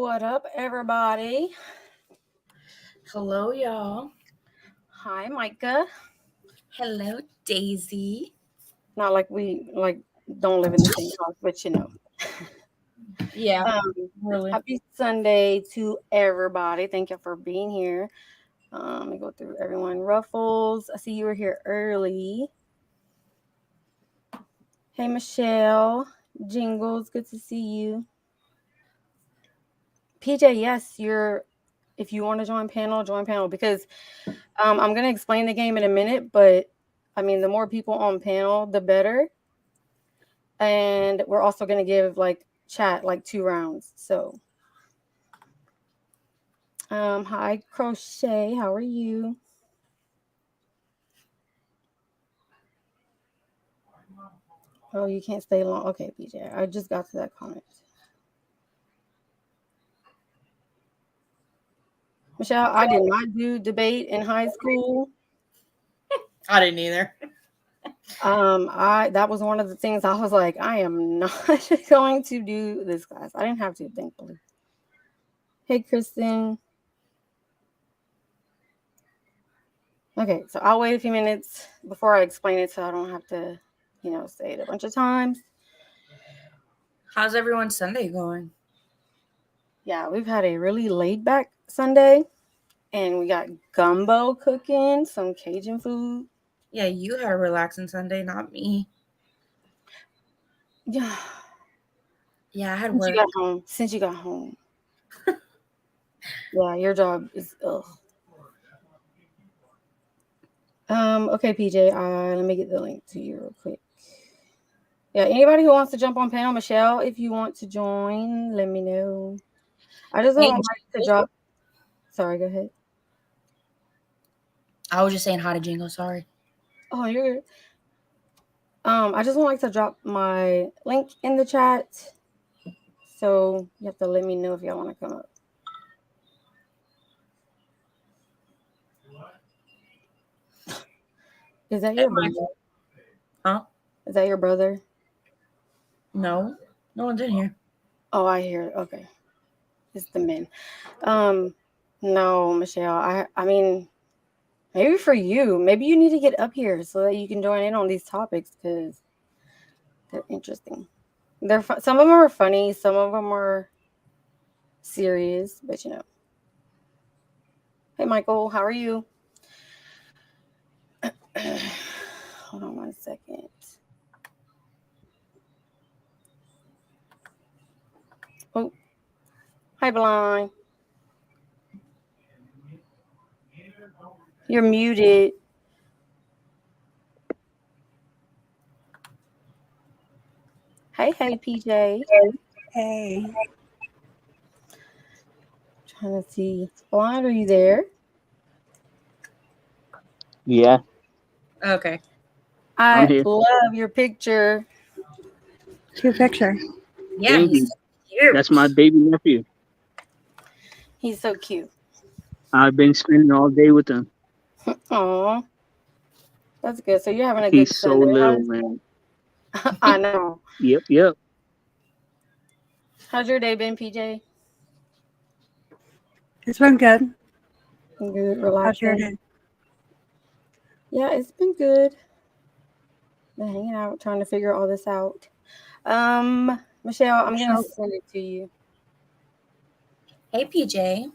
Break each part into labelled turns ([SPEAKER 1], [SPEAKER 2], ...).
[SPEAKER 1] What up, everybody?
[SPEAKER 2] Hello, y'all.
[SPEAKER 1] Hi, Micah.
[SPEAKER 2] Hello, Daisy.
[SPEAKER 1] Not like we don't live in the same house, but
[SPEAKER 2] Yeah,
[SPEAKER 1] Um,
[SPEAKER 2] really.
[SPEAKER 1] happy Sunday to everybody. Thank you for being here. Let me go through everyone. Ruffles, I see you were here early. Hey, Michelle. Jingles, good to see you. PJ, yes, you're. If you want to join panel because I'm gonna explain the game in a minute. But I mean, the more people on panel, the better. And we're also gonna give chat 2 rounds. So, hi, Crochet. How are you? Oh, you can't stay long. Okay, PJ. I just got to that comment. Michelle, I did not do debate in high school.
[SPEAKER 2] I didn't either.
[SPEAKER 1] I that was one of the things I was like, I am not going to do this class. I didn't have to, thankfully. Hey, Kristen. Okay, so I'll wait a few minutes before I explain it so I don't have to, say it a bunch of times.
[SPEAKER 2] How's everyone's Sunday going?
[SPEAKER 1] Yeah, we've had a really laid back Sunday, and we got gumbo cooking, some Cajun food.
[SPEAKER 2] Yeah, you had a relaxing Sunday, not me.
[SPEAKER 1] Yeah,
[SPEAKER 2] Yeah, I had
[SPEAKER 1] since you
[SPEAKER 2] work.
[SPEAKER 1] got home. Since you got home. Yeah, your job is ugh. Okay, PJ. Let me get the link to you real quick. Yeah, anybody who wants to jump on panel, Michelle, if you want to join, let me know. I just don't
[SPEAKER 2] Hey,
[SPEAKER 1] want to drop. Sorry, go ahead.
[SPEAKER 2] I was just saying hi to Jingo. Sorry.
[SPEAKER 1] Oh, you're. I just want to drop my link in the chat, so you have to let me know if y'all want to come up. Is that your brother?
[SPEAKER 2] Huh?
[SPEAKER 1] Is that your brother?
[SPEAKER 2] No, no one's in here.
[SPEAKER 1] Oh, I hear it. Okay. It's the men. No, Michelle. I mean, maybe for you, maybe you need to get up here so that you can join in on these topics because they're interesting. Some of them are funny, some of them are serious, but Hey, Michael, how are you? Hold on 1 second. Oh, hi, Blind. You're muted. Hey, PJ.
[SPEAKER 3] Hey.
[SPEAKER 1] Trying to see. Blind, are you there?
[SPEAKER 4] Yeah,
[SPEAKER 2] Okay.
[SPEAKER 4] I'm
[SPEAKER 1] I
[SPEAKER 4] here.
[SPEAKER 1] love your picture.
[SPEAKER 3] Cute picture.
[SPEAKER 2] Yeah,
[SPEAKER 4] Thank
[SPEAKER 2] he's
[SPEAKER 4] you.
[SPEAKER 2] so cute.
[SPEAKER 4] That's my baby nephew.
[SPEAKER 1] He's so cute.
[SPEAKER 4] I've been spending all day with him.
[SPEAKER 1] Aw, that's good. So you're having a good
[SPEAKER 4] He's so
[SPEAKER 1] Sunday,
[SPEAKER 4] little,
[SPEAKER 1] huh?
[SPEAKER 4] man.
[SPEAKER 1] I know.
[SPEAKER 4] Yep.
[SPEAKER 1] How's your day been, PJ?
[SPEAKER 3] It's been good.
[SPEAKER 1] Good,
[SPEAKER 3] How's your
[SPEAKER 1] relaxing.
[SPEAKER 3] day?
[SPEAKER 1] Yeah, it's been good. Been hanging out, trying to figure all this out. Michelle, I'm gonna
[SPEAKER 3] Michelle.
[SPEAKER 1] send it to you.
[SPEAKER 2] Hey, PJ.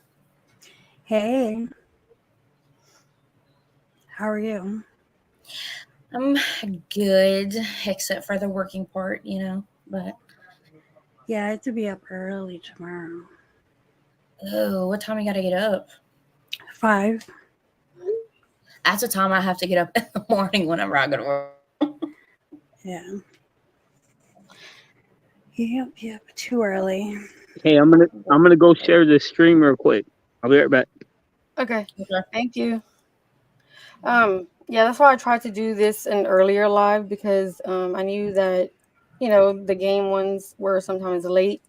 [SPEAKER 3] Hey. How are you?
[SPEAKER 2] I'm good, except for the working part, But
[SPEAKER 3] Yeah, I have to be up early tomorrow.
[SPEAKER 2] oh, what time you gotta get up?
[SPEAKER 3] 5.
[SPEAKER 2] That's the time I have to get up in the morning whenever I go to work.
[SPEAKER 3] Yeah. Yep. Too early.
[SPEAKER 4] Hey, I'm gonna go share this stream real quick. I'll be right back.
[SPEAKER 1] Okay,
[SPEAKER 2] Okay.
[SPEAKER 1] thank you. Yeah, that's why I tried to do this an earlier live because I knew that the game ones were sometimes late.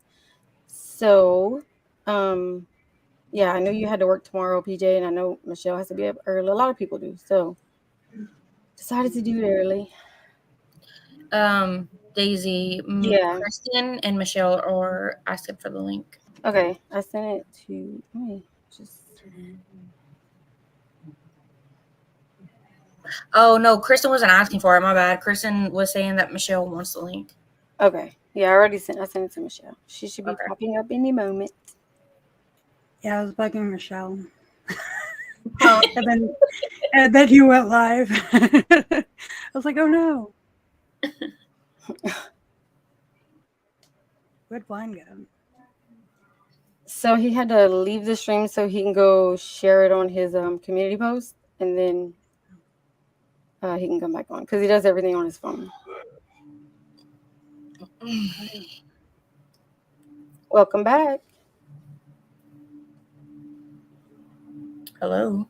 [SPEAKER 1] So, um, yeah, I know you had to work tomorrow, PJ, and I know Michelle has to be up early. A lot of people do. So, decided to do it early.
[SPEAKER 2] Daisy,
[SPEAKER 1] Yeah.
[SPEAKER 2] Kristen, and Michelle are asking for the link.
[SPEAKER 1] Okay, I sent it to. Let me just.
[SPEAKER 2] Oh no, Kristen wasn't asking for it. My bad. Kristen was saying that Michelle wants the link.
[SPEAKER 1] Okay, yeah, I already sent. I sent it to Michelle. She should be
[SPEAKER 2] Okay.
[SPEAKER 1] popping up any moment.
[SPEAKER 3] Yeah, I was bugging Michelle.
[SPEAKER 1] Huh?
[SPEAKER 3] And then you went live. I was like, oh no. Where'd Blind go?
[SPEAKER 1] So he had to leave the stream so he can go share it on his community post, and then he can come back on because he does everything on his phone. Welcome back.
[SPEAKER 2] Hello.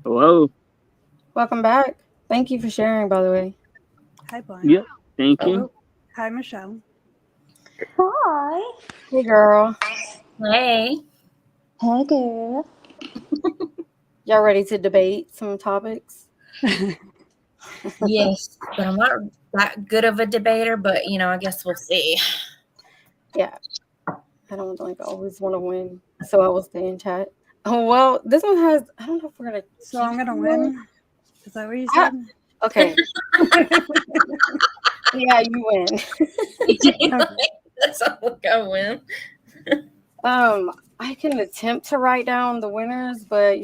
[SPEAKER 4] Hello.
[SPEAKER 1] Welcome back. Thank you for sharing, by the way.
[SPEAKER 3] Hi, Blind.
[SPEAKER 4] Yep. Thank you.
[SPEAKER 3] Oh, hi, Michelle.
[SPEAKER 5] Hi.
[SPEAKER 1] Hey, girl.
[SPEAKER 2] Hey.
[SPEAKER 5] Hey, girl.
[SPEAKER 1] Y'all ready to debate some topics?
[SPEAKER 2] Yes, but I'm not that good of a debater. But I guess we'll see.
[SPEAKER 1] Yeah. I don't always want to win, so I will stay in chat. Oh well, this one has. I don't know if we're gonna.
[SPEAKER 3] So I'm gonna win. Is that what you
[SPEAKER 1] Ah.
[SPEAKER 3] said?
[SPEAKER 1] Okay. Yeah, you win.
[SPEAKER 2] That's how I win.
[SPEAKER 1] I can attempt to write down the winners, but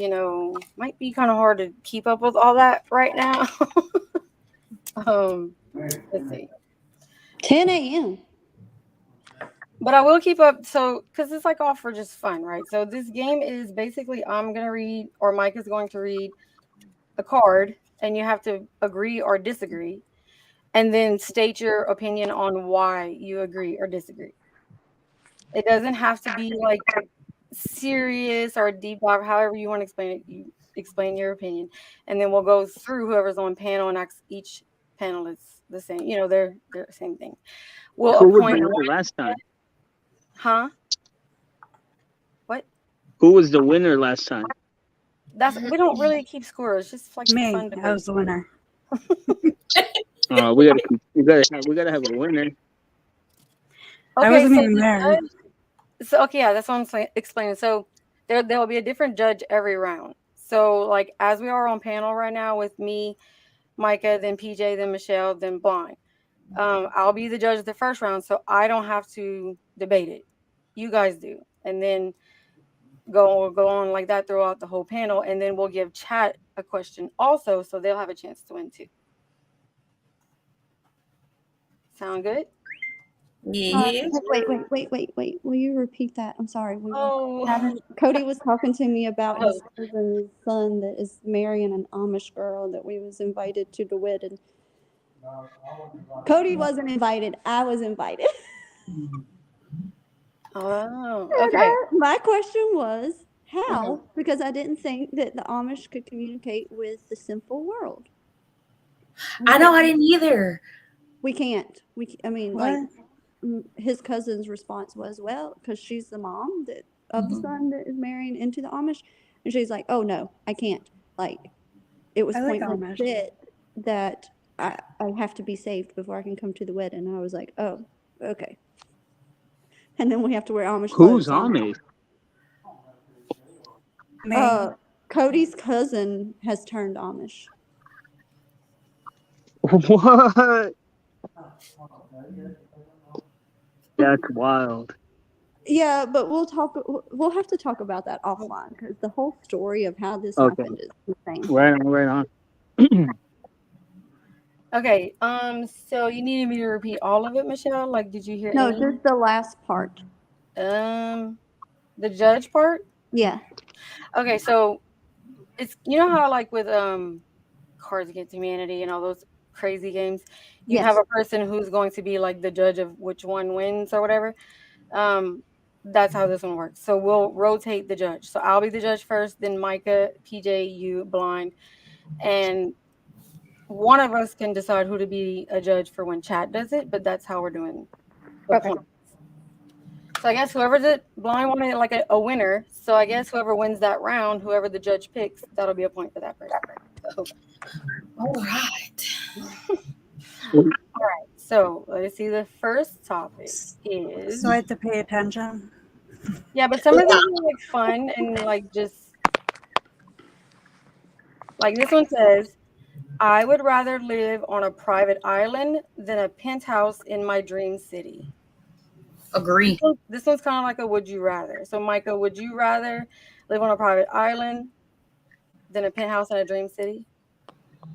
[SPEAKER 1] might be kind of hard to keep up with all that right now. Let's see.
[SPEAKER 5] 10 a.m.
[SPEAKER 1] But I will keep up, so because it's like all for just fun, right? So this game is basically I'm gonna read, or Mike is going to read a card, and you have to agree or disagree, and then state your opinion on why you agree or disagree. It doesn't have to be like serious or deep dive, however you want to explain it. You explain your opinion, and then we'll go through whoever's on panel and ask each panelist the same. They're the same thing. We'll
[SPEAKER 4] Who was
[SPEAKER 1] appoint.
[SPEAKER 4] the winner last time?
[SPEAKER 1] Huh? What?
[SPEAKER 4] Who was the winner last time?
[SPEAKER 1] We don't really keep score. It's just like
[SPEAKER 3] Me.
[SPEAKER 1] fun.
[SPEAKER 3] I was the winner.
[SPEAKER 4] We gotta have a winner.
[SPEAKER 3] I
[SPEAKER 1] Okay,
[SPEAKER 3] wasn't
[SPEAKER 1] so
[SPEAKER 3] even
[SPEAKER 1] the
[SPEAKER 3] there.
[SPEAKER 1] judge- so okay, yeah, that's what I'm explaining. So there will be a different judge every round. So like as we are on panel right now with me, Micah, then PJ, then Michelle, then Blind. I'll be the judge of the first round, so I don't have to debate it. You guys do, and then go on like that throughout the whole panel, and then we'll give chat a question also, so they'll have a chance to win too. Sound good?
[SPEAKER 2] Yeah.
[SPEAKER 5] Wait. Will you repeat that? I'm sorry.
[SPEAKER 1] Oh,
[SPEAKER 5] Cody was talking to me about his
[SPEAKER 1] Oh.
[SPEAKER 5] cousin's son that is marrying an Amish girl that we was invited to the wedding. Cody wasn't invited. I was invited.
[SPEAKER 1] Okay.
[SPEAKER 5] My question was how? Because I didn't think that the Amish could communicate with the simple world.
[SPEAKER 2] I know I didn't either.
[SPEAKER 5] We can't. I mean,
[SPEAKER 3] What?
[SPEAKER 5] like his cousin's response was, well, because she's the mom of the son that is marrying into the Amish, and she's like, oh no, I can't. Like, it was
[SPEAKER 3] I like
[SPEAKER 5] point
[SPEAKER 3] Amish.
[SPEAKER 5] blank said that I have to be saved before I can come to the wedding. And I was like, oh, okay. And then we have to wear Amish
[SPEAKER 4] Who's
[SPEAKER 5] clothes.
[SPEAKER 4] Amish?
[SPEAKER 3] Me.
[SPEAKER 5] Cody's cousin has turned Amish.
[SPEAKER 4] What? That's wild.
[SPEAKER 5] Yeah, but we'll have to talk about that offline because the whole story of how this
[SPEAKER 4] Okay.
[SPEAKER 5] happened is insane.
[SPEAKER 4] Right on.
[SPEAKER 1] Okay. So you needed me to repeat all of it, Michelle? Like, did you hear
[SPEAKER 5] No,
[SPEAKER 1] any?
[SPEAKER 5] just the last part.
[SPEAKER 1] The judge part?
[SPEAKER 5] Yeah.
[SPEAKER 1] Okay, so it's how like with Cards Against Humanity and all those crazy games, you
[SPEAKER 5] Yes.
[SPEAKER 1] have a person who's going to be like the judge of which one wins or whatever. That's how this one works. So we'll rotate the judge. So I'll be the judge first, then Micah, PJ, you, Blind, and one of us can decide who to be a judge for when chat does it, but that's how we're doing the
[SPEAKER 5] Okay.
[SPEAKER 1] points. So I guess whoever's it, Blind wanted like a winner. So I guess whoever wins that round, whoever the judge picks, that'll be a point for that person. So,
[SPEAKER 2] All right.
[SPEAKER 1] So let's see. The first topic is
[SPEAKER 3] So I have to pay attention.
[SPEAKER 1] yeah, but some of these are like fun and like just like this one says, I would rather live on a private island than a penthouse in my dream city.
[SPEAKER 2] Agree.
[SPEAKER 1] This one's kind of like a would you rather. So Micah, would you rather live on a private island than a penthouse in a dream city?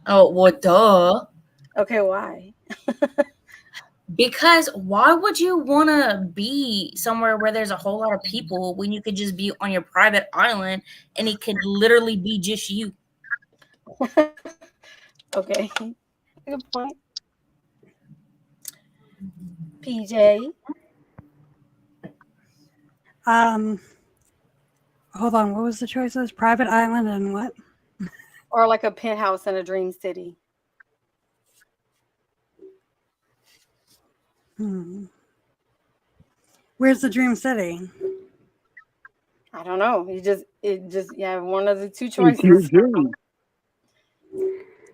[SPEAKER 2] Oh, well, duh.
[SPEAKER 1] Okay, why?
[SPEAKER 2] Because why would you want to be somewhere where there's a whole lot of people when you could just be on your private island and it could literally be just you?
[SPEAKER 1] Okay, good point. PJ,
[SPEAKER 3] Hold on. What was the choices? Private island and what?
[SPEAKER 1] or like a penthouse in a dream city?
[SPEAKER 3] Where's the dream city?
[SPEAKER 1] I don't know. You have one of the two
[SPEAKER 4] It's your
[SPEAKER 1] choices.
[SPEAKER 4] dream.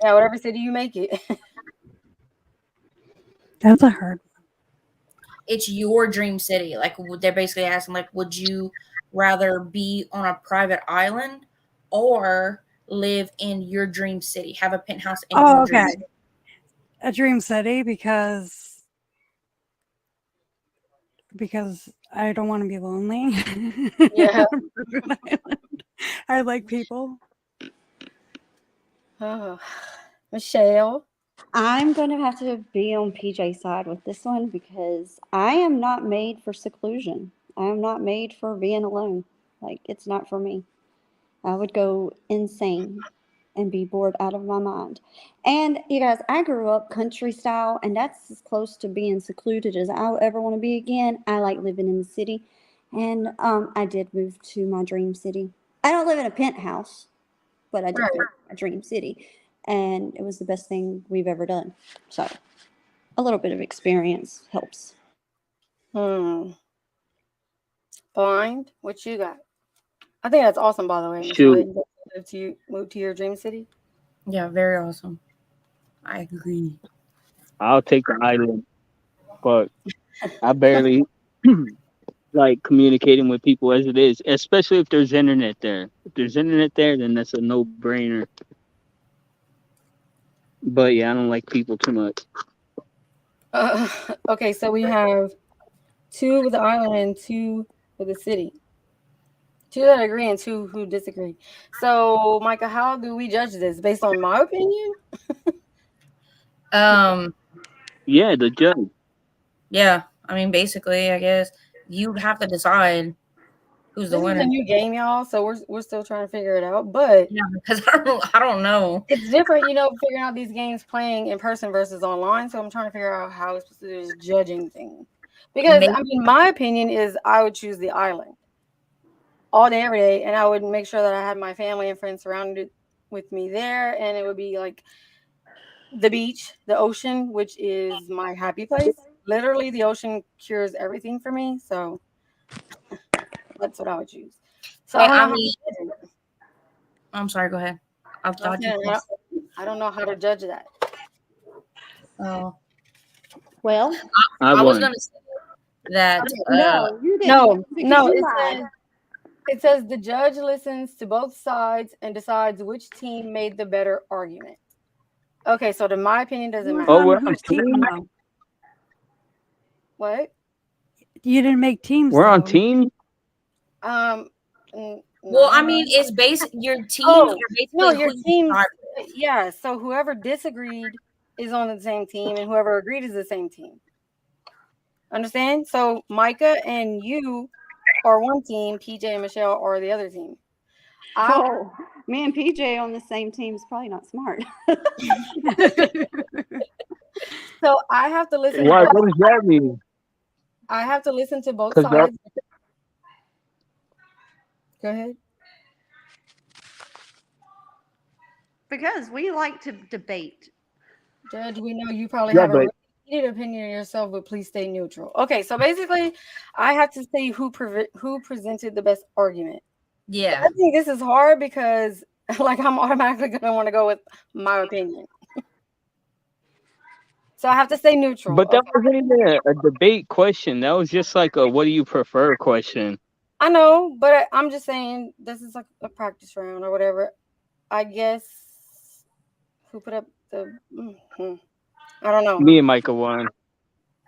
[SPEAKER 1] Yeah, whatever city you make it.
[SPEAKER 3] That's a hard.
[SPEAKER 2] It's your dream city. Like they're basically asking, like, would you rather be on a private island or live in your dream city? Have a penthouse in
[SPEAKER 3] Oh,
[SPEAKER 2] your dream
[SPEAKER 3] okay.
[SPEAKER 2] city.
[SPEAKER 3] A dream city because I don't want to be lonely.
[SPEAKER 1] Yeah.
[SPEAKER 3] I like people.
[SPEAKER 1] Oh. Michelle.
[SPEAKER 5] I'm going to have to be on PJ's side with this one because I am not made for seclusion. I am not made for being alone. Like, it's not for me. I would go insane and be bored out of my mind. And you guys, I grew up country style, and that's as close to being secluded as I'll ever want to be again. I like living in the city, and I did move to my dream city. I don't live in a penthouse, but I did live in my dream city, and it was the best thing we've ever done. So a little bit of experience helps.
[SPEAKER 1] Blind. What you got? I think that's awesome, by the way.
[SPEAKER 4] Shoot.
[SPEAKER 1] Move to your dream city.
[SPEAKER 2] Yeah, very awesome. I agree.
[SPEAKER 4] I'll take the island, but I barely like communicating with people as it is, especially if there's internet there. If there's internet there, then that's a no-brainer. But yeah, I don't like people too much.
[SPEAKER 1] Okay, so we have 2 with the island and 2 with the city. 2 that agree and 2 who disagree. So, Micah, how do we judge this? Based on my opinion?
[SPEAKER 4] Yeah, the judge.
[SPEAKER 2] Yeah. I mean, basically, I guess you have to decide who's the
[SPEAKER 1] This is
[SPEAKER 2] winner.
[SPEAKER 1] a new game, y'all, so we're still trying to figure it out. But
[SPEAKER 2] Yeah, because I don't know.
[SPEAKER 1] it's different, figuring out these games playing in person versus online. So I'm trying to figure out how it's supposed to do this judging thing. Because,
[SPEAKER 2] Maybe-
[SPEAKER 1] my opinion is I would choose the island all day, every day. And I would make sure that I had my family and friends surrounded with me there. And it would be like the beach, the ocean, which is my happy place. Literally, the ocean cures everything for me. So that's what I would choose. So
[SPEAKER 2] Hey,
[SPEAKER 1] I don't know
[SPEAKER 2] I
[SPEAKER 1] how
[SPEAKER 2] mean-
[SPEAKER 1] to judge it.
[SPEAKER 2] I'm sorry, go ahead. I thought you
[SPEAKER 1] I don't know how to judge that.
[SPEAKER 2] Oh.
[SPEAKER 5] Well,
[SPEAKER 4] I
[SPEAKER 2] I was
[SPEAKER 4] won.
[SPEAKER 2] going to say that.
[SPEAKER 5] no, you didn't.
[SPEAKER 1] No,
[SPEAKER 5] because
[SPEAKER 1] no.
[SPEAKER 5] you lied.
[SPEAKER 1] It says the judge listens to both sides and decides which team made the better argument. Okay, so my opinion doesn't matter.
[SPEAKER 4] Oh, we're on
[SPEAKER 3] Whose team,
[SPEAKER 4] team?
[SPEAKER 3] though?
[SPEAKER 1] What?
[SPEAKER 3] You didn't make teams.
[SPEAKER 4] We're on
[SPEAKER 3] though.
[SPEAKER 4] team?
[SPEAKER 1] Well,
[SPEAKER 2] I mean, it's your team.
[SPEAKER 1] Oh,
[SPEAKER 2] you're basically
[SPEAKER 1] no, your
[SPEAKER 2] who you
[SPEAKER 1] team.
[SPEAKER 2] start
[SPEAKER 1] Yeah, so whoever disagreed is on the same team, and whoever agreed is the same team. Understand? So Micah and you are one team. PJ and Michelle are the other team.
[SPEAKER 5] Oh, me and PJ on the same team is probably not smart.
[SPEAKER 1] So I have to listen.
[SPEAKER 4] Why? What does that mean?
[SPEAKER 1] I have to listen to both
[SPEAKER 4] 'Cause that-
[SPEAKER 1] sides. Go ahead.
[SPEAKER 5] Because we like to debate.
[SPEAKER 1] Judge, we know you probably
[SPEAKER 4] Yeah,
[SPEAKER 1] have a
[SPEAKER 4] but-
[SPEAKER 1] really heated opinion yourself, but please stay neutral. Okay, so basically, I have to say who presented the best argument.
[SPEAKER 2] Yeah.
[SPEAKER 1] I think this is hard because, like, I'm automatically going to want to go with my opinion. So I have to stay neutral.
[SPEAKER 4] But that
[SPEAKER 1] Okay.
[SPEAKER 4] wasn't even a debate question. That was just like a what do you prefer question.
[SPEAKER 1] I know, but I'm just saying this is like a practice round or whatever. I guess who put up the? I don't know.
[SPEAKER 4] Me and Micah won.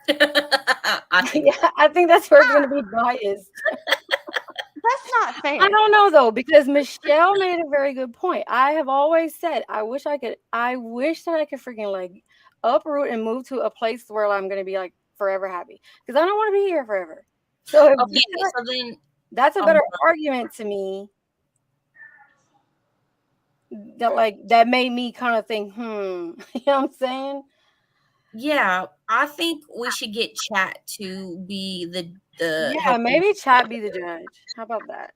[SPEAKER 2] I think
[SPEAKER 1] Yeah, I think that's where it's going to be biased.
[SPEAKER 5] That's not fair.
[SPEAKER 1] I don't know though, because Michelle made a very good point. I have always said I wish that I could freaking like uproot and move to a place where I'm going to be like forever happy, because I don't want to be here forever. So if
[SPEAKER 2] okay. So then,
[SPEAKER 1] that's a better argument to me. That made me kind of think, you know what I'm saying?
[SPEAKER 2] yeah, I think we should get chat to be the
[SPEAKER 1] Yeah, maybe chat be the judge. How about that?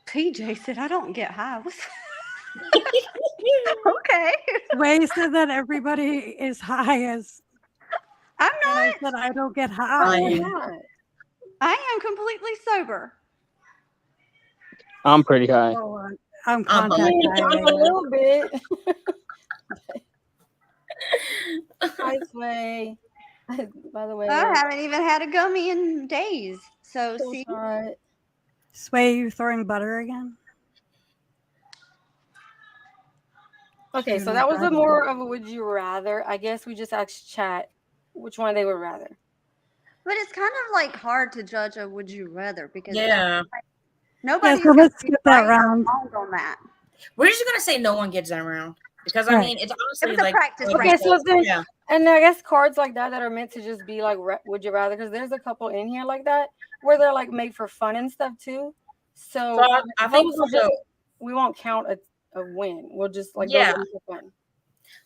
[SPEAKER 5] PJ said, I don't get high. Okay.
[SPEAKER 3] Way said that everybody is high as
[SPEAKER 5] I'm
[SPEAKER 3] and I
[SPEAKER 5] not.
[SPEAKER 3] said I don't get
[SPEAKER 1] Why
[SPEAKER 3] high.
[SPEAKER 1] not?
[SPEAKER 5] I am completely sober.
[SPEAKER 4] I'm pretty high.
[SPEAKER 3] Oh, I'm
[SPEAKER 2] I'm
[SPEAKER 3] contact
[SPEAKER 1] I'm a
[SPEAKER 3] dilated.
[SPEAKER 1] little bit. Hi, Sway. By the way,
[SPEAKER 5] I haven't even had a gummy in days. So
[SPEAKER 1] so
[SPEAKER 5] see,
[SPEAKER 1] sorry.
[SPEAKER 3] Sway, you throwing butter again?
[SPEAKER 1] Okay, so that was a more of a would you rather. I guess we just asked chat which one they would rather.
[SPEAKER 5] but it's kind of like hard to judge a would you rather because
[SPEAKER 2] yeah.
[SPEAKER 5] nobody's
[SPEAKER 3] so let's
[SPEAKER 5] gonna be
[SPEAKER 3] skip that
[SPEAKER 5] right or
[SPEAKER 3] round.
[SPEAKER 5] wrong on that.
[SPEAKER 2] We're just gonna say no one gets that around because I
[SPEAKER 3] Right.
[SPEAKER 2] mean it's
[SPEAKER 5] It
[SPEAKER 2] honestly
[SPEAKER 5] was a
[SPEAKER 2] like
[SPEAKER 5] practice
[SPEAKER 2] like
[SPEAKER 1] Okay,
[SPEAKER 5] round.
[SPEAKER 1] so then,
[SPEAKER 2] yeah.
[SPEAKER 1] and I guess cards like that are meant to just be like would you rather, because there's a couple in here like that where they're like made for fun and stuff too. So
[SPEAKER 2] So I think
[SPEAKER 1] we'll
[SPEAKER 2] for the
[SPEAKER 1] we won't count a win. We'll just like
[SPEAKER 2] Yeah.
[SPEAKER 1] those are for fun.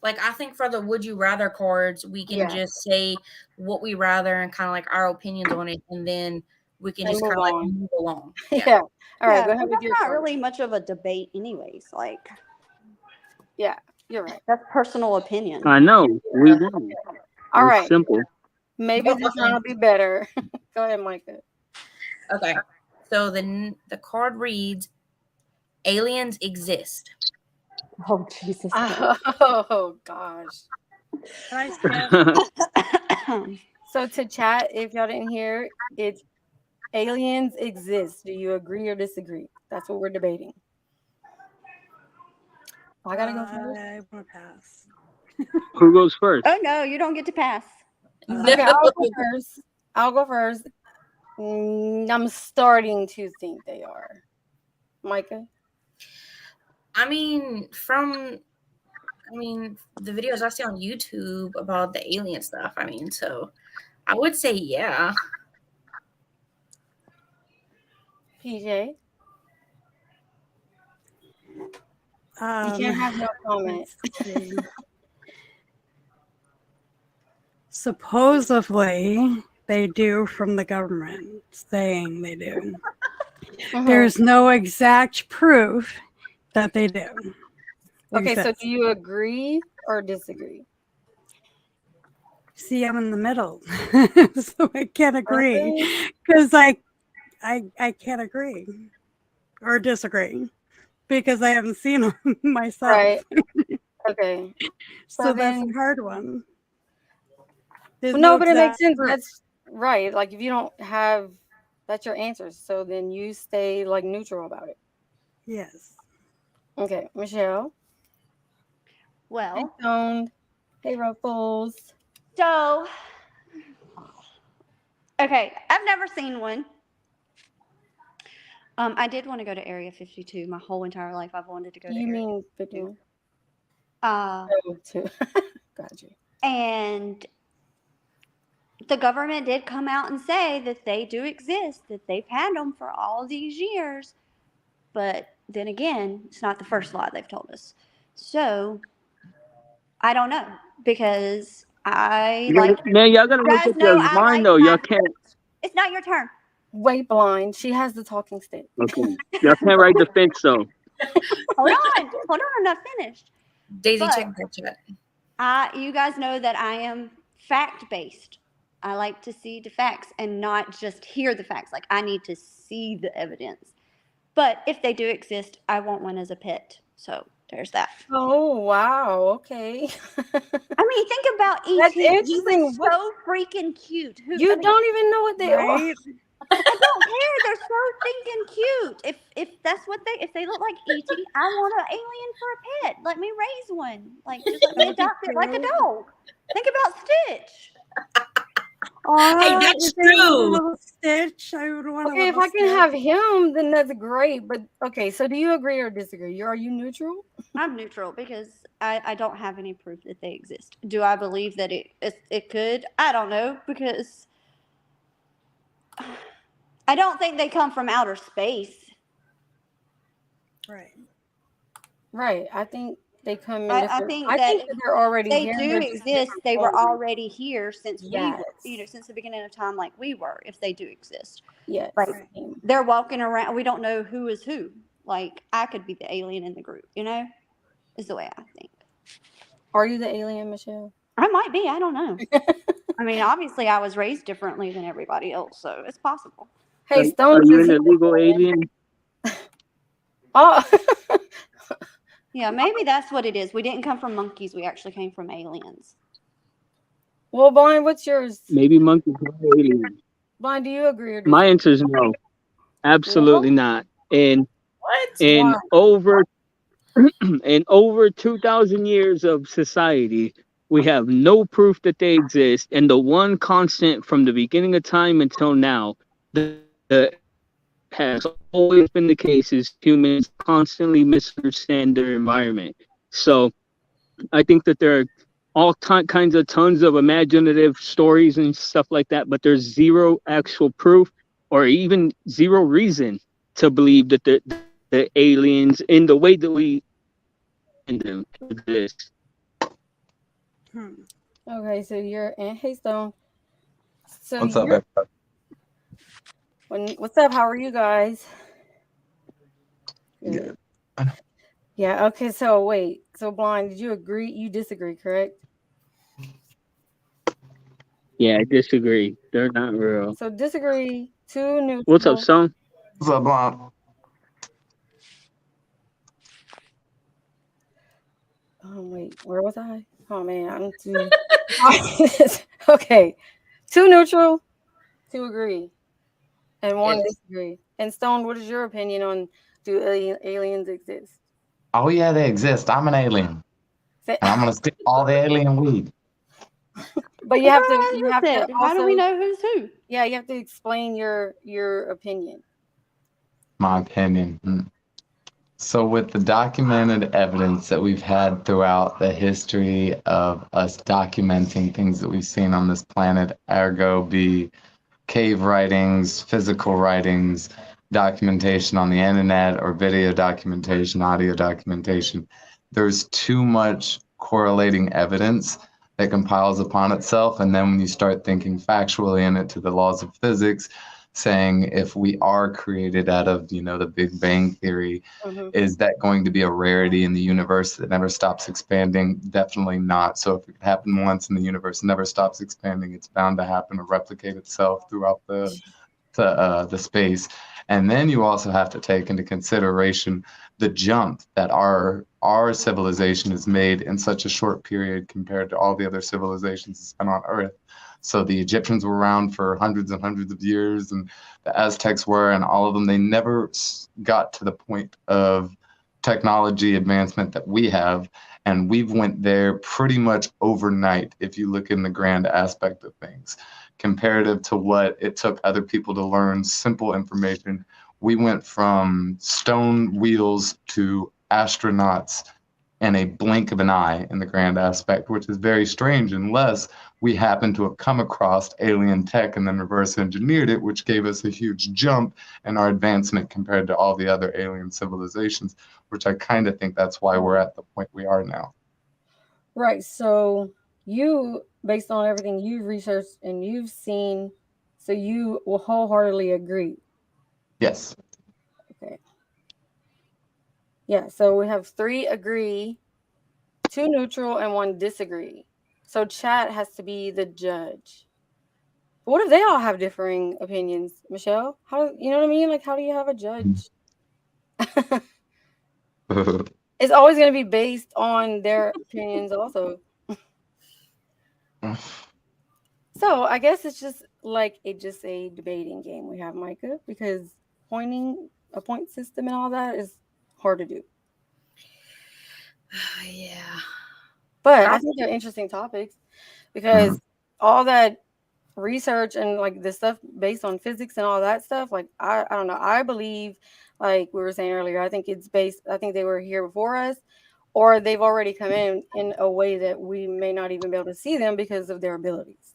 [SPEAKER 2] like I think for the would you rather cards we can
[SPEAKER 1] Yeah.
[SPEAKER 2] just say what we rather and kind of like our opinions on it, and then we can
[SPEAKER 1] And
[SPEAKER 2] just
[SPEAKER 1] move
[SPEAKER 2] kind of like
[SPEAKER 1] on.
[SPEAKER 2] move along.
[SPEAKER 1] Yeah. All right,
[SPEAKER 5] Yeah,
[SPEAKER 1] go ahead
[SPEAKER 5] but
[SPEAKER 1] with
[SPEAKER 5] that's
[SPEAKER 1] your
[SPEAKER 5] not
[SPEAKER 1] card.
[SPEAKER 5] really much of a debate, anyways. Like
[SPEAKER 1] You're right.
[SPEAKER 5] that's personal opinion.
[SPEAKER 4] I know. We won.
[SPEAKER 1] All
[SPEAKER 4] It's
[SPEAKER 1] right.
[SPEAKER 4] simple.
[SPEAKER 1] Maybe this round will be better. Go ahead, Micah.
[SPEAKER 2] Okay. So the card reads, aliens exist.
[SPEAKER 5] Oh Jesus!
[SPEAKER 1] Oh gosh.
[SPEAKER 3] Can I skip?
[SPEAKER 1] So to chat, if y'all didn't hear, it's aliens exist. Do you agree or disagree? That's what we're debating. I gotta go first.
[SPEAKER 3] I want to pass.
[SPEAKER 4] Who goes first?
[SPEAKER 5] Oh no, you don't get to pass.
[SPEAKER 1] Okay, I'll go first. I'll go first. I'm starting to think they are. Micah?
[SPEAKER 2] I mean, the videos I see on YouTube about the alien stuff. I mean, so I would say yeah.
[SPEAKER 1] PJ? You
[SPEAKER 3] Um,
[SPEAKER 1] can't have no comment.
[SPEAKER 3] let's see. Supposedly, they do from the government, saying they do.
[SPEAKER 1] Mhm.
[SPEAKER 3] There's no exact proof that they do.
[SPEAKER 1] Okay, so
[SPEAKER 3] exist.
[SPEAKER 1] do you agree or disagree?
[SPEAKER 3] See, I'm in the middle, so I can't agree
[SPEAKER 1] Really?
[SPEAKER 3] because I can't agree or disagree because I haven't seen them myself.
[SPEAKER 1] Right. Okay.
[SPEAKER 3] So
[SPEAKER 1] So
[SPEAKER 3] that's
[SPEAKER 1] then-
[SPEAKER 3] a hard one. There's
[SPEAKER 1] Well, no, but it makes
[SPEAKER 3] exact
[SPEAKER 1] sense.
[SPEAKER 3] proof.
[SPEAKER 1] That's right. Like if you don't have, that's your answer. So then you stay like neutral about it.
[SPEAKER 3] Yes.
[SPEAKER 1] Okay, Michelle. Hey,
[SPEAKER 5] Well,
[SPEAKER 1] Stoned. Hey, Ruffles.
[SPEAKER 5] so okay, I've never seen one. I did want to go to Area 52 my whole entire life. I've wanted to go to
[SPEAKER 1] You
[SPEAKER 5] Area.
[SPEAKER 1] mean 51?
[SPEAKER 5] Uh,
[SPEAKER 1] Oh, too. Got you.
[SPEAKER 5] and the government did come out and say that they do exist, that they've had them for all these years. But then again, it's not the first lie they've told us. So I don't know because I like.
[SPEAKER 4] Man, y'all gotta
[SPEAKER 5] You
[SPEAKER 4] look
[SPEAKER 5] guys
[SPEAKER 4] at your
[SPEAKER 5] know I
[SPEAKER 4] mind
[SPEAKER 5] like
[SPEAKER 4] though. Y'all
[SPEAKER 5] my-
[SPEAKER 4] can't.
[SPEAKER 5] It's not your turn.
[SPEAKER 1] Wait, blind. She has the talking stick.
[SPEAKER 4] Okay. Y'all can't write the fence though.
[SPEAKER 5] Hold on, I'm not finished.
[SPEAKER 2] Daisy,
[SPEAKER 5] But-
[SPEAKER 2] check that chat.
[SPEAKER 5] You guys know that I am fact based. I like to see the facts and not just hear the facts. Like I need to see the evidence. But if they do exist, I want one as a pet. So There's that.
[SPEAKER 1] Oh wow. Okay.
[SPEAKER 5] I mean, think about
[SPEAKER 1] That's
[SPEAKER 5] E.T. He
[SPEAKER 1] interesting.
[SPEAKER 5] was
[SPEAKER 1] What-
[SPEAKER 5] so freaking cute.
[SPEAKER 1] You don't even know what they are.
[SPEAKER 3] Right?
[SPEAKER 5] I don't care. They're so stinking cute. If that's what if they look like E.T., I want an alien for a pet. Let me raise one. Like, just let me
[SPEAKER 3] That'd be
[SPEAKER 5] adopt it like a
[SPEAKER 3] cute.
[SPEAKER 5] dog. Think about Stitch.
[SPEAKER 2] that's
[SPEAKER 3] If they had a
[SPEAKER 2] true.
[SPEAKER 3] little Stitch, I would want a
[SPEAKER 1] Okay, if
[SPEAKER 3] little
[SPEAKER 1] I can
[SPEAKER 3] Stitch.
[SPEAKER 1] have him, then that's great. But okay, so do you agree or disagree? Are you neutral?
[SPEAKER 5] I'm neutral because I don't have any proof that they exist. Do I believe that it could? I don't know, because I don't think they come from outer space.
[SPEAKER 3] Right.
[SPEAKER 1] Right. I think they come in
[SPEAKER 5] I
[SPEAKER 1] different.
[SPEAKER 5] think
[SPEAKER 1] I
[SPEAKER 5] that
[SPEAKER 1] think that they're already
[SPEAKER 5] they
[SPEAKER 1] here.
[SPEAKER 5] do
[SPEAKER 1] They're just in
[SPEAKER 5] exist.
[SPEAKER 1] different
[SPEAKER 5] They were
[SPEAKER 1] forms.
[SPEAKER 5] already here since we were,
[SPEAKER 1] Yes.
[SPEAKER 5] since the beginning of time, like we were, if they do exist.
[SPEAKER 1] Yes.
[SPEAKER 5] Like,
[SPEAKER 3] Right.
[SPEAKER 5] they're walking around. We don't know who is who. Like, I could be the alien in the group, is the way I think.
[SPEAKER 1] Are you the alien, Michelle?
[SPEAKER 5] I might be. I don't know. I mean, obviously, I was raised differently than everybody else, so it's possible.
[SPEAKER 1] Hey,
[SPEAKER 4] Are
[SPEAKER 1] Stone.
[SPEAKER 4] you
[SPEAKER 1] says
[SPEAKER 4] an
[SPEAKER 1] he-
[SPEAKER 4] illegal alien?
[SPEAKER 1] Oh.
[SPEAKER 5] Yeah, maybe that's what it is. We didn't come from monkeys. We actually came from aliens.
[SPEAKER 1] Well, Blind, what's yours?
[SPEAKER 4] Maybe monkeys are aliens.
[SPEAKER 1] Blind, do you agree or disagree?
[SPEAKER 4] My answer is no. Absolutely not. And
[SPEAKER 2] What?
[SPEAKER 4] in
[SPEAKER 1] Why?
[SPEAKER 4] over in over 2,000 years of society, we have no proof that they exist. And the one constant from the beginning of time until now that has always been the case is humans constantly misunderstand their environment. So I think that there are all kinds of tons of imaginative stories and stuff like that, but there's zero actual proof or even zero reason to believe that the aliens in the way that we in them exist.
[SPEAKER 1] Okay, so you're and hey Stone. So
[SPEAKER 6] What's up,
[SPEAKER 1] you're
[SPEAKER 6] everybody?
[SPEAKER 1] what's up? How are you guys?
[SPEAKER 6] Yeah.
[SPEAKER 1] Yeah, okay, so wait. So Blind, did you agree? You disagree, correct?
[SPEAKER 4] Yeah, I disagree. They're not real.
[SPEAKER 1] So disagree, two neutral.
[SPEAKER 4] What's up, son?
[SPEAKER 6] What's up, Mom?
[SPEAKER 1] Oh wait, where was I? Oh man, I'm too okay. Two neutral, two agree, and one
[SPEAKER 2] Yes.
[SPEAKER 1] disagree. And Stone, what is your opinion on do aliens exist?
[SPEAKER 6] Oh yeah, they exist. I'm an alien,
[SPEAKER 1] Say-
[SPEAKER 6] and I'm gonna stick all the alien weed.
[SPEAKER 1] But you have to
[SPEAKER 5] How do we
[SPEAKER 1] also
[SPEAKER 5] know who's who?
[SPEAKER 1] yeah, you have to explain your opinion.
[SPEAKER 6] My opinion. So with the documented evidence that we've had throughout the history of us documenting things that we've seen on this planet, ergo be cave writings, physical writings, documentation on the internet, or video documentation, audio documentation, there's too much correlating evidence that compiles upon itself. And then when you start thinking factually in it to the laws of physics, saying if we are created out of, the Big Bang Theory, is that going to be a rarity in the universe that never stops expanding? Definitely not. So if it happened once and the universe never stops expanding, it's bound to happen to replicate itself throughout the space. And then you also have to take into consideration the jump that our civilization has made in such a short period compared to all the other civilizations that's been on Earth. So the Egyptians were around for hundreds and hundreds of years, and the Aztecs were, and all of them, they never got to the point of technology advancement that we have. And we've went there pretty much overnight, if you look in the grand aspect of things. Comparative to what it took other people to learn simple information, we went from stone wheels to astronauts in a blink of an eye in the grand aspect, which is very strange unless we happen to have come across alien tech and then reverse engineered it, which gave us a huge jump in our advancement compared to all the other alien civilizations, which I kind of think that's why we're at the point we are now.
[SPEAKER 1] Right. So you, based on everything you've researched and you've seen, so you will wholeheartedly agree.
[SPEAKER 6] Yes.
[SPEAKER 1] Okay. Yeah. So we have 3 agree, 2 neutral, and 1 disagree. So chat has to be the judge. But what if they all have differing opinions, Michelle? How you know what I mean? Like, how do you have a judge? it's always going to be based on their opinions also. So I guess it's just like a debating game we have, Micah, because pointing a point system and all that is hard to do.
[SPEAKER 2] Yeah.
[SPEAKER 1] But I think they're interesting topics because all that research and like the stuff based on physics and all that stuff, like I don't know. I believe, like we were saying earlier, I think they were here before us, or they've already come in a way that we may not even be able to see them because of their abilities.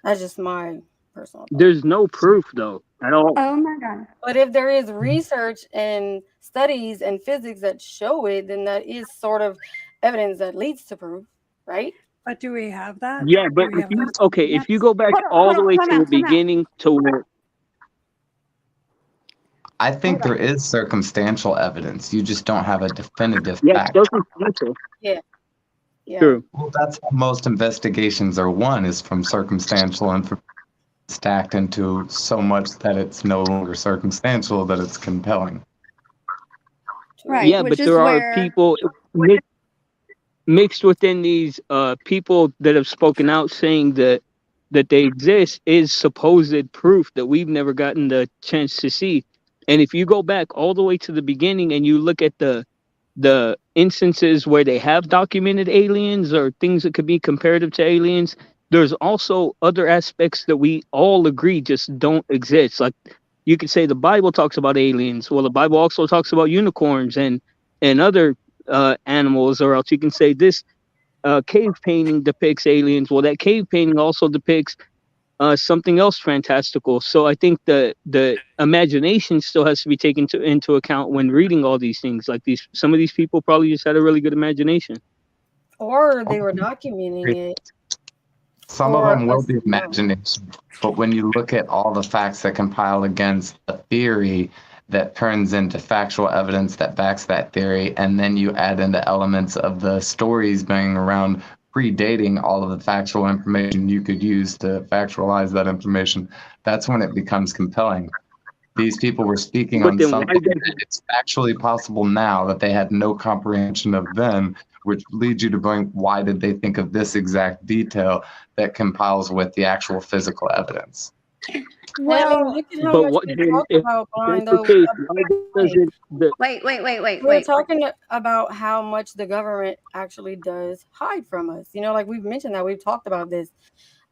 [SPEAKER 1] That's just my personal thought.
[SPEAKER 4] There's no proof though at all.
[SPEAKER 5] Oh my God.
[SPEAKER 1] But if there is research and studies and physics that show it, then that is sort of evidence that leads to proof, right?
[SPEAKER 3] But do we have that?
[SPEAKER 4] Yeah,
[SPEAKER 3] Do
[SPEAKER 4] but
[SPEAKER 3] we
[SPEAKER 4] if
[SPEAKER 3] have
[SPEAKER 4] you
[SPEAKER 3] that?
[SPEAKER 4] if you go back
[SPEAKER 5] Hold on,
[SPEAKER 4] all
[SPEAKER 5] hold
[SPEAKER 4] the
[SPEAKER 5] on,
[SPEAKER 4] way
[SPEAKER 5] time
[SPEAKER 4] to
[SPEAKER 5] out,
[SPEAKER 4] the
[SPEAKER 5] time out.
[SPEAKER 4] beginning to where
[SPEAKER 6] I think there is circumstantial evidence. You just don't have a definitive
[SPEAKER 4] yeah,
[SPEAKER 6] fact.
[SPEAKER 4] circumstantial.
[SPEAKER 1] Yeah.
[SPEAKER 4] True.
[SPEAKER 6] Well, that's how most investigations are won, is from circumstantial information stacked into so much that it's no longer circumstantial, that it's compelling.
[SPEAKER 5] Right.
[SPEAKER 4] Yeah,
[SPEAKER 5] which
[SPEAKER 4] but
[SPEAKER 5] is
[SPEAKER 4] there are
[SPEAKER 5] where
[SPEAKER 4] people mixed within these people that have spoken out saying that they exist is supposed proof that we've never gotten the chance to see. And if you go back all the way to the beginning and you look at the instances where they have documented aliens or things that could be comparative to aliens, there's also other aspects that we all agree just don't exist. Like you could say the Bible talks about aliens. Well, the Bible also talks about unicorns and other animals, or else you can say this cave painting depicts aliens. Well, that cave painting also depicts something else fantastical. So I think the imagination still has to be taken into account when reading all these things. Like some of these people probably just had a really good imagination,
[SPEAKER 1] Or they were documenting it.
[SPEAKER 6] Some of them will be imagination, but when you look at all the facts that compile against a theory that turns into factual evidence that backs that theory, and then you add in the elements of the stories being around predating all of the factual information you could use to factualize that information, that's when it becomes compelling. These people were speaking on something that it's actually possible now that they had no comprehension of then, which leads you to bring, why did they think of this exact detail that compiles with the actual physical evidence?
[SPEAKER 1] Well, look at how much we talk about blind, though. We're talking about how much the government actually does hide from us. You know, like we've mentioned that, we've talked about this.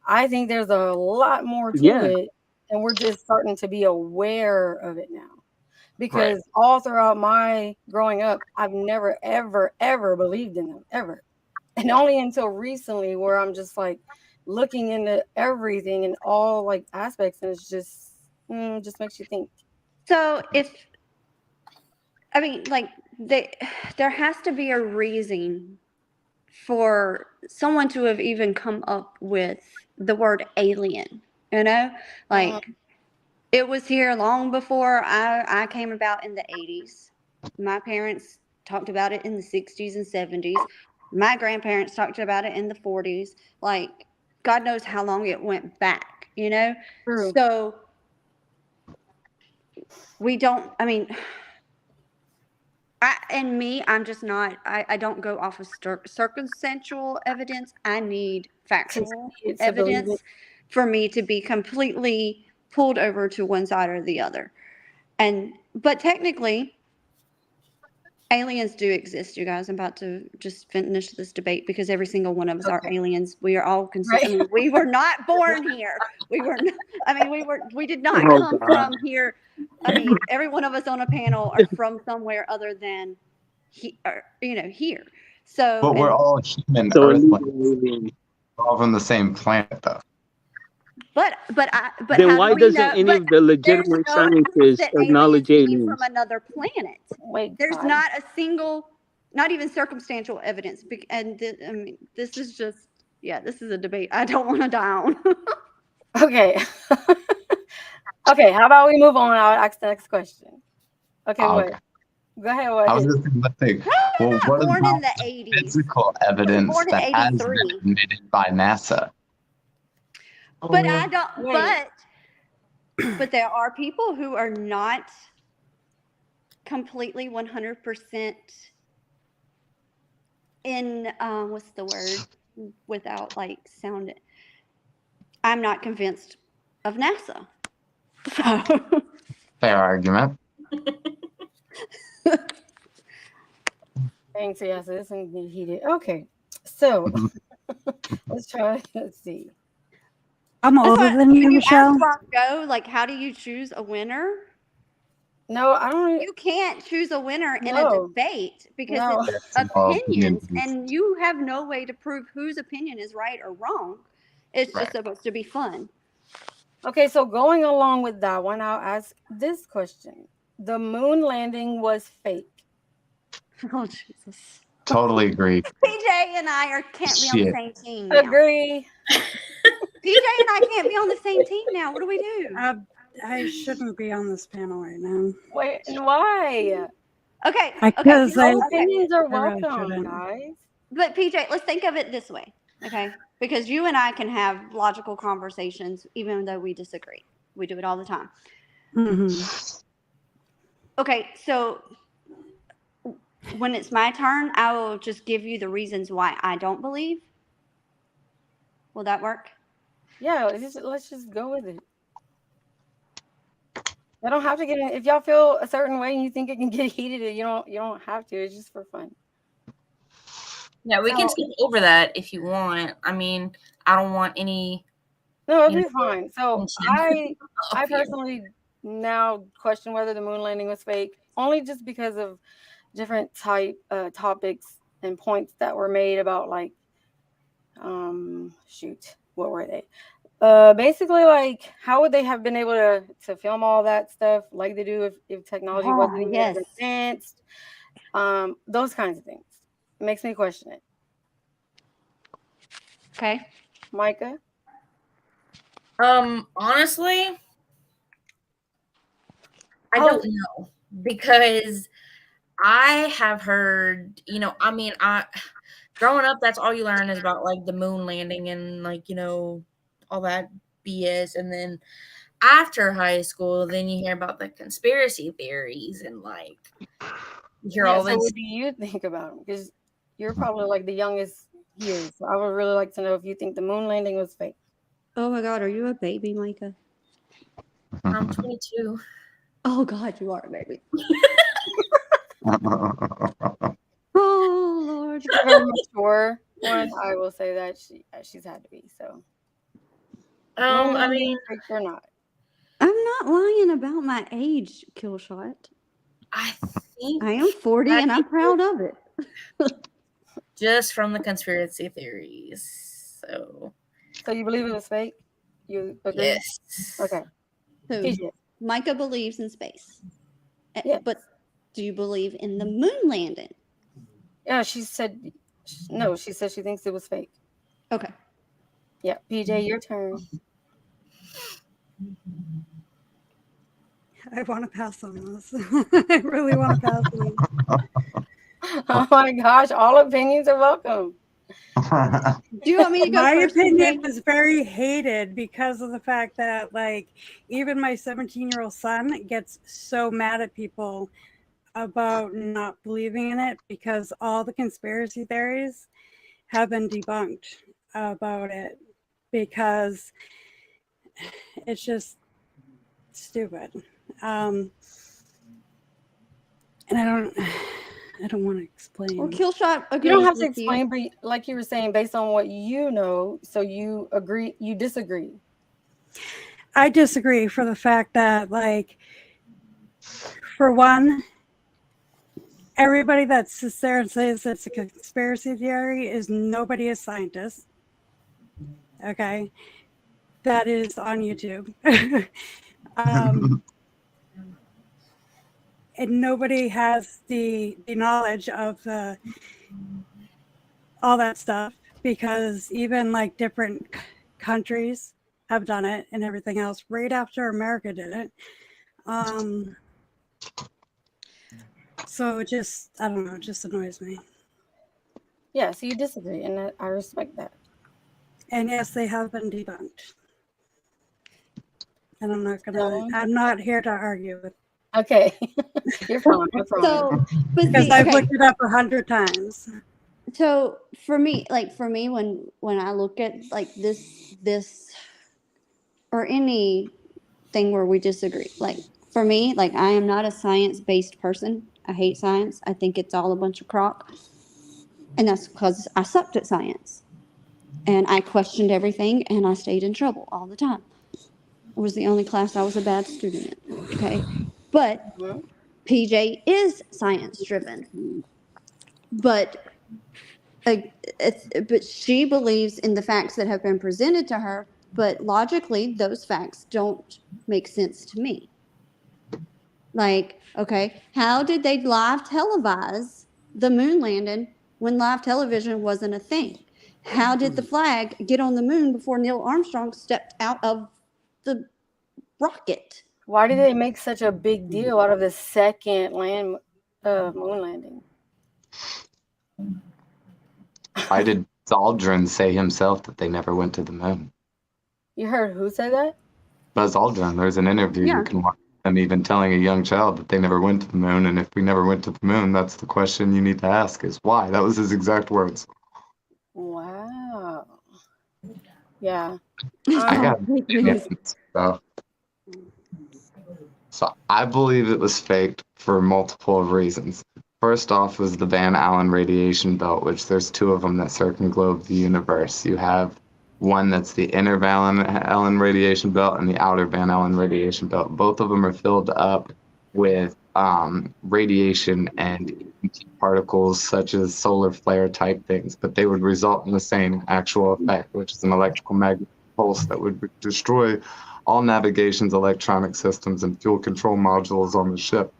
[SPEAKER 1] I think there's a lot more to it, and we're just starting to be aware of it now. Because all throughout my growing up, I've never, ever, ever believed in them, ever. And only until recently where I'm just like looking into everything and all like aspects, and it's just makes you think.
[SPEAKER 5] So there has to be a reason for someone to have even come up with the word alien, you know? Like, it was here long before I came about in the 80s. My parents talked about it in the 60s and 70s. My grandparents talked about it in the 40s. Like, God knows how long it went back, you know?
[SPEAKER 1] True.
[SPEAKER 5] So we don't, I mean, I'm just not, I don't go off of circumstantial evidence. I need factual evidence for me to be completely pulled over to one side or the other. But technically, aliens do exist, you guys. I'm about to just finish this debate because every single one of us are aliens. We are all considered. I mean, we were not born here. We were not, we did not come from here. I mean, every one of us on a panel are from somewhere other than here. So,
[SPEAKER 6] but we're all human Earthlings. We're all from the same planet, though.
[SPEAKER 5] But
[SPEAKER 4] then why doesn't any of the legitimate scientists acknowledge aliens
[SPEAKER 5] from another planet?
[SPEAKER 1] Wait,
[SPEAKER 5] there's not a single, not even circumstantial evidence. And I mean, this is just, this is a debate I don't want to die on.
[SPEAKER 1] Okay. Okay, how about we move on? I'll ask the next question. Okay, what? Go ahead. What?
[SPEAKER 6] I was just going to think, well, what
[SPEAKER 5] born
[SPEAKER 6] about
[SPEAKER 5] in the 80s.
[SPEAKER 6] Physical evidence that has been admitted by NASA?
[SPEAKER 5] But I don't. But there are people who are not completely 100% in what's the word without like sound. I'm not convinced of NASA. So
[SPEAKER 6] Fair argument.
[SPEAKER 1] Thanks, yes, this and heated. Okay, so let's try. Let's see.
[SPEAKER 3] I'm
[SPEAKER 5] that's
[SPEAKER 3] older
[SPEAKER 5] what,
[SPEAKER 3] than
[SPEAKER 5] when
[SPEAKER 3] you,
[SPEAKER 5] you
[SPEAKER 3] Michelle.
[SPEAKER 5] ask Marco, like, how do you choose a winner?
[SPEAKER 1] No, I don't.
[SPEAKER 5] You can't choose a winner in a
[SPEAKER 1] No.
[SPEAKER 5] debate because
[SPEAKER 1] No.
[SPEAKER 5] it's
[SPEAKER 6] That's all
[SPEAKER 5] opinions,
[SPEAKER 6] opinions.
[SPEAKER 5] and you have no way to prove whose opinion is right or wrong. It's just
[SPEAKER 6] Right.
[SPEAKER 5] supposed to be fun.
[SPEAKER 1] Okay, so going along with that one, I'll ask this question: the moon landing was fake.
[SPEAKER 5] Oh Jesus!
[SPEAKER 6] Totally agree.
[SPEAKER 5] PJ and I can't be on the
[SPEAKER 6] Shit.
[SPEAKER 5] same team now.
[SPEAKER 1] Agree.
[SPEAKER 5] PJ and I can't be on the same team now. What do we do?
[SPEAKER 3] I shouldn't be on this panel right now.
[SPEAKER 1] Wait, and why?
[SPEAKER 5] Okay,
[SPEAKER 3] Because
[SPEAKER 1] All
[SPEAKER 3] I-
[SPEAKER 1] opinions are
[SPEAKER 3] I really
[SPEAKER 1] welcome,
[SPEAKER 3] shouldn't.
[SPEAKER 1] guys.
[SPEAKER 5] but PJ, let's think of it this way, okay? Because you and I can have logical conversations even though we disagree. We do it all the time.
[SPEAKER 3] Mhm.
[SPEAKER 5] Okay, so when it's my turn, I will just give you the reasons why I don't believe. Will that work?
[SPEAKER 1] Yeah, let's just go with it. I don't have to get in. If y'all feel a certain way and you think it can get heated, you don't have to. It's just for fun.
[SPEAKER 2] Yeah, we can
[SPEAKER 1] So-
[SPEAKER 2] skip over that if you want. I mean, I don't want any.
[SPEAKER 1] No, it'll
[SPEAKER 2] Yeah.
[SPEAKER 1] be fine. So
[SPEAKER 2] Tension.
[SPEAKER 1] I personally now question whether the moon landing was fake, only just because of different topics and points that were made about like shoot, what were they? Basically, like, how would they have been able to film all that stuff like they do if technology wasn't even as
[SPEAKER 5] yes.
[SPEAKER 1] advanced? Those kinds of things. It makes me question it.
[SPEAKER 5] Okay.
[SPEAKER 1] Micah?
[SPEAKER 2] Honestly, I
[SPEAKER 1] Oh.
[SPEAKER 2] don't know because I have heard, I mean, growing up, that's all you learn is about like the moon landing and like, all that BS. And then after high school, then you hear about the conspiracy theories and like you hear all
[SPEAKER 1] So
[SPEAKER 2] this.
[SPEAKER 1] what do you think about them? Because you're probably like the youngest here. So I would really like to know if you think the moon landing was fake.
[SPEAKER 5] Oh my God, are you a baby, Micah?
[SPEAKER 2] I'm 22.
[SPEAKER 5] Oh God, you are a baby. Oh Lord.
[SPEAKER 1] She's a very mature one. I will say that she's had to be. So moon
[SPEAKER 2] I
[SPEAKER 1] landing,
[SPEAKER 2] mean,
[SPEAKER 1] fake or not.
[SPEAKER 5] I'm not lying about my age, Killshot.
[SPEAKER 2] I think
[SPEAKER 5] I am 40 and I'm proud of it.
[SPEAKER 2] just from the conspiracy theories. So
[SPEAKER 1] you believe it was fake? You agree?
[SPEAKER 2] yes.
[SPEAKER 1] Okay.
[SPEAKER 5] So
[SPEAKER 1] PJ.
[SPEAKER 5] Micah believes in space.
[SPEAKER 1] Yeah.
[SPEAKER 5] But do you believe in the moon landing?
[SPEAKER 1] Yeah, she said no. She said she thinks it was fake.
[SPEAKER 5] Okay.
[SPEAKER 1] Yeah, PJ, your turn.
[SPEAKER 3] I want to pass on this. I really want to pass on this.
[SPEAKER 1] Oh my gosh, all opinions are welcome.
[SPEAKER 5] Do you want me to go
[SPEAKER 3] My
[SPEAKER 5] first?
[SPEAKER 3] opinion
[SPEAKER 5] PJ?
[SPEAKER 3] was very hated because of the fact that, like, even my 17-year-old son gets so mad at people about not believing in it because all the conspiracy theories have been debunked about it because it's just stupid. And I don't want to explain.
[SPEAKER 5] Well, Killshot agrees
[SPEAKER 1] You don't have to
[SPEAKER 5] with you.
[SPEAKER 1] explain, but like you were saying, based on what you know, so you disagree.
[SPEAKER 3] I disagree for the fact that, like, for one, everybody that sits there and says it's a conspiracy theory is nobody a scientist. Okay. That is on YouTube. And nobody has the knowledge of all that stuff because even like different countries have done it and everything else right after America did it. So it just, I don't know, it just annoys me.
[SPEAKER 1] Yeah, so you disagree, and I respect that.
[SPEAKER 3] And yes, they have been debunked. And I'm not here to argue with
[SPEAKER 1] Okay, you're fine. I promise.
[SPEAKER 5] So, but
[SPEAKER 3] Because
[SPEAKER 5] see,
[SPEAKER 3] I've
[SPEAKER 5] okay,
[SPEAKER 3] looked it up 100 times.
[SPEAKER 5] so for me, when I look at like this or anything where we disagree, like for me, like I am not a science-based person. I hate science. I think it's all a bunch of crock. And that's because I sucked at science. And I questioned everything and I stayed in trouble all the time. It was the only class I was a bad student in. Okay. But
[SPEAKER 1] Mhm.
[SPEAKER 5] PJ is science driven. But but she believes in the facts that have been presented to her, but logically those facts don't make sense to me. Like, okay, how did they live televise the moon landing when live television wasn't a thing? How did the flag get on the moon before Neil Armstrong stepped out of the rocket?
[SPEAKER 1] Why did they make such a big deal out of the second moon landing?
[SPEAKER 6] Why did Aldrin say himself that they never went to the moon?
[SPEAKER 1] You heard who said that?
[SPEAKER 6] Buzz Aldrin, there's an interview
[SPEAKER 5] Yeah.
[SPEAKER 6] you can watch them even telling a young child that they never went to the moon. And if we never went to the moon, that's the question you need to ask is why? That was his exact words.
[SPEAKER 1] Wow. Yeah.
[SPEAKER 6] I got
[SPEAKER 5] Fake news.
[SPEAKER 6] stuff. So I believe it was faked for multiple reasons. First off was the Van Allen radiation belt, which there's two of them that circumglobe the universe. You have one that's the inner Van Allen radiation belt and the outer Van Allen radiation belt. Both of them are filled up with radiation and particles such as solar flare type things, but they would result in the same actual effect, which is an electrical magnetic pulse that would destroy all navigation's electronic systems and fuel control modules on the ship,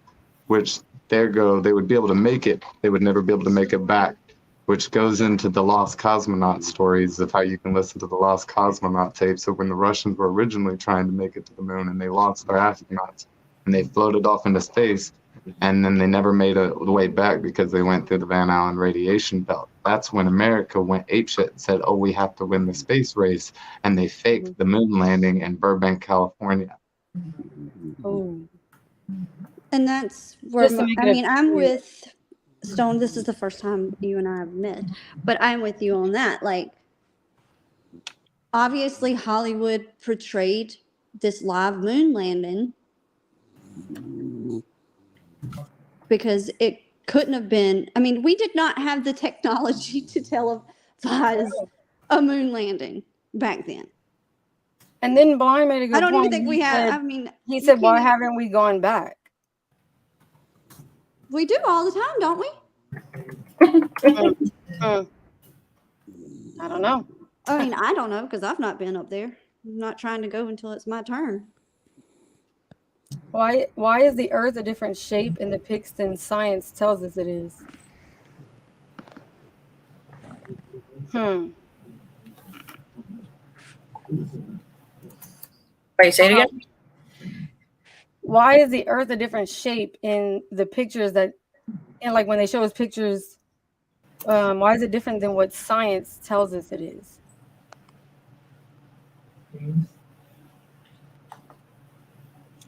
[SPEAKER 6] which they would be able to make it. They would never be able to make it back, which goes into the lost cosmonaut stories of how you can listen to the lost cosmonaut tapes of when the Russians were originally trying to make it to the moon and they lost their astronauts and they floated off into space. And then they never made the way back because they went through the Van Allen radiation belt. That's when America went apeshit and said, oh, we have to win the space race. And they faked the moon landing in Burbank, California.
[SPEAKER 1] Oh.
[SPEAKER 5] And that's where,
[SPEAKER 1] Just to make
[SPEAKER 5] I
[SPEAKER 1] it
[SPEAKER 5] mean, I'm
[SPEAKER 1] clear.
[SPEAKER 5] with Stone. This is the first time you and I have met, but I'm with you on that. Like, obviously, Hollywood portrayed this live moon landing because it couldn't have been. I mean, we did not have the technology to televise a moon landing back then.
[SPEAKER 1] And then Blind made a good
[SPEAKER 5] I don't
[SPEAKER 1] point.
[SPEAKER 5] even think we had. I mean,
[SPEAKER 1] He
[SPEAKER 5] you
[SPEAKER 1] said, "Why
[SPEAKER 5] can't-
[SPEAKER 1] haven't we gone back?"
[SPEAKER 5] we do all the time, don't we?
[SPEAKER 1] I don't know.
[SPEAKER 5] I mean, I don't know because I've not been up there. I'm not trying to go until it's my turn.
[SPEAKER 1] Why is the Earth a different shape in the pics than science tells us it is?
[SPEAKER 2] Wait, say it again.
[SPEAKER 1] Why is the Earth a different shape in the pictures like when they show us pictures? Why is it different than what science tells us it is?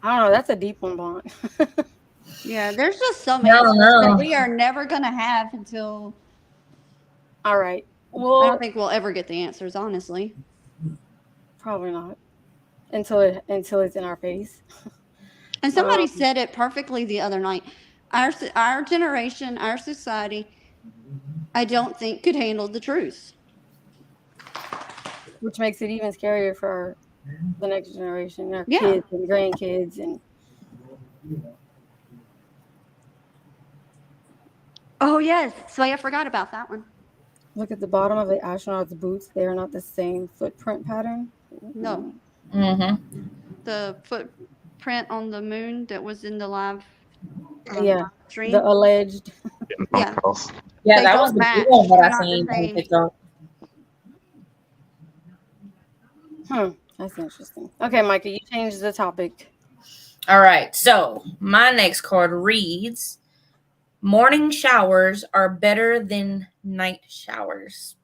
[SPEAKER 1] I don't know. That's a deep one, Bond.
[SPEAKER 5] Yeah, there's just some
[SPEAKER 2] No,
[SPEAKER 5] answers
[SPEAKER 2] no.
[SPEAKER 5] that we are never going to have until
[SPEAKER 1] All right.
[SPEAKER 5] I
[SPEAKER 1] Well,
[SPEAKER 5] don't think we'll ever get the answers, honestly.
[SPEAKER 1] probably not until it's in our face.
[SPEAKER 5] And somebody said it perfectly the other night. Our generation, our society, I don't think could handle the truth.
[SPEAKER 1] Which makes it even scarier for the next generation, our
[SPEAKER 5] Yeah.
[SPEAKER 1] kids and grandkids. And
[SPEAKER 5] Oh, yes. So I forgot about that one.
[SPEAKER 1] look at the bottom of the astronauts' boots. They are not the same footprint pattern.
[SPEAKER 5] No,
[SPEAKER 2] Mm-hmm.
[SPEAKER 5] the footprint on the moon that was in the live
[SPEAKER 1] Yeah,
[SPEAKER 5] stream.
[SPEAKER 1] the alleged.
[SPEAKER 5] Yeah.
[SPEAKER 2] Yeah,
[SPEAKER 5] They
[SPEAKER 2] that
[SPEAKER 5] don't
[SPEAKER 2] was the
[SPEAKER 5] match.
[SPEAKER 2] video that
[SPEAKER 5] They're
[SPEAKER 2] I
[SPEAKER 5] not the
[SPEAKER 2] seen on
[SPEAKER 5] same.
[SPEAKER 2] TikTok.
[SPEAKER 1] That's interesting. Okay, Micah, you changed the topic.
[SPEAKER 2] All right, so my next card reads, morning showers are better than night showers.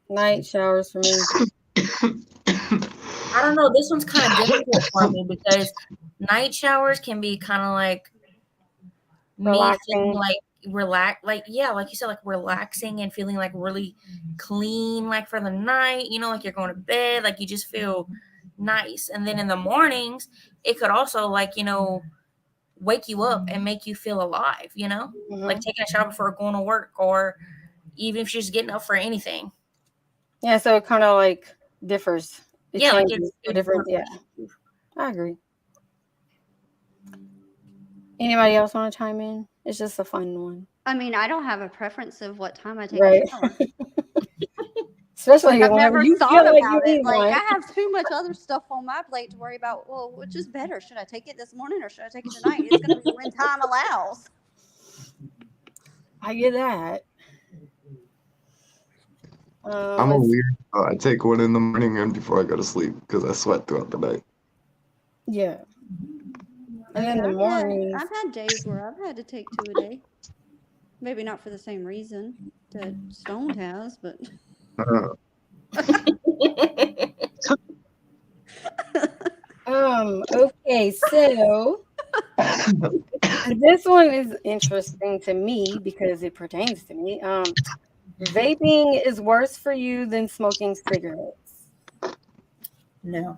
[SPEAKER 1] Night showers for me.
[SPEAKER 2] I don't know. This one's kind of difficult for me because night showers can be kind of like me feeling
[SPEAKER 1] Relaxing.
[SPEAKER 2] like like you said, like relaxing and feeling like really clean, like for the night. Like you're going to bed, like you just feel nice. And then in the mornings, it could also wake you up and make you feel alive. Like
[SPEAKER 1] Hmm.
[SPEAKER 2] taking a shower before going to work, or even if you're just getting up for anything.
[SPEAKER 1] Yeah, so it kind of like differs. It
[SPEAKER 2] Yeah, like
[SPEAKER 1] changes for different. Yeah, I agree. Anybody else want to chime in? It's just a fun one,
[SPEAKER 5] I mean, I don't have a preference of what time I take
[SPEAKER 1] right?
[SPEAKER 5] a shower.
[SPEAKER 1] Especially
[SPEAKER 5] I've
[SPEAKER 1] whenever
[SPEAKER 5] never
[SPEAKER 1] you
[SPEAKER 5] thought
[SPEAKER 1] feel like you
[SPEAKER 5] about it.
[SPEAKER 1] need
[SPEAKER 5] Like,
[SPEAKER 1] one.
[SPEAKER 5] I have too much other stuff on my plate to worry about. Well, which is better? Should I take it this morning or should I take it tonight? It's going to be when time allows.
[SPEAKER 1] I get that.
[SPEAKER 7] I'm a
[SPEAKER 1] Let's,
[SPEAKER 7] weird. I take one in the morning and before I go to sleep because I sweat throughout the night.
[SPEAKER 1] yeah, and
[SPEAKER 5] I
[SPEAKER 1] then
[SPEAKER 5] mean,
[SPEAKER 1] the mornings.
[SPEAKER 5] I've had days where I've had to take 2 a day. Maybe not for the same reason that Stoned has, but
[SPEAKER 7] Uh,
[SPEAKER 1] Okay, so this one is interesting to me because it pertains to me. Vaping is worse for you than smoking cigarettes.
[SPEAKER 2] No.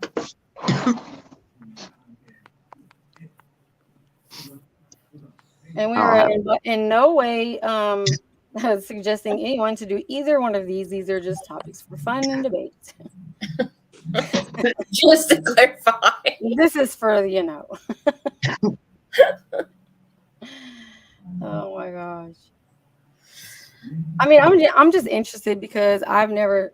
[SPEAKER 1] And we
[SPEAKER 7] I
[SPEAKER 1] are
[SPEAKER 7] don't have
[SPEAKER 1] in no way suggesting anyone to do either one of these. These are just topics for fun and debate.
[SPEAKER 2] Just to clarify.
[SPEAKER 1] This is for, Oh my gosh. I mean, I'm just interested because I've never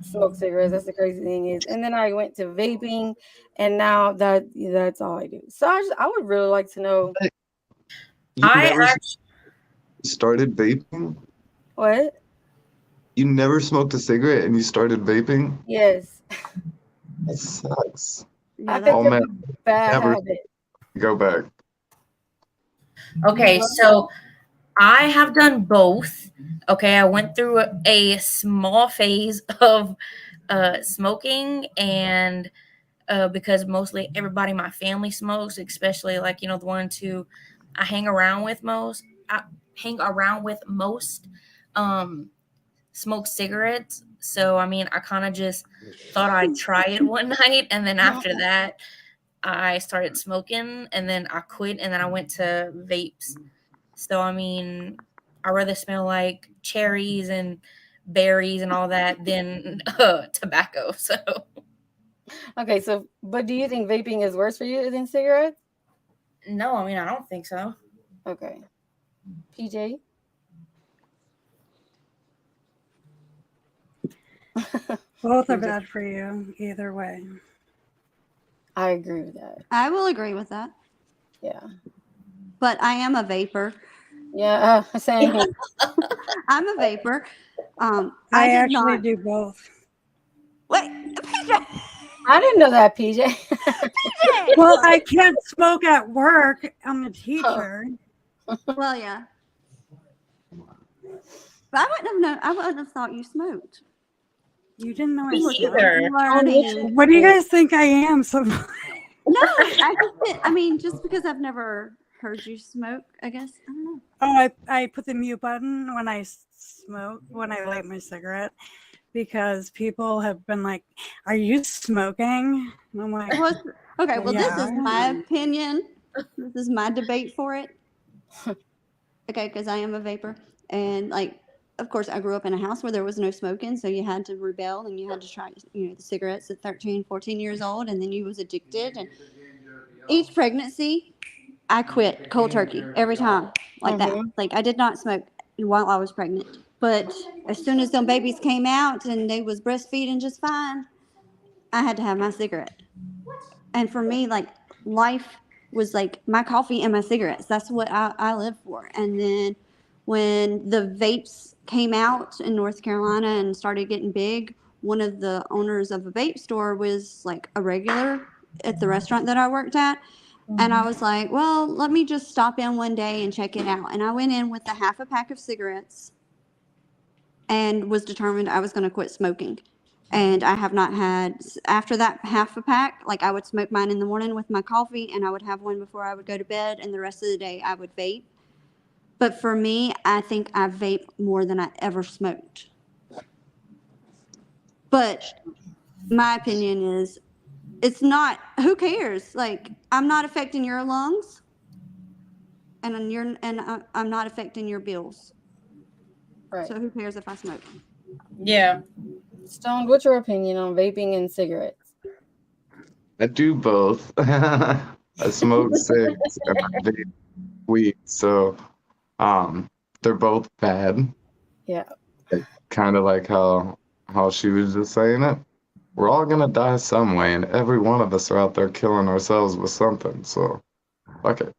[SPEAKER 1] smoked cigarettes. That's the crazy thing is, and then I went to vaping, and now that's all I do. So I would really like to know
[SPEAKER 7] You
[SPEAKER 2] I
[SPEAKER 7] never
[SPEAKER 2] actually,
[SPEAKER 7] started vaping?
[SPEAKER 1] what.
[SPEAKER 7] You never smoked a cigarette and you started vaping?
[SPEAKER 1] Yes,
[SPEAKER 7] That sucks.
[SPEAKER 5] yeah,
[SPEAKER 1] I
[SPEAKER 5] that's
[SPEAKER 7] Oh
[SPEAKER 1] picked up
[SPEAKER 7] man,
[SPEAKER 1] a bad
[SPEAKER 7] never
[SPEAKER 1] habit.
[SPEAKER 7] go back.
[SPEAKER 2] okay, so I have done both. Okay, I went through a small phase of smoking, and because mostly everybody in my family smokes, especially the ones who I hang around with most. Um, smoke cigarettes. So I mean, I kind of just thought I'd try it one night, and then after that, I started smoking, and then I quit, and then I went to vapes. So I mean, I rather smell like cherries and berries and all that than tobacco. So
[SPEAKER 1] Okay, so but do you think vaping is worse for you than cigarettes?
[SPEAKER 2] no, I mean I don't think so.
[SPEAKER 1] Okay, PJ.
[SPEAKER 3] Both are bad for you either way.
[SPEAKER 1] I agree with that.
[SPEAKER 5] I will agree with that.
[SPEAKER 1] Yeah,
[SPEAKER 5] But I am a vapor.
[SPEAKER 1] yeah. Same.
[SPEAKER 5] I'm a vapor.
[SPEAKER 3] I
[SPEAKER 5] did
[SPEAKER 3] actually
[SPEAKER 5] not.
[SPEAKER 3] do both.
[SPEAKER 5] Wait,
[SPEAKER 1] I didn't know that, PJ.
[SPEAKER 3] Well, I can't smoke at work. I'm a teacher.
[SPEAKER 5] Well, yeah. But I wouldn't have known. I wouldn't have thought you smoked.
[SPEAKER 3] You didn't know I
[SPEAKER 2] Me
[SPEAKER 3] smoked.
[SPEAKER 2] either.
[SPEAKER 5] Learning.
[SPEAKER 3] What do you guys think I am? So
[SPEAKER 5] No, I just didn't. I mean, just because I've never heard you smoke, I guess. I don't know.
[SPEAKER 3] oh, I put the mute button when I smoke, when I light my cigarette, because people have been like, "Are you smoking?" And I'm like,
[SPEAKER 5] Well, okay, well, this
[SPEAKER 3] Yeah.
[SPEAKER 5] is my opinion. This is my debate for it. Okay, because I am a vapor. And, of course, I grew up in a house where there was no smoking, so you had to rebel and you had to try, the cigarettes at 13, 14 years old, and then you was addicted. And each pregnancy, I quit cold turkey every time like that. Like, I did not smoke while I was pregnant. But as soon as them babies came out and they was breastfeeding just fine, I had to have my cigarette. And for me, life was my coffee and my cigarettes. That's what I live for. And then when the vapes came out in North Carolina and started getting big, one of the owners of a vape store was a regular at the restaurant that I worked at. And I was like, well, let me just stop in one day and check it out. And I went in with a half a pack of cigarettes and was determined I was going to quit smoking. And I have not had, after that half a pack, like I would smoke mine in the morning with my coffee and I would have one before I would go to bed, and the rest of the day I would vape. But for me, I think I vape more than I ever smoked. But my opinion is, it's not, who cares? Like, I'm not affecting your lungs, and I'm not affecting your bills.
[SPEAKER 1] Right.
[SPEAKER 5] So who cares if I smoke?
[SPEAKER 2] Yeah.
[SPEAKER 1] Stone, what's your opinion on vaping and cigarettes?
[SPEAKER 7] I do both. I smoke cigs and I vape weed, so they're both bad.
[SPEAKER 1] Yeah.
[SPEAKER 7] Kind of like how she was just saying it. We're all gonna die some way, and every one of us are out there killing ourselves with something. So, fuck it.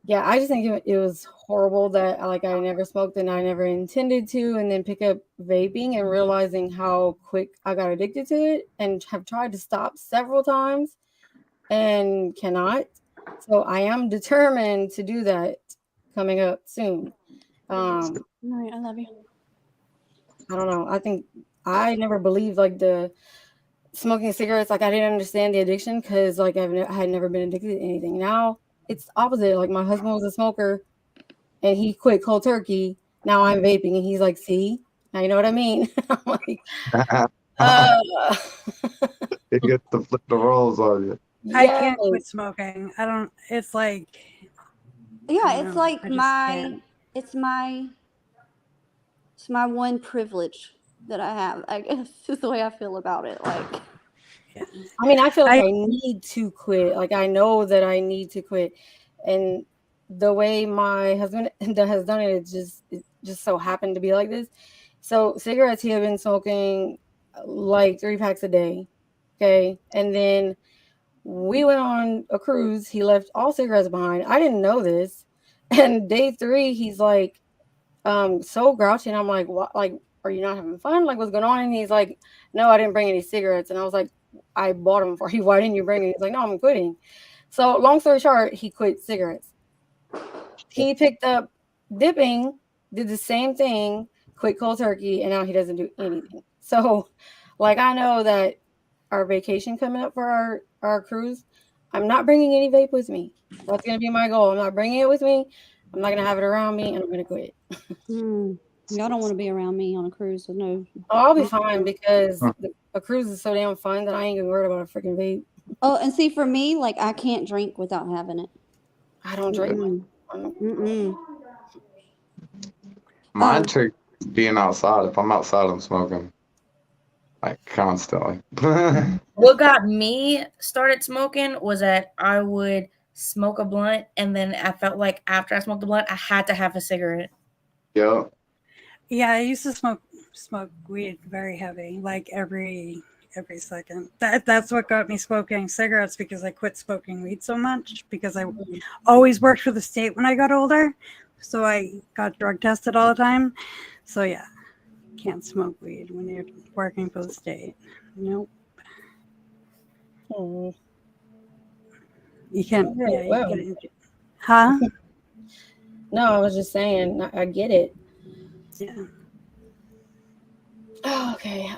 [SPEAKER 1] Yeah, I just think it was horrible that like I never smoked and I never intended to, and then pick up vaping and realizing how quick I got addicted to it, and have tried to stop several times and cannot. So I am determined to do that coming up soon.
[SPEAKER 5] All right, I love you.
[SPEAKER 1] I don't know. I think I never believed like the smoking cigarettes. Like I didn't understand the addiction because like I had never been addicted to anything. Now it's opposite. Like my husband was a smoker and he quit cold turkey. Now I'm vaping and he's like, see, now you know what I mean? I'm like,
[SPEAKER 7] You get to flip the rolls on you.
[SPEAKER 3] I
[SPEAKER 1] yes.
[SPEAKER 3] can't quit smoking. I don't. It's like.
[SPEAKER 5] Yeah,
[SPEAKER 3] I don't
[SPEAKER 5] it's
[SPEAKER 3] know,
[SPEAKER 5] like
[SPEAKER 3] I just can't.
[SPEAKER 5] it's my one privilege that I have. I guess is the way I feel about it. Like,
[SPEAKER 1] I mean, I feel like I need to quit. Like I know that I need to quit, and the way my husband has done it just so happened to be like this. So cigarettes, he had been smoking like 3 packs a day. Okay, and then we went on a cruise. He left all cigarettes behind. I didn't know this, and day 3, he's like, so grouchy, and I'm like, what? Like, are you not having fun? Like, what's going on? And he's like, no, I didn't bring any cigarettes. And I was like, I bought them for you. Why didn't you bring it? He's like, no, I'm quitting. So long story short, he quit cigarettes. He picked up dipping, did the same thing, quit cold turkey, and now he doesn't do anything. So, like, I know that our vacation coming up for our cruise, I'm not bringing any vape with me. That's going to be my goal. I'm not bringing it with me. I'm not going to have it around me, and I'm going to quit.
[SPEAKER 5] y'all don't want to be around me on a cruise with no.
[SPEAKER 1] Oh, I'll be fine because a cruise is so damn fun that I ain't even worried about a freaking vape.
[SPEAKER 5] Oh, and see, for me, like I can't drink without having it.
[SPEAKER 1] I don't drink.
[SPEAKER 7] My trick is being outside. If I'm outside, I'm smoking. Like constantly.
[SPEAKER 2] What got me started smoking was that I would smoke a blunt, and then I felt like after I smoked the blunt, I had to have a cigarette.
[SPEAKER 7] Yeah.
[SPEAKER 3] Yeah, I used to smoke weed very heavy, like every second. That's what got me smoking cigarettes, because I quit smoking weed so much because I always worked for the state when I got older. So I got drug tested all the time. So yeah, can't smoke weed when you're working for the state. Nope.
[SPEAKER 1] Oh.
[SPEAKER 3] You can't.
[SPEAKER 1] Okay,
[SPEAKER 3] Yeah,
[SPEAKER 1] well.
[SPEAKER 3] you can't. Huh?
[SPEAKER 1] No, I was just saying, I get it.
[SPEAKER 3] Yeah.
[SPEAKER 1] Oh, okay.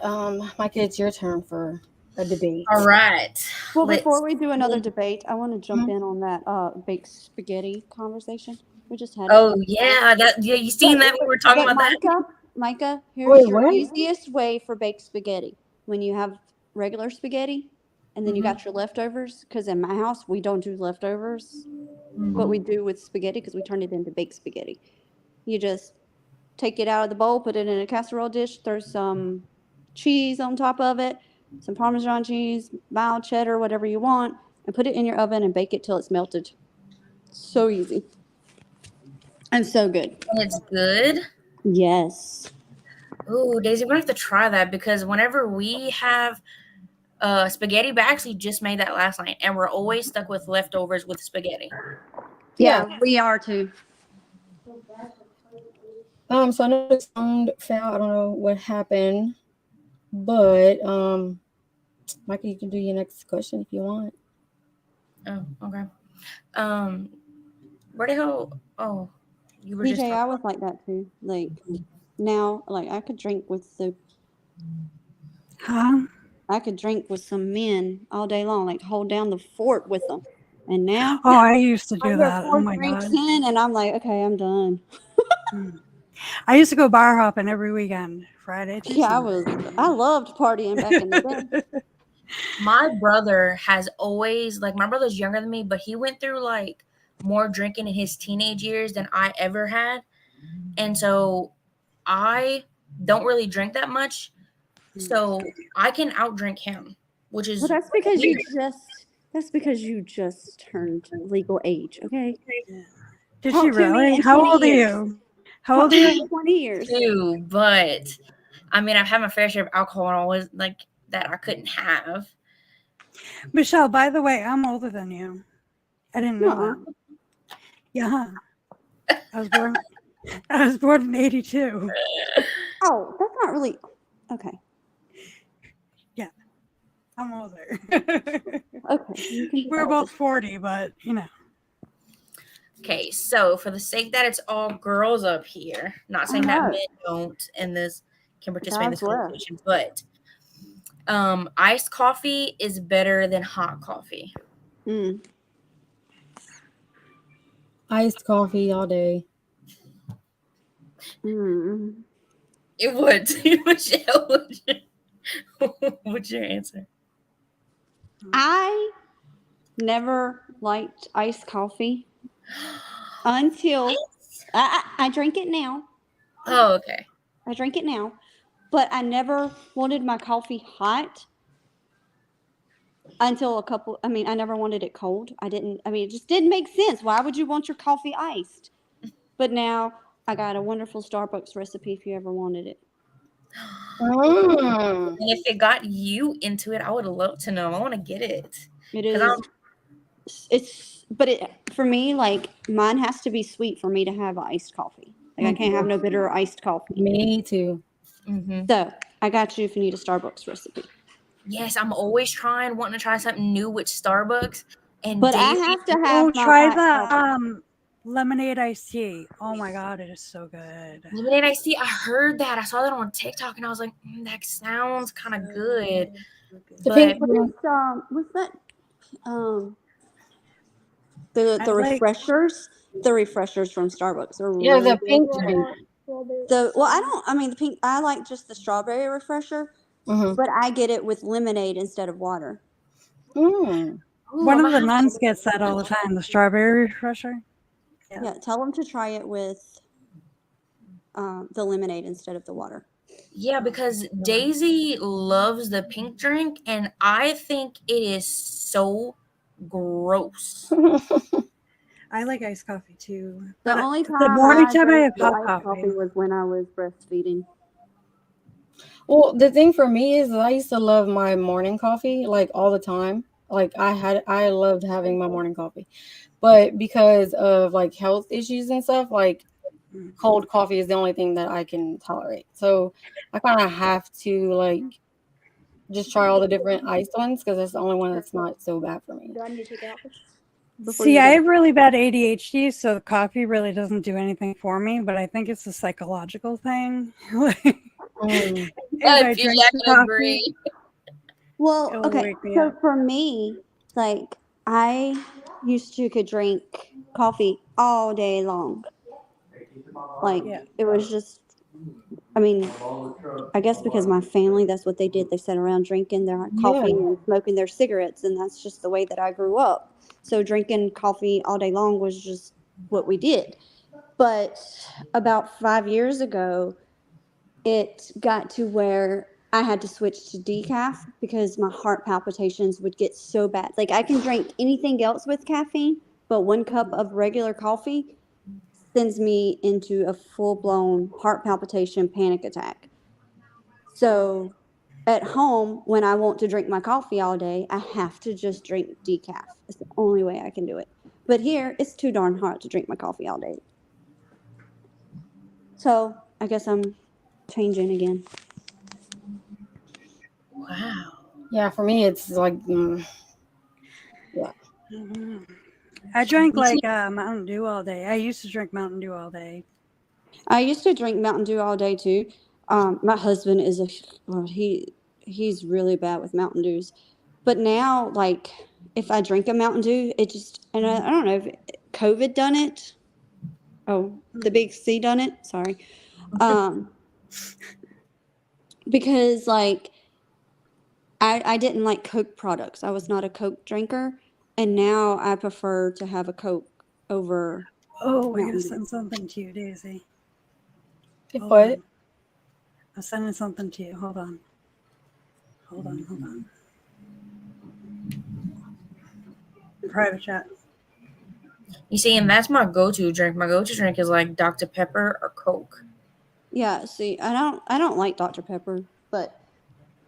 [SPEAKER 1] Micah, it's your turn for a debate.
[SPEAKER 2] All right.
[SPEAKER 5] Well,
[SPEAKER 2] Let's-
[SPEAKER 5] before we do another debate, I want to jump in on that baked spaghetti conversation we just had.
[SPEAKER 2] Oh yeah, you seen that we were talking about that?
[SPEAKER 5] Micah, here's
[SPEAKER 1] Wait,
[SPEAKER 5] your
[SPEAKER 1] what?
[SPEAKER 5] easiest way for baked spaghetti. When you have regular spaghetti and then you got your leftovers, because in my house we don't do leftovers, but we do with spaghetti because we turn it into baked spaghetti. You just take it out of the bowl, put it in a casserole dish, throw some cheese on top of it, some Parmesan cheese, mild cheddar, whatever you want, and put it in your oven and bake it till it's melted. So easy. And so good.
[SPEAKER 2] And it's good.
[SPEAKER 5] Yes.
[SPEAKER 2] Ooh, Daisy, we're gonna have to try that, because whenever we have spaghetti, we actually just made that last night, and we're always stuck with leftovers with spaghetti.
[SPEAKER 5] Yeah, we are too.
[SPEAKER 1] So I know the sound fell. I don't know what happened, but Micah, you can do your next question if you want.
[SPEAKER 2] Oh, okay. Where the hell? Oh, you were
[SPEAKER 5] PJ,
[SPEAKER 2] just.
[SPEAKER 5] I was like that too. Like, Now, like I could drink with
[SPEAKER 3] Huh?
[SPEAKER 5] some men all day long, like hold down the fort with them. And now
[SPEAKER 3] Oh, I used to
[SPEAKER 5] I
[SPEAKER 3] do
[SPEAKER 5] get
[SPEAKER 3] that. Oh
[SPEAKER 5] 4
[SPEAKER 3] my
[SPEAKER 5] drinks
[SPEAKER 3] god.
[SPEAKER 5] in, and I'm like, okay, I'm done.
[SPEAKER 3] I used to go bar hopping every weekend, Friday to
[SPEAKER 5] Yeah,
[SPEAKER 3] Sunday.
[SPEAKER 5] I loved partying back in the day.
[SPEAKER 2] My brother has always, like, my brother's younger than me, but he went through like more drinking in his teenage years than I ever had. And so I don't really drink that much. So I can outdrink him, which is
[SPEAKER 5] Well, that's because
[SPEAKER 2] weird.
[SPEAKER 5] you just turned legal age, okay?
[SPEAKER 3] Did
[SPEAKER 5] Talk
[SPEAKER 3] she
[SPEAKER 5] to me
[SPEAKER 3] really?
[SPEAKER 5] in
[SPEAKER 3] How
[SPEAKER 5] 20
[SPEAKER 3] old are
[SPEAKER 5] years.
[SPEAKER 3] you? How
[SPEAKER 5] Talk
[SPEAKER 3] old
[SPEAKER 5] to
[SPEAKER 3] are
[SPEAKER 5] me in
[SPEAKER 3] you?
[SPEAKER 5] 20 years.
[SPEAKER 2] Too, but I mean, I've had my fair share of alcohol and always like that I couldn't have.
[SPEAKER 3] Michelle, by the way, I'm older than you. I didn't know
[SPEAKER 5] Nuh-uh.
[SPEAKER 3] that. Yeah. I was born in 82.
[SPEAKER 5] Oh, that's not really okay.
[SPEAKER 3] I'm older.
[SPEAKER 5] Okay, you can be
[SPEAKER 3] We're
[SPEAKER 5] older.
[SPEAKER 3] both 40, but you know.
[SPEAKER 2] Okay, so for the sake that it's all girls up here, not saying that
[SPEAKER 5] know.
[SPEAKER 2] men don't and this can participate in this
[SPEAKER 5] God bless.
[SPEAKER 2] conversation, but iced coffee is better than hot coffee.
[SPEAKER 5] Mm.
[SPEAKER 1] Iced coffee all day.
[SPEAKER 5] Mm.
[SPEAKER 2] It would. Michelle, what's your answer?
[SPEAKER 5] I never liked iced coffee until I drink it now.
[SPEAKER 2] Oh, okay.
[SPEAKER 5] I drink it now, but I never wanted my coffee hot until I never wanted it cold. It just didn't make sense. Why would you want your coffee iced? But now I got a wonderful Starbucks recipe if you ever wanted it.
[SPEAKER 1] Mm.
[SPEAKER 2] And if it got you into it, I would love to know. I want to get it.
[SPEAKER 5] It is, for me, like mine has to be sweet for me to have iced coffee. Like I can't have no bitter iced coffee.
[SPEAKER 1] Me too.
[SPEAKER 2] Mm-hmm.
[SPEAKER 5] So I got you if you need a Starbucks recipe.
[SPEAKER 2] Yes, I'm always wanting to try something new with Starbucks. And
[SPEAKER 5] But I
[SPEAKER 2] Daisy,
[SPEAKER 5] have to have my
[SPEAKER 3] try
[SPEAKER 5] hot coffee.
[SPEAKER 3] the lemonade iced tea. Oh my god, it is so good.
[SPEAKER 2] lemonade iced tea. I heard that. I saw that on TikTok, and I was like, that sounds kind of good.
[SPEAKER 1] The
[SPEAKER 2] But
[SPEAKER 1] pink
[SPEAKER 5] What's that? The
[SPEAKER 3] I like-
[SPEAKER 5] refreshers. The refreshers from Starbucks are
[SPEAKER 1] yeah,
[SPEAKER 5] really
[SPEAKER 1] the pink
[SPEAKER 5] good.
[SPEAKER 1] drink.
[SPEAKER 5] The pink. I like just the strawberry refresher,
[SPEAKER 1] Mm-hmm.
[SPEAKER 5] but I get it with lemonade instead of water.
[SPEAKER 1] Mm.
[SPEAKER 3] One of the nuns gets that all the time, the strawberry refresher.
[SPEAKER 5] Yeah, tell them to try it with the lemonade instead of the water.
[SPEAKER 2] Yeah, because Daisy loves the pink drink, and I think it is so gross.
[SPEAKER 3] I like iced coffee too.
[SPEAKER 5] The only time
[SPEAKER 3] the morning time I
[SPEAKER 5] drank
[SPEAKER 3] have
[SPEAKER 5] the
[SPEAKER 3] hot
[SPEAKER 5] iced
[SPEAKER 3] coffee.
[SPEAKER 5] was when I was breastfeeding.
[SPEAKER 1] Well, the thing for me is I used to love my morning coffee like all the time. Like I loved having my morning coffee. But because of like health issues and stuff, like cold coffee is the only thing that I can tolerate. So I kind of have to like just try all the different iced ones because that's the only one that's not so bad for me.
[SPEAKER 5] Do I need to take out this?
[SPEAKER 3] See, I have really bad ADHD, so coffee really doesn't do anything for me, but I think it's a psychological thing. If I drink coffee,
[SPEAKER 2] agree.
[SPEAKER 5] Well,
[SPEAKER 3] It'll
[SPEAKER 5] okay.
[SPEAKER 3] wake me
[SPEAKER 5] So
[SPEAKER 3] up.
[SPEAKER 5] for me, like I could drink coffee all day long. Like it was just, I guess because my family, that's what they did. They sat around drinking their coffee and smoking their cigarettes, and that's just the way that I grew up. So drinking coffee all day long was just what we did. But about 5 years ago, it got to where I had to switch to decaf because my heart palpitations would get so bad. Like I can drink anything else with caffeine, but 1 cup of regular coffee sends me into a full-blown heart palpitation panic attack. So at home, when I want to drink my coffee all day, I have to just drink decaf. It's the only way I can do it. But here, it's too darn hard to drink my coffee all day. So I guess I'm changing again.
[SPEAKER 2] Wow.
[SPEAKER 1] Yeah, for me it's like
[SPEAKER 3] I drank like Mountain Dew all day. I used to drink Mountain Dew all day.
[SPEAKER 5] I used to drink Mountain Dew all day too. My husband is he's really bad with Mountain Dews, but now like if I drink a Mountain Dew, it just and I don't know if COVID done it. Oh, the big C done it. Sorry, because like I didn't like Coke products. I was not a Coke drinker, and now I prefer to have a Coke over.
[SPEAKER 3] Oh, I
[SPEAKER 5] Mountain
[SPEAKER 3] gotta
[SPEAKER 5] Dew.
[SPEAKER 3] send something to you, Daisy.
[SPEAKER 1] If
[SPEAKER 3] Hold
[SPEAKER 1] what?
[SPEAKER 3] on. I'm sending something to you. Hold on. Private chat.
[SPEAKER 2] You see, and that's my go-to drink. My go-to drink is like Dr. Pepper or Coke.
[SPEAKER 5] Yeah, see, I don't like Dr. Pepper, but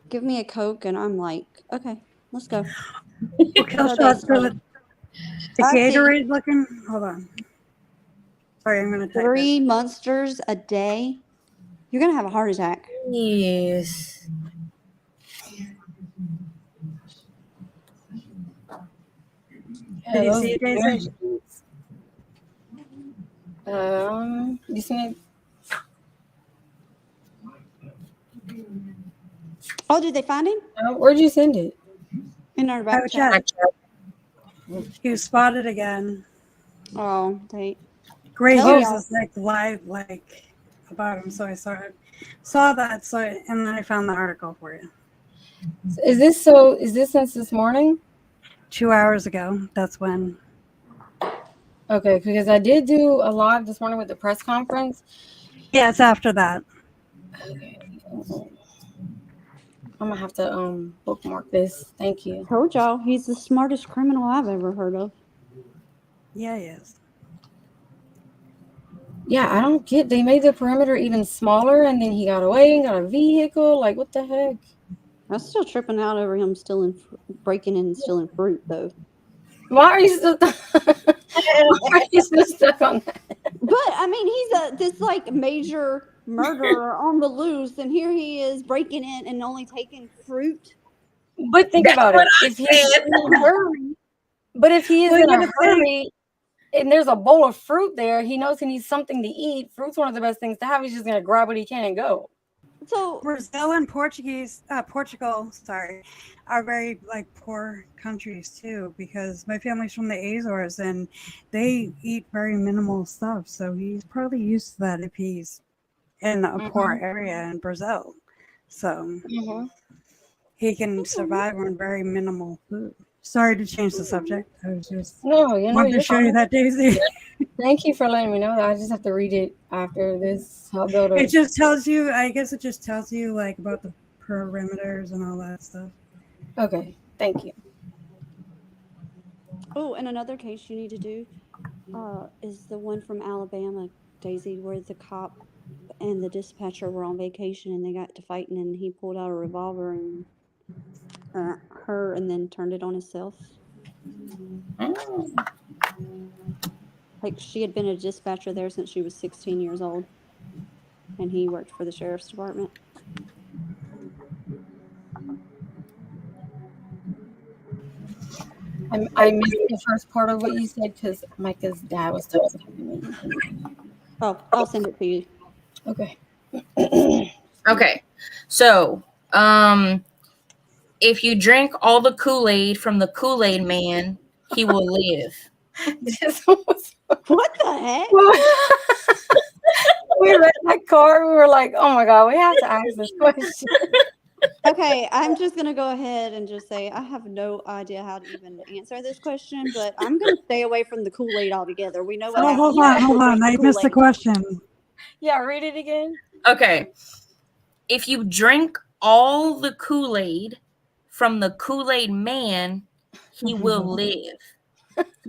[SPEAKER 5] give me a Coke and I'm like, okay, let's go.
[SPEAKER 3] Kill
[SPEAKER 5] So
[SPEAKER 3] shots for
[SPEAKER 5] Daisy,
[SPEAKER 3] the
[SPEAKER 5] I see
[SPEAKER 3] Gatorade looking. Hold on. Sorry, I'm gonna type it.
[SPEAKER 5] 3 Monsters a day. You're gonna have a heart attack.
[SPEAKER 2] Yes.
[SPEAKER 3] Did you
[SPEAKER 1] those
[SPEAKER 3] see it,
[SPEAKER 1] are
[SPEAKER 3] Daisy?
[SPEAKER 1] good. You seen it?
[SPEAKER 5] Oh, did they find him?
[SPEAKER 1] Where'd you send it?
[SPEAKER 5] In our back
[SPEAKER 3] Private
[SPEAKER 5] chat.
[SPEAKER 3] chat. He was spotted again.
[SPEAKER 5] Oh, they
[SPEAKER 3] Gray
[SPEAKER 5] Tell
[SPEAKER 3] News
[SPEAKER 5] y'all.
[SPEAKER 3] is like live, like about him. So I saw that. And then I found the article for you.
[SPEAKER 1] Is this since this morning?
[SPEAKER 3] 2 hours ago. That's when.
[SPEAKER 1] Okay, because I did do a live this morning with the press conference.
[SPEAKER 3] Yeah, it's after that.
[SPEAKER 1] Okay. I'm gonna have to bookmark this. Thank you.
[SPEAKER 5] Told y'all he's the smartest criminal I've ever heard of.
[SPEAKER 3] Yeah, he is.
[SPEAKER 1] Yeah, I don't get. They made the perimeter even smaller, and then he got away and got a vehicle. Like, what the heck?
[SPEAKER 5] I'm still tripping out over him breaking in and stealing fruit though.
[SPEAKER 1] Why are you still? Why are you still stuck on that?
[SPEAKER 5] But I mean, he's this like major murderer on the loose, and here he is breaking in and only taking fruit.
[SPEAKER 1] But think
[SPEAKER 2] That's
[SPEAKER 1] about
[SPEAKER 2] what
[SPEAKER 1] it.
[SPEAKER 2] I
[SPEAKER 1] If he's
[SPEAKER 2] said.
[SPEAKER 1] in a hurry, but if he is
[SPEAKER 3] Well,
[SPEAKER 1] in
[SPEAKER 3] you
[SPEAKER 1] a
[SPEAKER 3] gotta
[SPEAKER 1] hurry and there's a bowl of fruit there, he knows he needs something to eat. Fruit's one of the best things to have. He's just gonna grab what he can and go.
[SPEAKER 5] So
[SPEAKER 3] Brazil and Portugal, are very like poor countries too, because my family's from the Azores and they eat very minimal stuff. So he's probably used to that if he's in a poor area in Brazil. So he can survive on very minimal food. Sorry to change the subject. I was just wanted to show you that, Daisy.
[SPEAKER 1] Thank you for letting me know that. I just have to read it after this. I'll go to.
[SPEAKER 3] It just tells you, I guess it just tells you like about the perimeters and all that stuff.
[SPEAKER 1] Okay, thank you.
[SPEAKER 5] Oh, and another case you need to do is the one from Alabama, Daisy, where the cop and the dispatcher were on vacation and they got to fighting, and he pulled out a revolver and her, and then turned it on himself. Like she had been a dispatcher there since she was 16 years old, and he worked for the sheriff's department.
[SPEAKER 1] I missed the first part of what you said because Micah's dad was talking to me.
[SPEAKER 5] Oh, I'll send it to you.
[SPEAKER 1] Okay.
[SPEAKER 2] Okay. So, if you drink all the Kool-Aid from the Kool-Aid man, he will live.
[SPEAKER 5] What the heck?
[SPEAKER 1] We read that card. We were like, oh my God, we have to ask this question.
[SPEAKER 5] Okay, I'm just going to go ahead and just say I have no idea how to even answer this question, but I'm going to stay away from the Kool-Aid altogether. We know what happens.
[SPEAKER 3] Hold on. I missed the question.
[SPEAKER 1] Yeah, read it again.
[SPEAKER 2] Okay. If you drink all the Kool-Aid from the Kool-Aid man, he will live.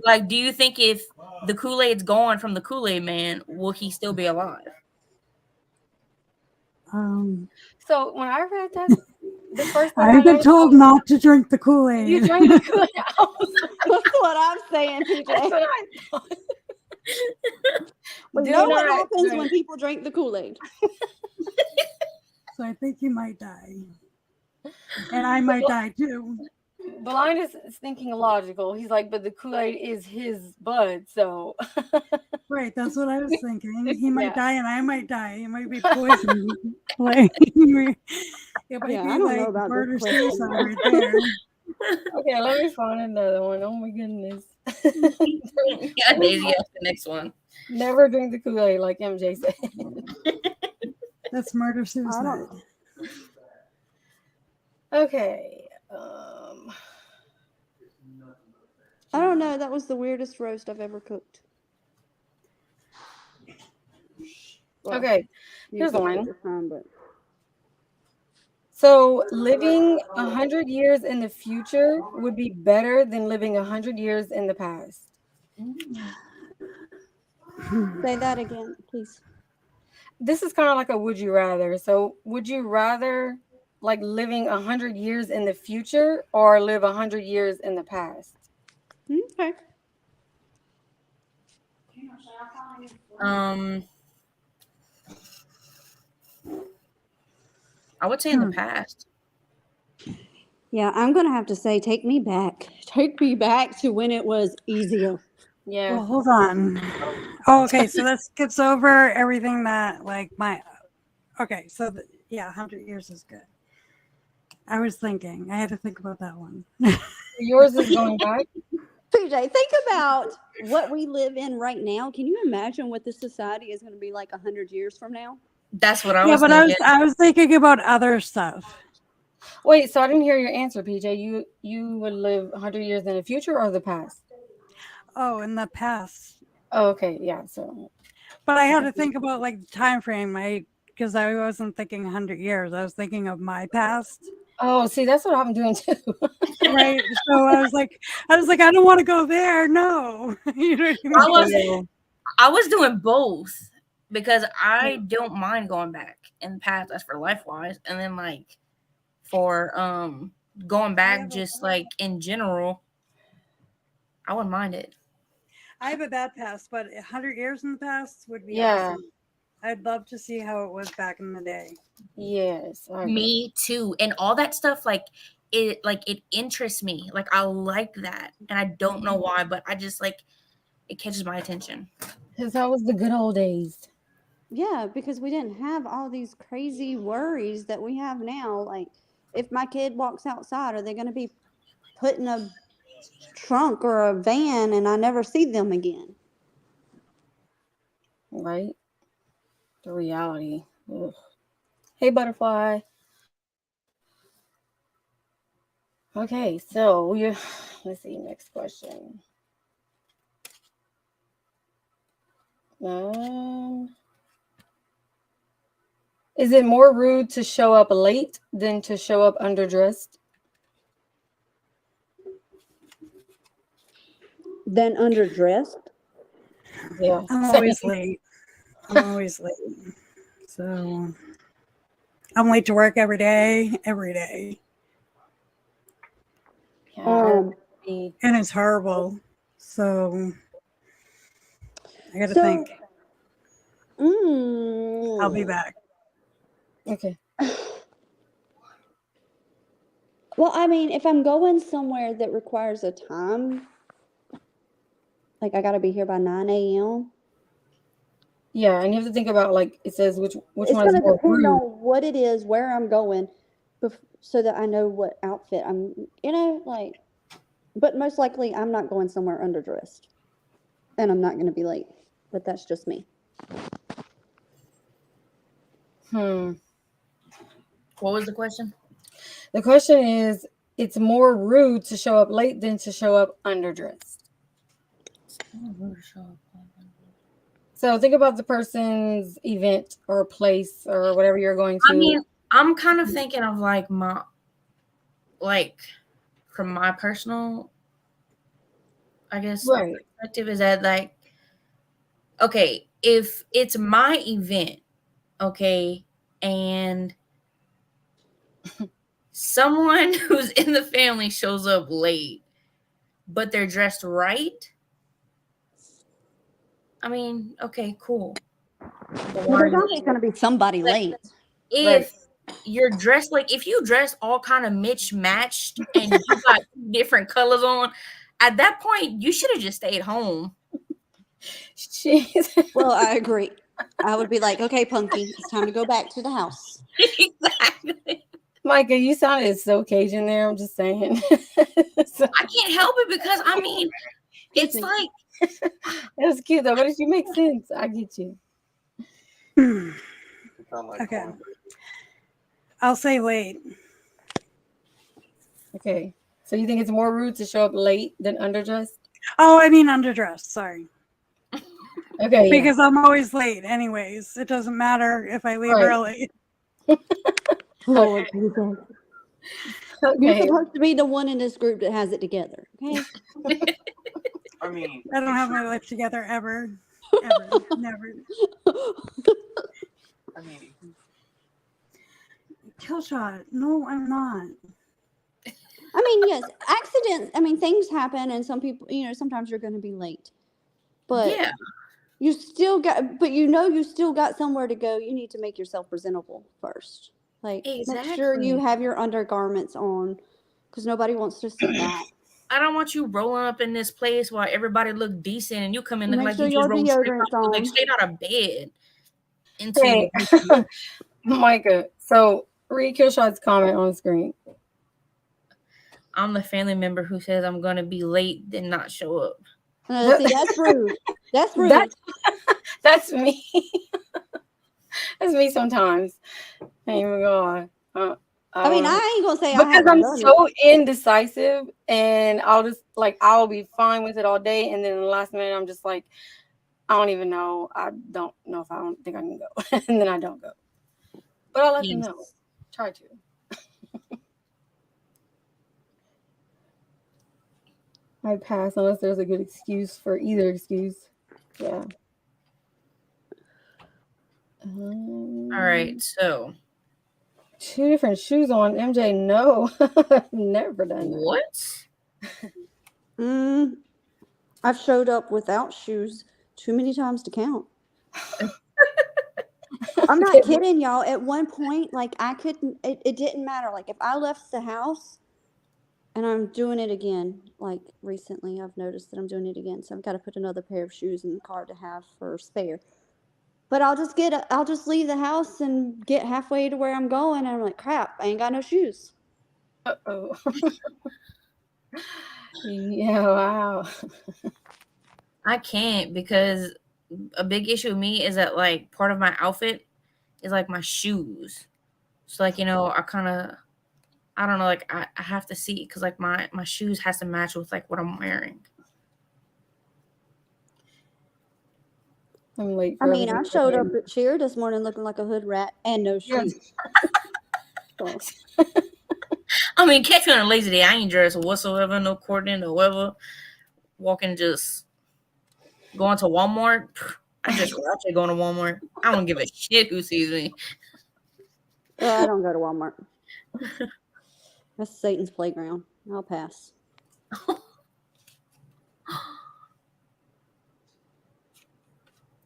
[SPEAKER 2] Like, do you think if the Kool-Aid's gone from the Kool-Aid man, will he still be alive?
[SPEAKER 1] So when I read that, the first thing
[SPEAKER 3] I've been told not to drink the Kool-Aid.
[SPEAKER 1] You drank the Kool-Aid.
[SPEAKER 5] That's what I'm saying, PJ.
[SPEAKER 1] That's what I thought.
[SPEAKER 5] We know what happens when people drink the Kool-Aid.
[SPEAKER 3] So I think he might die. And I might die too.
[SPEAKER 1] Blind is thinking logical. He's like, but the Kool-Aid is his blood, so.
[SPEAKER 3] Right, that's what I was thinking. He might
[SPEAKER 1] Yeah.
[SPEAKER 3] die and I might die. It might be poison. Like, it might
[SPEAKER 5] Yeah,
[SPEAKER 3] be
[SPEAKER 5] I don't know
[SPEAKER 3] like
[SPEAKER 5] about this
[SPEAKER 3] murder
[SPEAKER 5] question.
[SPEAKER 3] suicide right there.
[SPEAKER 1] Okay, let me find another one. Oh my goodness.
[SPEAKER 2] Yeah, Daisy, ask the next one.
[SPEAKER 1] Never drink the Kool-Aid like MJ said.
[SPEAKER 3] That's murder
[SPEAKER 5] I
[SPEAKER 3] suicide.
[SPEAKER 5] don't.
[SPEAKER 1] Okay.
[SPEAKER 5] I don't know. That was the weirdest roast I've ever cooked. Well,
[SPEAKER 1] Okay.
[SPEAKER 5] you
[SPEAKER 1] Here's
[SPEAKER 5] cooked
[SPEAKER 1] one.
[SPEAKER 5] it this time, but
[SPEAKER 1] So living 100 years in the future would be better than living 100 years in the past.
[SPEAKER 5] say that again, please.
[SPEAKER 1] This is kind of like a would you rather. So would you rather like living 100 years in the future or live 100 years in the past?
[SPEAKER 5] Okay.
[SPEAKER 2] I would say in the past.
[SPEAKER 5] Yeah, I'm gonna have to say, take me back. Take me back to when it was easier.
[SPEAKER 1] Yeah.
[SPEAKER 3] Well, hold on. Oh, okay, so that skips over everything that like my. Okay, so yeah, 100 years is good. I was thinking. I had to think about that one.
[SPEAKER 1] Yours is going back.
[SPEAKER 5] PJ, think about what we live in right now. Can you imagine what this society is going to be like 100 years from now?
[SPEAKER 2] That's what I
[SPEAKER 3] Yeah,
[SPEAKER 2] was
[SPEAKER 3] but
[SPEAKER 2] thinking.
[SPEAKER 3] I was thinking about other stuff.
[SPEAKER 1] Wait, so I didn't hear your answer, PJ. You would live 100 years in the future or the past?
[SPEAKER 3] Oh, in the past.
[SPEAKER 1] Oh, okay, yeah. So
[SPEAKER 3] But I had to think about like the time frame. Because I wasn't thinking 100 years. I was thinking of my past.
[SPEAKER 1] oh, see, that's what I'm doing too.
[SPEAKER 3] Right. So I was like, I don't want to go there. No. You know what I mean?
[SPEAKER 2] I was doing both because I don't mind going back in the past. That's for life wise, and then like for going back just like in general, I wouldn't mind it.
[SPEAKER 3] I have a bad past, but 100 years in the past would be
[SPEAKER 1] Yeah.
[SPEAKER 3] awesome. I'd love to see how it was back in the day.
[SPEAKER 1] Yes. I agree.
[SPEAKER 2] Me too, and all that stuff it interests me. Like I like that, and I don't know why, but I just like it catches my attention.
[SPEAKER 1] Because that was the good old days.
[SPEAKER 5] Yeah, because we didn't have all these crazy worries that we have now. Like, if my kid walks outside, are they going to be put in a trunk or a van and I never see them again?
[SPEAKER 1] Right? The reality. Ugh. Hey, butterfly. Okay, so let's see, next question. Is it more rude to show up late than to show up underdressed?
[SPEAKER 5] Then underdressed?
[SPEAKER 1] Yeah.
[SPEAKER 3] I'm always late. So I'm late to work every day.
[SPEAKER 1] Yeah,
[SPEAKER 3] And it's horrible. So I got to
[SPEAKER 5] So,
[SPEAKER 3] think. I'll be back.
[SPEAKER 1] okay.
[SPEAKER 5] Well, I mean, if I'm going somewhere that requires a time, like I got to be here by 9 a.m.
[SPEAKER 1] Yeah, and you have to think about like it says which
[SPEAKER 5] It's
[SPEAKER 1] one
[SPEAKER 5] going
[SPEAKER 1] is
[SPEAKER 5] to
[SPEAKER 1] more
[SPEAKER 5] depend
[SPEAKER 1] rude.
[SPEAKER 5] on what it is, where I'm going, so that I know what outfit I'm, like, but most likely I'm not going somewhere underdressed and I'm not going to be late, but that's just me.
[SPEAKER 2] What was the question?
[SPEAKER 1] The question is, it's more rude to show up late than to show up underdressed. So think about the person's event or place or whatever you're going to.
[SPEAKER 2] I mean, I'm kind of thinking of like from my personal, I guess,
[SPEAKER 1] right.
[SPEAKER 2] perspective is that like, okay, if it's my event, okay, and someone who's in the family shows up late, but they're dressed right, I mean, okay, cool.
[SPEAKER 5] Well, there's always going to be somebody late.
[SPEAKER 2] If you're dressed like, if you dress all kind of mismatched and you got different colors on, at that point, you should have just stayed home.
[SPEAKER 1] She's
[SPEAKER 5] Well, I agree. I would be like, okay, Punky, it's time to go back to the house.
[SPEAKER 2] Exactly.
[SPEAKER 1] Micah, you sounded so Cajun there. I'm just saying. So,
[SPEAKER 2] I can't help it because I mean, it's
[SPEAKER 5] me.
[SPEAKER 2] like
[SPEAKER 1] it was cute though, but it makes sense. I get you.
[SPEAKER 3] Okay. I'll say late.
[SPEAKER 1] Okay. So you think it's more rude to show up late than underdressed?
[SPEAKER 3] Oh, I mean underdressed. Sorry.
[SPEAKER 1] Okay. Yeah.
[SPEAKER 3] Because I'm always late anyways. It doesn't matter if I leave
[SPEAKER 1] Right.
[SPEAKER 3] early.
[SPEAKER 5] Lord Jesus. You're
[SPEAKER 1] Okay.
[SPEAKER 5] supposed to be the one in this group that has it together. Okay.
[SPEAKER 8] I mean,
[SPEAKER 3] I don't have my life together ever. Ever. Never.
[SPEAKER 8] I mean,
[SPEAKER 3] Killshot. No, I'm not.
[SPEAKER 5] I mean, yes, accidents. I mean, things happen, and some people, sometimes you're going to be late. But
[SPEAKER 2] yeah.
[SPEAKER 5] you still got, you still got somewhere to go. You need to make yourself presentable first. Like, make sure you
[SPEAKER 2] Exactly.
[SPEAKER 5] have your undergarments on, because nobody wants to see that.
[SPEAKER 2] I don't want you rolling up in this place while everybody look decent and you come in looking
[SPEAKER 5] Make
[SPEAKER 2] like
[SPEAKER 5] sure
[SPEAKER 2] you just
[SPEAKER 5] your
[SPEAKER 2] rolled straight
[SPEAKER 5] deodorant's
[SPEAKER 2] out,
[SPEAKER 5] on.
[SPEAKER 2] straight out of bed. Into
[SPEAKER 1] Okay. Micah. So read Killshot's comment on the screen.
[SPEAKER 2] I'm the family member who says I'm gonna be late, then not show up.
[SPEAKER 5] See, that's rude. That's rude.
[SPEAKER 1] That's me. That's me sometimes. Ain't even going.
[SPEAKER 5] I mean, I ain't gonna say I
[SPEAKER 1] because
[SPEAKER 5] haven't
[SPEAKER 1] I'm
[SPEAKER 5] done
[SPEAKER 1] so indecisive, and I'll be fine with it all day, and then the last minute I'm just like, I don't even know. I don't know if I don't think I can go, and then I don't go. But I'll let them know. Try to. I pass unless there's a good excuse for either excuse. Yeah.
[SPEAKER 2] All right, so
[SPEAKER 1] 2 different shoes on. MJ, no. Never done that.
[SPEAKER 2] what?
[SPEAKER 5] I've showed up without shoes too many times to count. I'm not kidding, y'all. At one point, like I couldn't, it didn't matter. Like if I left the house, and I'm doing it again, like recently I've noticed that I'm doing it again. So I've got to put another pair of shoes in the car to have for spare. But I'll just leave the house and get halfway to where I'm going. And I'm like, crap, I ain't got no shoes.
[SPEAKER 1] Uh-oh. Yeah, wow.
[SPEAKER 2] I can't because a big issue with me is that like part of my outfit is like my shoes. So like, I don't know, like I have to see because like my shoes has to match with like what I'm wearing.
[SPEAKER 1] I'm late.
[SPEAKER 5] I mean, I showed up at cheer this morning looking like a hood rat and no shoes. So,
[SPEAKER 2] I mean, catch me on a lazy day. I ain't dressed whatsoever, no coordinating or whatever. Walking, just going to Walmart. I just ratchet going to Walmart. I don't give a shit who sees me.
[SPEAKER 5] I don't go to Walmart. That's Satan's playground. I'll pass.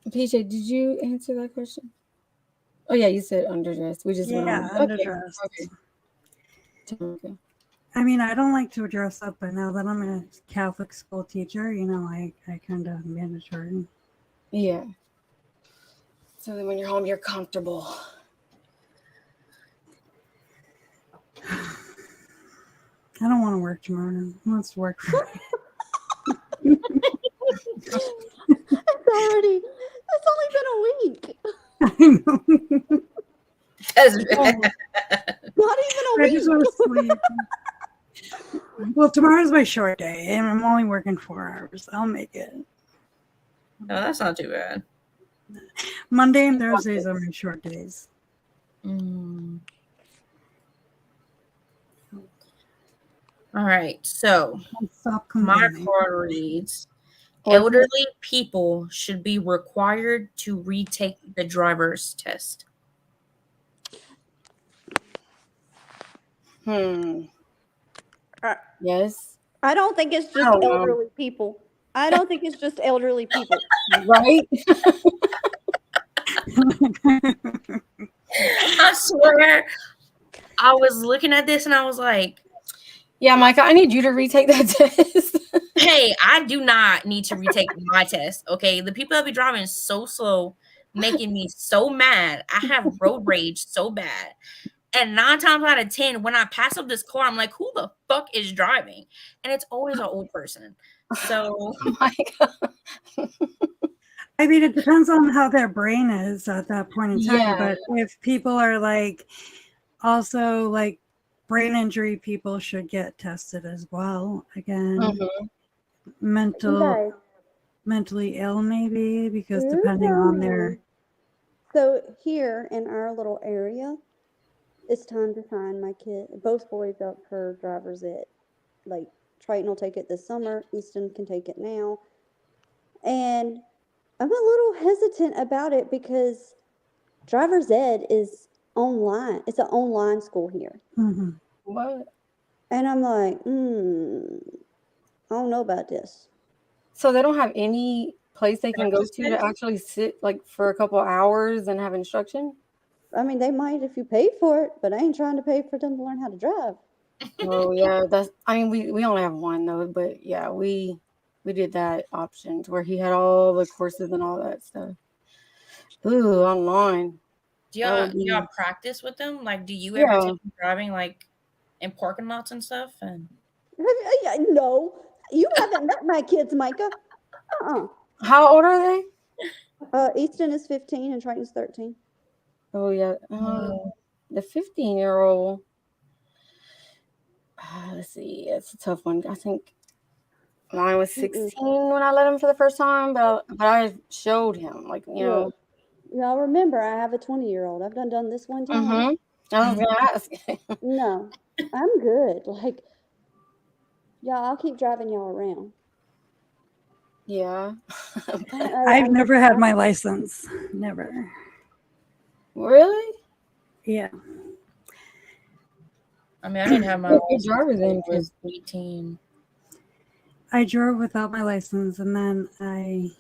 [SPEAKER 1] PJ, did you answer that question? Oh yeah, you said underdressed. We just went on.
[SPEAKER 3] Underdressed.
[SPEAKER 1] Okay.
[SPEAKER 3] I mean, I don't like to dress up, but now that I'm a Catholic school teacher, I kind of mandatory.
[SPEAKER 1] Yeah. So then when you're home, you're comfortable.
[SPEAKER 3] I don't want to work tomorrow. Who wants to work for me?
[SPEAKER 5] It's only been a week.
[SPEAKER 3] I know.
[SPEAKER 5] Not even a
[SPEAKER 3] I
[SPEAKER 5] week.
[SPEAKER 3] just want to sleep. Well, tomorrow's my short day, and I'm only working 4 hours. I'll make it.
[SPEAKER 2] No, that's not too bad.
[SPEAKER 3] Monday and Thursdays are my short days.
[SPEAKER 2] All right, so
[SPEAKER 3] Stop
[SPEAKER 2] my
[SPEAKER 3] complaining.
[SPEAKER 2] card reads: elderly people should be required to retake the driver's test.
[SPEAKER 1] Yes.
[SPEAKER 5] I don't think it's just elderly people. I don't think it's just elderly people.
[SPEAKER 1] Right?
[SPEAKER 2] I swear, I was looking at this and I was like,
[SPEAKER 1] Yeah, Micah, I need you to retake that test.
[SPEAKER 2] Hey, I do not need to retake my test. Okay, the people that be driving so slow, making me so mad. I have road rage so bad. And 9 times out of 10, when I pass up this car, I'm like, who the fuck is driving? And it's always an old person. So
[SPEAKER 1] Micah.
[SPEAKER 3] I mean, it depends on how their brain is at that point in time.
[SPEAKER 1] Yeah.
[SPEAKER 3] But if people are like, also like brain injury, people should get tested as well. Again,
[SPEAKER 1] Mhm.
[SPEAKER 5] You
[SPEAKER 3] mentally ill, maybe, because
[SPEAKER 5] You
[SPEAKER 3] depending
[SPEAKER 5] tell
[SPEAKER 3] on
[SPEAKER 5] me.
[SPEAKER 3] their.
[SPEAKER 5] So here in our little area, it's time to sign my kid, both boys up for driver's ed. Like Triton will take it this summer, Easton can take it now. And I'm a little hesitant about it because driver's ed is online. It's an online school here.
[SPEAKER 3] Mhm.
[SPEAKER 1] What?
[SPEAKER 5] And I'm like, I don't know about this.
[SPEAKER 1] So they don't have any place they can go to actually sit like for a couple hours and have instruction?
[SPEAKER 5] I mean, they might if you pay for it, but I ain't trying to pay for them to learn how to drive.
[SPEAKER 1] Oh yeah, that's. I mean, we only have one though, but yeah, we did that option to where he had all the courses and all that stuff. Ooh, online.
[SPEAKER 2] do
[SPEAKER 1] That
[SPEAKER 2] y'all,
[SPEAKER 1] would
[SPEAKER 2] do y'all
[SPEAKER 1] be
[SPEAKER 2] practice with them? Like, do you ever
[SPEAKER 1] yeah.
[SPEAKER 2] take them driving like in parking lots and stuff? And
[SPEAKER 5] No, you haven't met my kids, Micah.
[SPEAKER 1] How old are they?
[SPEAKER 5] Easton is 15 and Triton's 13.
[SPEAKER 1] Oh yeah, the 15-year-old. Let's see, it's a tough one. I think mine was 16 when I let him for the first time, but I showed him like
[SPEAKER 5] Look, y'all remember I have a 20-year-old. I've done this one time.
[SPEAKER 1] I was gonna ask.
[SPEAKER 5] No, I'm good. Like, y'all, I'll keep driving y'all around.
[SPEAKER 1] Yeah.
[SPEAKER 3] I've never had my license. Never.
[SPEAKER 1] Really?
[SPEAKER 3] Yeah.
[SPEAKER 2] I mean, I didn't have my
[SPEAKER 1] Good
[SPEAKER 2] license
[SPEAKER 1] driver
[SPEAKER 2] until I
[SPEAKER 1] then,
[SPEAKER 2] was 18.
[SPEAKER 3] I drove without my license and then I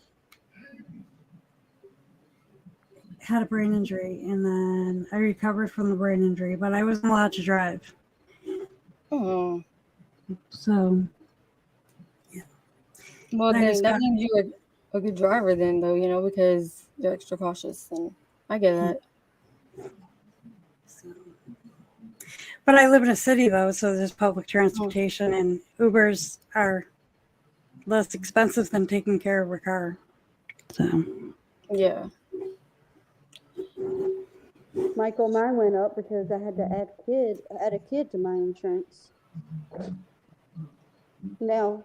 [SPEAKER 3] had a brain injury and then I recovered from the brain injury, but I wasn't allowed to drive.
[SPEAKER 1] Oh.
[SPEAKER 3] So, yeah.
[SPEAKER 1] Well,
[SPEAKER 3] I
[SPEAKER 1] then
[SPEAKER 3] just
[SPEAKER 1] that
[SPEAKER 3] got-
[SPEAKER 1] means you're a good driver then, though, you know, because you're extra cautious, and I get that.
[SPEAKER 3] But I live in a city though, so there's public transportation and Ubers are less expensive than taking care of a car. So,
[SPEAKER 1] Yeah.
[SPEAKER 5] Michael, mine went up because I had to add a kid to my insurance. Now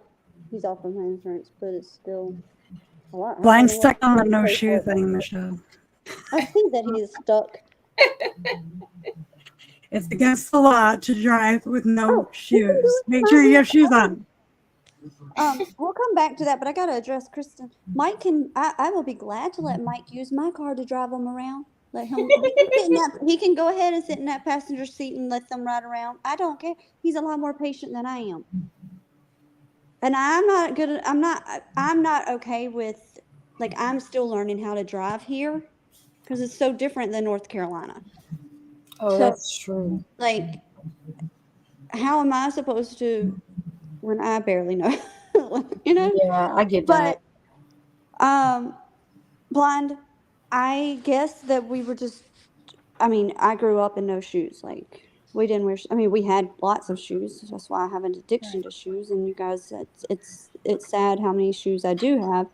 [SPEAKER 5] he's off of my insurance, but it's still a lot.
[SPEAKER 3] Blind stuck on the no shoe thing, Michelle.
[SPEAKER 5] I think that he is stuck.
[SPEAKER 3] It's against the law to drive with no shoes. Make sure you have shoes on.
[SPEAKER 5] We'll come back to that, but I gotta address Kristen. Mike can. I will be glad to let Mike use my car to drive him around. Let him. He can go ahead and sit in that passenger seat and let them ride around. I don't care. He's a lot more patient than I am. And I'm not good. I'm not okay with. Like, I'm still learning how to drive here because it's so different than North Carolina.
[SPEAKER 1] Oh,
[SPEAKER 5] So,
[SPEAKER 1] that's true.
[SPEAKER 5] Like, how am I supposed to when I barely know? You know?
[SPEAKER 1] Yeah, I get that.
[SPEAKER 5] But Blind, I guess that we were just, I mean, I grew up in no shoes. Like, we didn't wear, I mean, we had lots of shoes. That's why I have an addiction to shoes. And you guys, it's sad how many shoes I do have.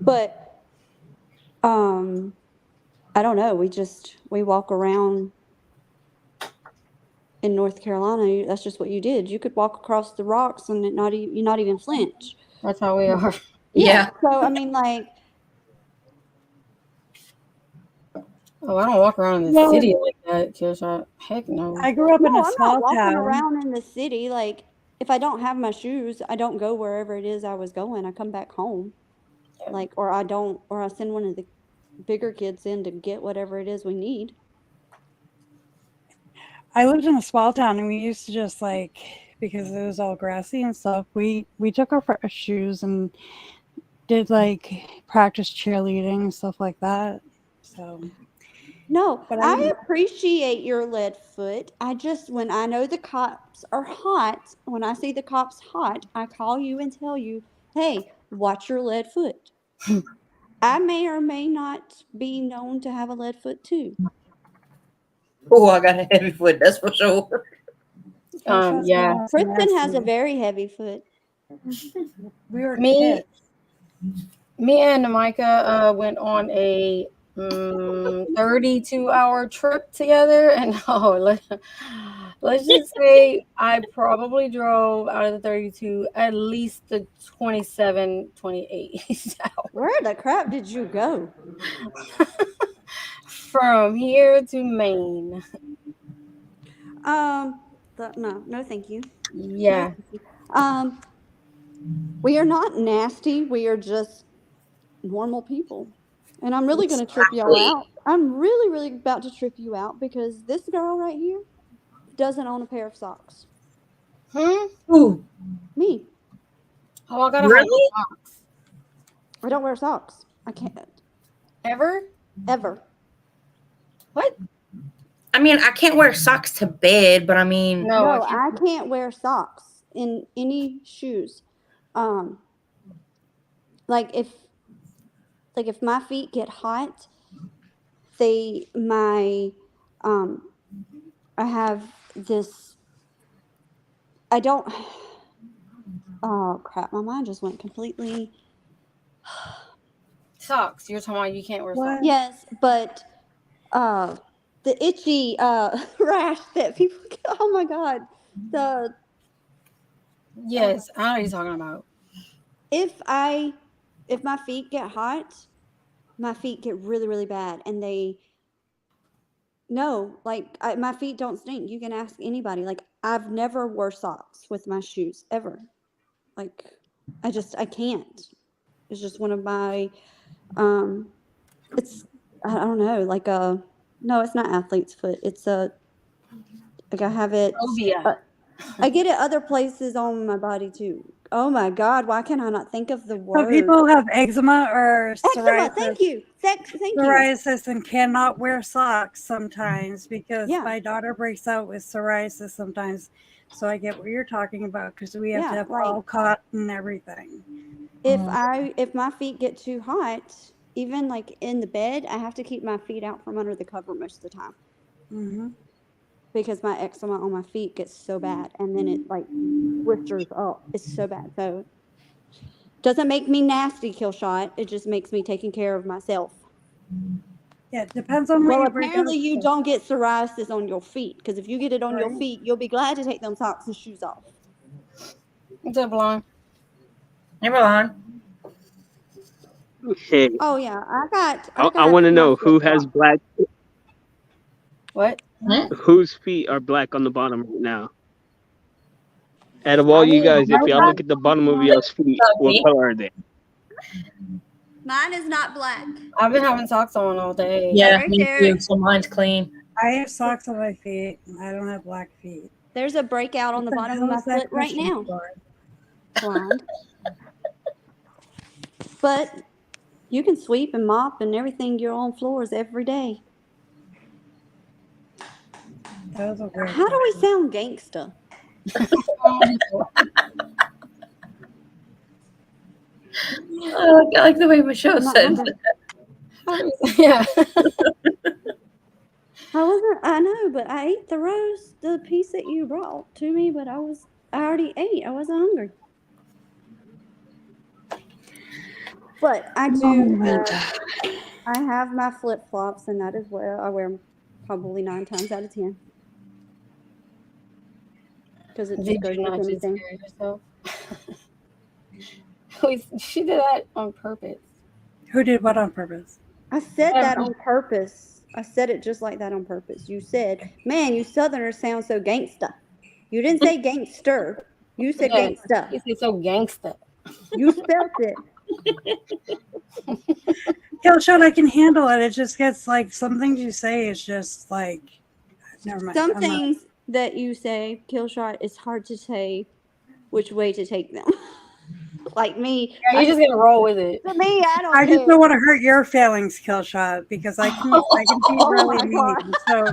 [SPEAKER 5] But I don't know. We walk around in North Carolina. That's just what you did. You could walk across the rocks and you not even flinch.
[SPEAKER 1] That's how we are.
[SPEAKER 2] Yeah.
[SPEAKER 5] So, I mean, like,
[SPEAKER 1] Oh, I don't walk around in the city like that, Kisha. Heck no.
[SPEAKER 3] I grew up in a
[SPEAKER 5] I'm not
[SPEAKER 3] small
[SPEAKER 5] walking
[SPEAKER 3] town.
[SPEAKER 5] around in the city. Like, if I don't have my shoes, I don't go wherever it is I was going. I come back home. Like, or I send one of the bigger kids in to get whatever it is we need.
[SPEAKER 3] I lived in a small town and we used to just like, because it was all grassy and stuff, we took our shoes and did like practice cheerleading and stuff like that. So But I
[SPEAKER 5] I
[SPEAKER 3] didn't-
[SPEAKER 5] appreciate your lead foot. I just, when I know the cops are hot, when I see the cops hot, I call you and tell you, hey, watch your lead foot. I may or may not be known to have a lead foot too.
[SPEAKER 2] Oh, I got a heavy foot, that's for sure.
[SPEAKER 3] Trust me,
[SPEAKER 1] Yeah.
[SPEAKER 3] that's
[SPEAKER 5] Kristen has a
[SPEAKER 3] nasty.
[SPEAKER 5] very heavy foot.
[SPEAKER 3] We were
[SPEAKER 1] Me,
[SPEAKER 3] kids.
[SPEAKER 1] me and Micah went on a 32-hour trip together, and let's just say I probably drove out of the 32 at least the 27, 28 hours
[SPEAKER 5] Where the crap did you go?
[SPEAKER 1] from here to Maine.
[SPEAKER 5] No, thank you.
[SPEAKER 1] Yeah.
[SPEAKER 5] We are not nasty. We are just normal people. And I'm really going to trip y'all
[SPEAKER 2] Exactly.
[SPEAKER 5] out. I'm really, really about to trip you out because this girl right here doesn't own a pair of socks.
[SPEAKER 2] Ooh,
[SPEAKER 5] Me.
[SPEAKER 1] Oh, I gotta
[SPEAKER 2] really?
[SPEAKER 1] socks.
[SPEAKER 5] I don't wear socks. I can't.
[SPEAKER 1] Ever?
[SPEAKER 5] Ever.
[SPEAKER 1] What?
[SPEAKER 2] I mean, I can't wear socks to bed, but I mean,
[SPEAKER 1] No,
[SPEAKER 5] No,
[SPEAKER 1] I can't.
[SPEAKER 5] I can't wear socks in any shoes. Like if my feet get hot, I have this, I don't, oh crap, my mind just went completely.
[SPEAKER 1] Socks. You're talking about you can't wear socks.
[SPEAKER 3] What?
[SPEAKER 5] Yes, but the itchy rash that people get, oh my God.
[SPEAKER 1] Yes, I know what you're talking about.
[SPEAKER 5] If my feet get hot, my feet get really, really bad, and my feet don't stink. You can ask anybody. Like, I've never wore socks with my shoes ever. Like, I can't. It's just one of my, it's, I don't know, no, it's not athlete's foot. It's I have it.
[SPEAKER 1] Phobia.
[SPEAKER 5] I get it other places on my body too. Oh my God, why can I not think of the
[SPEAKER 3] So
[SPEAKER 5] word?
[SPEAKER 3] people have eczema or
[SPEAKER 5] Eczema,
[SPEAKER 3] psoriasis.
[SPEAKER 5] thank you. Thank you.
[SPEAKER 3] Psoriasis and cannot wear socks sometimes because
[SPEAKER 5] Yeah.
[SPEAKER 3] my daughter breaks out with psoriasis sometimes. So I get what you're talking about because we have
[SPEAKER 5] Yeah,
[SPEAKER 3] to have
[SPEAKER 5] like-
[SPEAKER 3] all cotton and everything.
[SPEAKER 5] If my feet get too hot, even like in the bed, I have to keep my feet out from under the cover most of the time
[SPEAKER 3] Hmm.
[SPEAKER 5] because my eczema on my feet gets so bad, and then it like blisters up. It's so bad. So doesn't make me nasty, kill shot. It just makes me taking care of myself.
[SPEAKER 3] Yeah, it depends on what
[SPEAKER 5] Well,
[SPEAKER 3] you break
[SPEAKER 5] apparently
[SPEAKER 3] out
[SPEAKER 5] you
[SPEAKER 3] with.
[SPEAKER 5] don't get psoriasis on your feet because if you get it on your
[SPEAKER 3] Right.
[SPEAKER 5] feet, you'll be glad to take them socks and shoes off.
[SPEAKER 1] What's up, Blonde?
[SPEAKER 2] never mind.
[SPEAKER 4] Hey,
[SPEAKER 5] Oh yeah,
[SPEAKER 4] I want to know who has black,
[SPEAKER 1] What?
[SPEAKER 4] whose feet are black on the bottom right now. Out of all you guys, if y'all look at the bottom of y'all's feet, what color are they?
[SPEAKER 5] Mine is not black.
[SPEAKER 1] I've been having socks on all day.
[SPEAKER 2] Yeah,
[SPEAKER 5] Right
[SPEAKER 2] me
[SPEAKER 5] there.
[SPEAKER 2] too. So mine's clean.
[SPEAKER 3] I have socks on my feet. I don't have black feet.
[SPEAKER 5] There's a breakout on the
[SPEAKER 3] What
[SPEAKER 5] bottom of
[SPEAKER 3] hell
[SPEAKER 5] my
[SPEAKER 3] is that
[SPEAKER 5] foot right
[SPEAKER 3] question
[SPEAKER 5] now.
[SPEAKER 3] for?
[SPEAKER 5] Blind. But you can sweep and mop and everything your own floors every day.
[SPEAKER 3] That was a weird
[SPEAKER 5] How do we sound gangsta?
[SPEAKER 2] I like the way Michelle
[SPEAKER 5] I'm not
[SPEAKER 2] said
[SPEAKER 5] hungry.
[SPEAKER 2] that.
[SPEAKER 1] Yeah.
[SPEAKER 5] I know, but I ate the piece that you brought to me, but I already ate. I wasn't hungry. But I do, I have my flip-flops, and that is where I wear them probably 9 times out of 10. Because it just
[SPEAKER 1] Did
[SPEAKER 5] goes
[SPEAKER 1] you
[SPEAKER 5] with
[SPEAKER 1] not just
[SPEAKER 5] anything.
[SPEAKER 1] scare yourself? She did that on purpose.
[SPEAKER 3] Who did what on purpose?
[SPEAKER 5] I said that on purpose. I said it just like that on purpose. You said, man, you Southerners sound so gangsta. You didn't say gangster. You said
[SPEAKER 1] Yes.
[SPEAKER 5] gangsta.
[SPEAKER 1] You say so gangsta.
[SPEAKER 5] You spelled it.
[SPEAKER 3] Killshot, I can handle it. It just gets like some things you say is just like, never mind.
[SPEAKER 5] Some
[SPEAKER 3] I'm not-
[SPEAKER 5] things that you say, Killshot, it's hard to say which way to take them. Like me,
[SPEAKER 1] Yeah, you're just gonna roll with it.
[SPEAKER 5] to me, I don't
[SPEAKER 3] I just
[SPEAKER 5] care.
[SPEAKER 3] don't want to hurt your feelings, Killshot, because I can be
[SPEAKER 5] Oh
[SPEAKER 3] really
[SPEAKER 5] my
[SPEAKER 3] mean.
[SPEAKER 5] God.
[SPEAKER 3] So,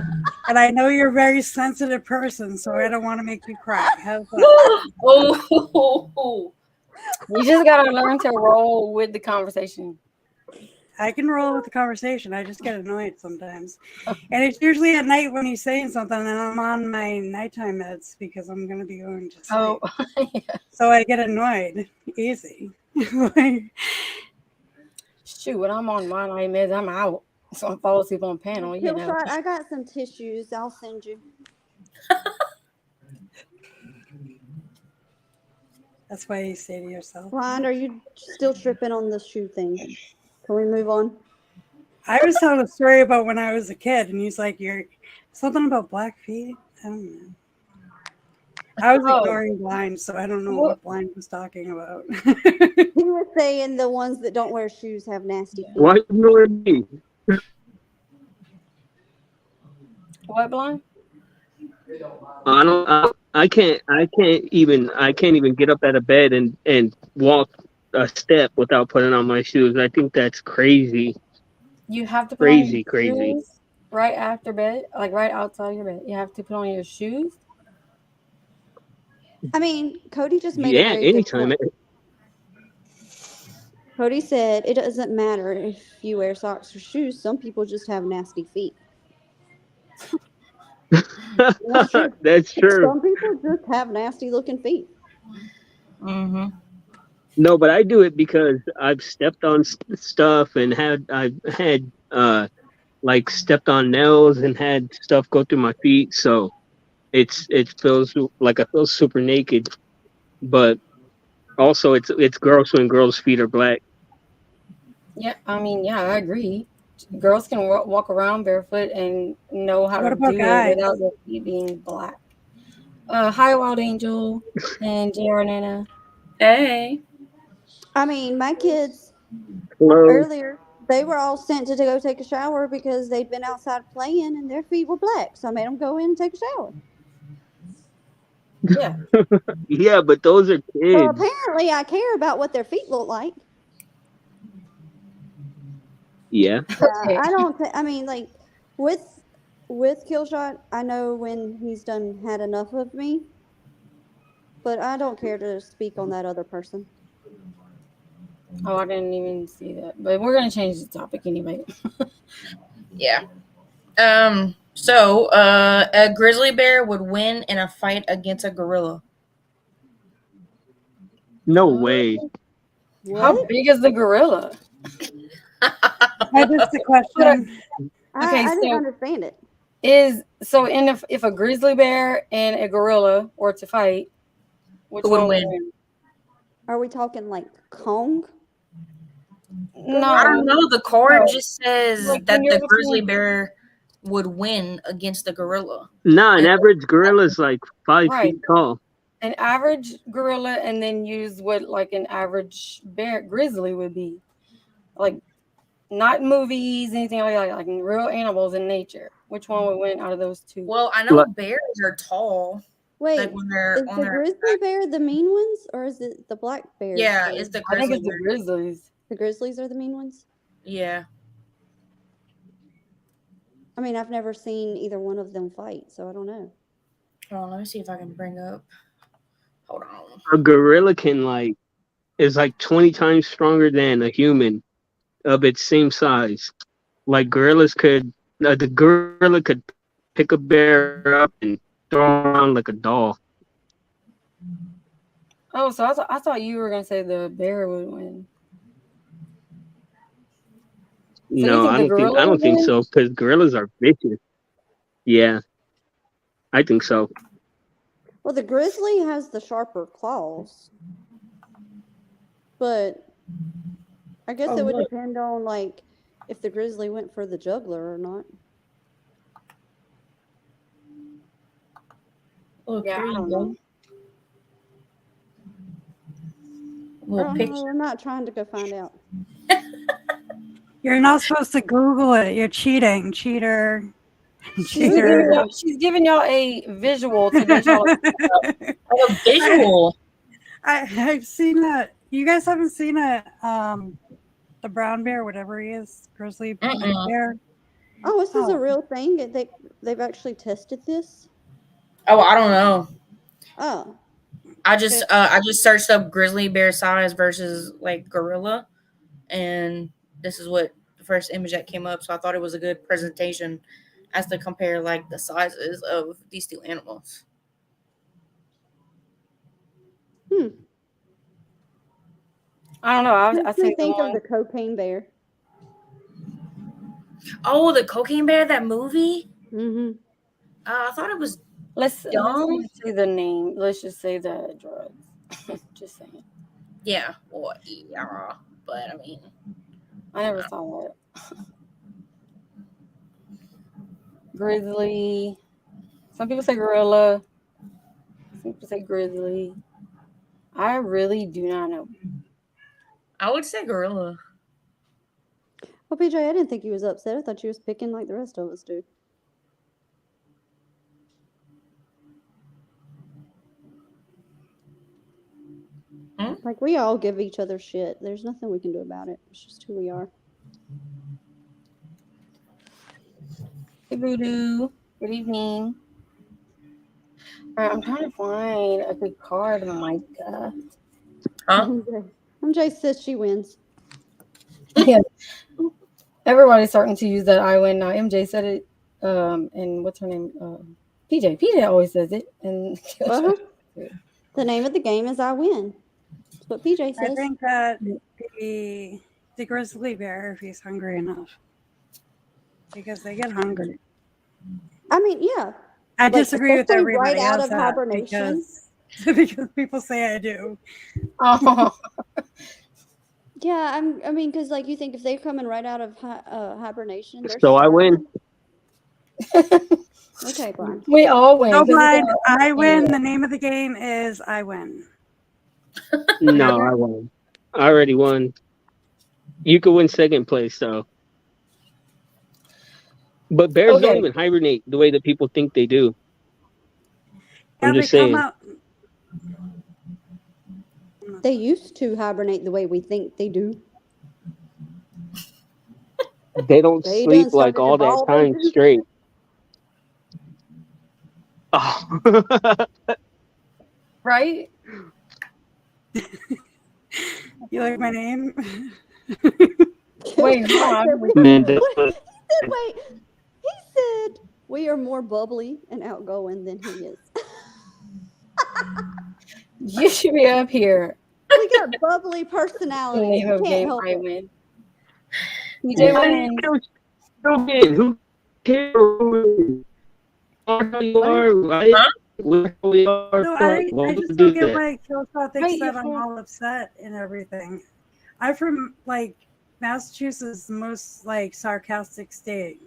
[SPEAKER 3] and I know you're a very sensitive person, so I don't want to make you cry. How's that?
[SPEAKER 2] Oh,
[SPEAKER 1] You just gotta learn to roll with the conversation.
[SPEAKER 3] I can roll with the conversation. I just get annoyed sometimes. And it's usually at night when he's saying something and I'm on my nighttime meds because I'm going to be going to sleep.
[SPEAKER 1] Oh, yeah.
[SPEAKER 3] So I get annoyed easy.
[SPEAKER 1] Shoot, when I'm on my night meds, I'm out. So I fall asleep on panel, you know.
[SPEAKER 5] Killshot, I got some tissues. I'll send you.
[SPEAKER 3] That's why you say to yourself.
[SPEAKER 5] Ryan, are you still tripping on the shoe thing? Can we move on?
[SPEAKER 3] I was telling a story about when I was a kid, and he's like, "You're something about black feet." I don't know. I was ignoring Blind, so I don't know what Blind was talking about.
[SPEAKER 5] He was saying the ones that don't wear shoes have nasty feet.
[SPEAKER 4] Why ignore me?
[SPEAKER 1] What, Blind?
[SPEAKER 4] I can't even get up out of bed and walk a step without putting on my shoes. I think that's crazy.
[SPEAKER 1] You have to put on your
[SPEAKER 4] Crazy.
[SPEAKER 1] shoes right after bed, like right outside your bed. You have to put on your shoes.
[SPEAKER 5] I mean, Cody just made a
[SPEAKER 4] Yeah,
[SPEAKER 5] very good
[SPEAKER 4] anytime.
[SPEAKER 5] point. Cody said it doesn't matter if you wear socks or shoes. Some people just have nasty feet. That's true.
[SPEAKER 4] That's true.
[SPEAKER 5] Some people just have nasty looking feet.
[SPEAKER 2] mm-hmm.
[SPEAKER 4] No, but I do it because I've stepped on stuff and I've had like stepped on nails and had stuff go through my feet. So it feels like I feel super naked, but also it's gross when girls' feet are black.
[SPEAKER 1] Yeah, I mean, yeah, I agree. Girls can walk around barefoot and know how
[SPEAKER 3] What
[SPEAKER 1] to
[SPEAKER 3] about
[SPEAKER 1] do
[SPEAKER 3] guys?
[SPEAKER 1] it without their feet being black. Hi, Wild Angel and JR Nana.
[SPEAKER 2] Hey.
[SPEAKER 5] I mean, my kids
[SPEAKER 4] Hello.
[SPEAKER 5] earlier, they were all sent to go take a shower because they'd been outside playing and their feet were black. So I made them go in and take a shower.
[SPEAKER 1] Yeah.
[SPEAKER 4] Yeah, but those are
[SPEAKER 5] So
[SPEAKER 4] kids.
[SPEAKER 5] apparently I care about what their feet look like.
[SPEAKER 4] Yeah.
[SPEAKER 1] Okay.
[SPEAKER 5] I don't I mean, like, with Killshot, I know when he's done had enough of me. But I don't care to speak on that other person.
[SPEAKER 1] Oh, I didn't even see that. But we're gonna change the topic anyway.
[SPEAKER 2] Yeah. So a grizzly bear would win in a fight against a gorilla.
[SPEAKER 4] No way.
[SPEAKER 1] How big is the gorilla?
[SPEAKER 3] That is the question.
[SPEAKER 1] Okay,
[SPEAKER 5] I didn't
[SPEAKER 1] so-
[SPEAKER 5] understand it.
[SPEAKER 1] If a grizzly bear and a gorilla were to fight, which
[SPEAKER 2] Who would
[SPEAKER 1] one
[SPEAKER 2] win?
[SPEAKER 5] Are we talking like Kong?
[SPEAKER 1] No,
[SPEAKER 2] I don't know. The card
[SPEAKER 1] No.
[SPEAKER 2] just says
[SPEAKER 1] Like,
[SPEAKER 2] that
[SPEAKER 1] when you're
[SPEAKER 2] the grizzly
[SPEAKER 1] looking-
[SPEAKER 2] bear would win against the gorilla.
[SPEAKER 4] Nah, an average gorilla is like 5
[SPEAKER 1] Right.
[SPEAKER 4] feet tall.
[SPEAKER 1] an average gorilla, and then use what like an average bear grizzly would be, like not movies, anything like that, like real animals in nature. Which one would win out of those two?
[SPEAKER 2] Well, I know
[SPEAKER 4] What?
[SPEAKER 2] bears are tall.
[SPEAKER 5] Wait,
[SPEAKER 2] Like when they're
[SPEAKER 5] is
[SPEAKER 2] on
[SPEAKER 5] the
[SPEAKER 2] their
[SPEAKER 5] grizzly bear the mean ones, or is it the black bears?
[SPEAKER 2] yeah,
[SPEAKER 5] that
[SPEAKER 2] it's
[SPEAKER 5] are-
[SPEAKER 2] the
[SPEAKER 1] I think
[SPEAKER 2] grizzly
[SPEAKER 1] it's the
[SPEAKER 2] bear.
[SPEAKER 1] grizzlies.
[SPEAKER 5] the grizzlies are the mean ones.
[SPEAKER 2] Yeah.
[SPEAKER 5] I mean, I've never seen either one of them fight, so I don't know.
[SPEAKER 2] Hold on, let me see if I can bring up. Hold on.
[SPEAKER 4] A gorilla is like 20 times stronger than a human of its same size. Like the gorilla could pick a bear up and throw him around like a doll.
[SPEAKER 1] Oh, so I thought you were gonna say the bear would win. you
[SPEAKER 4] No,
[SPEAKER 1] think
[SPEAKER 4] I
[SPEAKER 1] the
[SPEAKER 4] don't
[SPEAKER 1] gorilla would
[SPEAKER 4] think
[SPEAKER 1] win?
[SPEAKER 4] so, because gorillas are vicious. Yeah, I think so.
[SPEAKER 5] Well, the grizzly has the sharper claws, but I guess
[SPEAKER 1] Oh,
[SPEAKER 5] it would
[SPEAKER 1] look.
[SPEAKER 5] depend on like if the grizzly went for the juggler or not.
[SPEAKER 2] Look,
[SPEAKER 1] Yeah,
[SPEAKER 2] here
[SPEAKER 1] I
[SPEAKER 2] you
[SPEAKER 1] don't
[SPEAKER 2] go.
[SPEAKER 1] know.
[SPEAKER 2] Little
[SPEAKER 5] Oh,
[SPEAKER 2] picture.
[SPEAKER 5] no, I'm not trying to go find out.
[SPEAKER 3] You're not supposed to Google it. You're cheating, cheater.
[SPEAKER 5] Cheater.
[SPEAKER 1] She's giving y'all a visual to get y'all.
[SPEAKER 2] Oh, a visual.
[SPEAKER 3] I've seen that You guys haven't seen the brown bear, whatever he is, grizzly black
[SPEAKER 2] Mm-mm.
[SPEAKER 3] bear.
[SPEAKER 5] Oh, this is
[SPEAKER 3] Oh.
[SPEAKER 5] a real thing. They've actually tested this.
[SPEAKER 2] Oh, I don't know.
[SPEAKER 5] Oh,
[SPEAKER 2] I just searched up grizzly bear size versus like gorilla, and this is what the first image that came up. So I thought it was a good presentation as to compare like the sizes of these two animals.
[SPEAKER 1] I don't know. I
[SPEAKER 5] makes me
[SPEAKER 1] think
[SPEAKER 5] think of the cocaine bear.
[SPEAKER 2] Oh, the cocaine bear, that movie.
[SPEAKER 5] Mm-hmm.
[SPEAKER 2] I thought it was
[SPEAKER 1] let's
[SPEAKER 2] Dumb?
[SPEAKER 1] just say the name. Let's just say the drugs. Just saying.
[SPEAKER 2] yeah. Well, yeah, but I mean,
[SPEAKER 1] I never saw that. Grizzly. Some people say gorilla. Some people say grizzly. I really do not know.
[SPEAKER 2] I would say gorilla.
[SPEAKER 5] Well, PJ, I didn't think you was upset. I thought you was picking like the rest of us do. Like, we all give each other shit. There's nothing we can do about it. It's just who we are.
[SPEAKER 1] Hey, Voodoo. Good evening. All right, I'm trying to find a good card, Micah.
[SPEAKER 2] Huh?
[SPEAKER 5] MJ says she wins.
[SPEAKER 1] Yeah. Everybody's starting to use that I win now. MJ said it, and what's her name? PJ. PJ always says it. And
[SPEAKER 5] The name of the game is I win. That's what PJ says.
[SPEAKER 3] I think that the grizzly bear, if he's hungry enough, because they get hungry.
[SPEAKER 5] I mean, yeah.
[SPEAKER 3] I disagree with
[SPEAKER 5] especially
[SPEAKER 3] everybody
[SPEAKER 5] right out
[SPEAKER 3] else
[SPEAKER 5] of
[SPEAKER 3] that
[SPEAKER 5] hibernation.
[SPEAKER 3] because people say I do.
[SPEAKER 1] Oh.
[SPEAKER 5] Yeah, I mean, because like you think if they're coming right out of hibernation, they're
[SPEAKER 4] So I
[SPEAKER 5] starving.
[SPEAKER 4] win.
[SPEAKER 5] Okay, Brian.
[SPEAKER 1] We all win.
[SPEAKER 3] No
[SPEAKER 1] 'cause we
[SPEAKER 3] blind,
[SPEAKER 1] got-
[SPEAKER 3] I win. The name of the game is I win.
[SPEAKER 4] No, I won. I already won. You could win second place, though. But bears don't
[SPEAKER 1] Okay.
[SPEAKER 4] even hibernate the way that people think they do.
[SPEAKER 3] Yeah,
[SPEAKER 4] I'm
[SPEAKER 3] they
[SPEAKER 4] just
[SPEAKER 3] come
[SPEAKER 4] saying.
[SPEAKER 3] out.
[SPEAKER 5] They used to hibernate the way we think they do.
[SPEAKER 4] They don't
[SPEAKER 5] They
[SPEAKER 4] sleep
[SPEAKER 5] done
[SPEAKER 4] like
[SPEAKER 5] started
[SPEAKER 4] all that
[SPEAKER 5] evolving.
[SPEAKER 4] time straight. Oh.
[SPEAKER 1] Right?
[SPEAKER 3] You like my name?
[SPEAKER 1] Wait, hold on.
[SPEAKER 4] Man,
[SPEAKER 5] He said, wait. He said we are more bubbly and outgoing than he is.
[SPEAKER 1] You should be up here.
[SPEAKER 5] We got bubbly
[SPEAKER 1] The
[SPEAKER 5] personalities.
[SPEAKER 1] name
[SPEAKER 5] You
[SPEAKER 1] of
[SPEAKER 5] can't
[SPEAKER 1] game
[SPEAKER 5] help
[SPEAKER 1] I
[SPEAKER 5] it.
[SPEAKER 1] win. PJ wins.
[SPEAKER 4] Who cares who you are, right?
[SPEAKER 2] Huh?
[SPEAKER 4] We are.
[SPEAKER 3] No,
[SPEAKER 4] Why
[SPEAKER 3] I
[SPEAKER 4] would
[SPEAKER 3] just
[SPEAKER 4] you
[SPEAKER 3] don't
[SPEAKER 4] do
[SPEAKER 3] get
[SPEAKER 4] that?
[SPEAKER 3] why Killshot thinks
[SPEAKER 1] Right,
[SPEAKER 3] that
[SPEAKER 1] you're
[SPEAKER 3] I'm
[SPEAKER 1] from-
[SPEAKER 3] all upset and everything. I'm from like Massachusetts, the most like sarcastic state,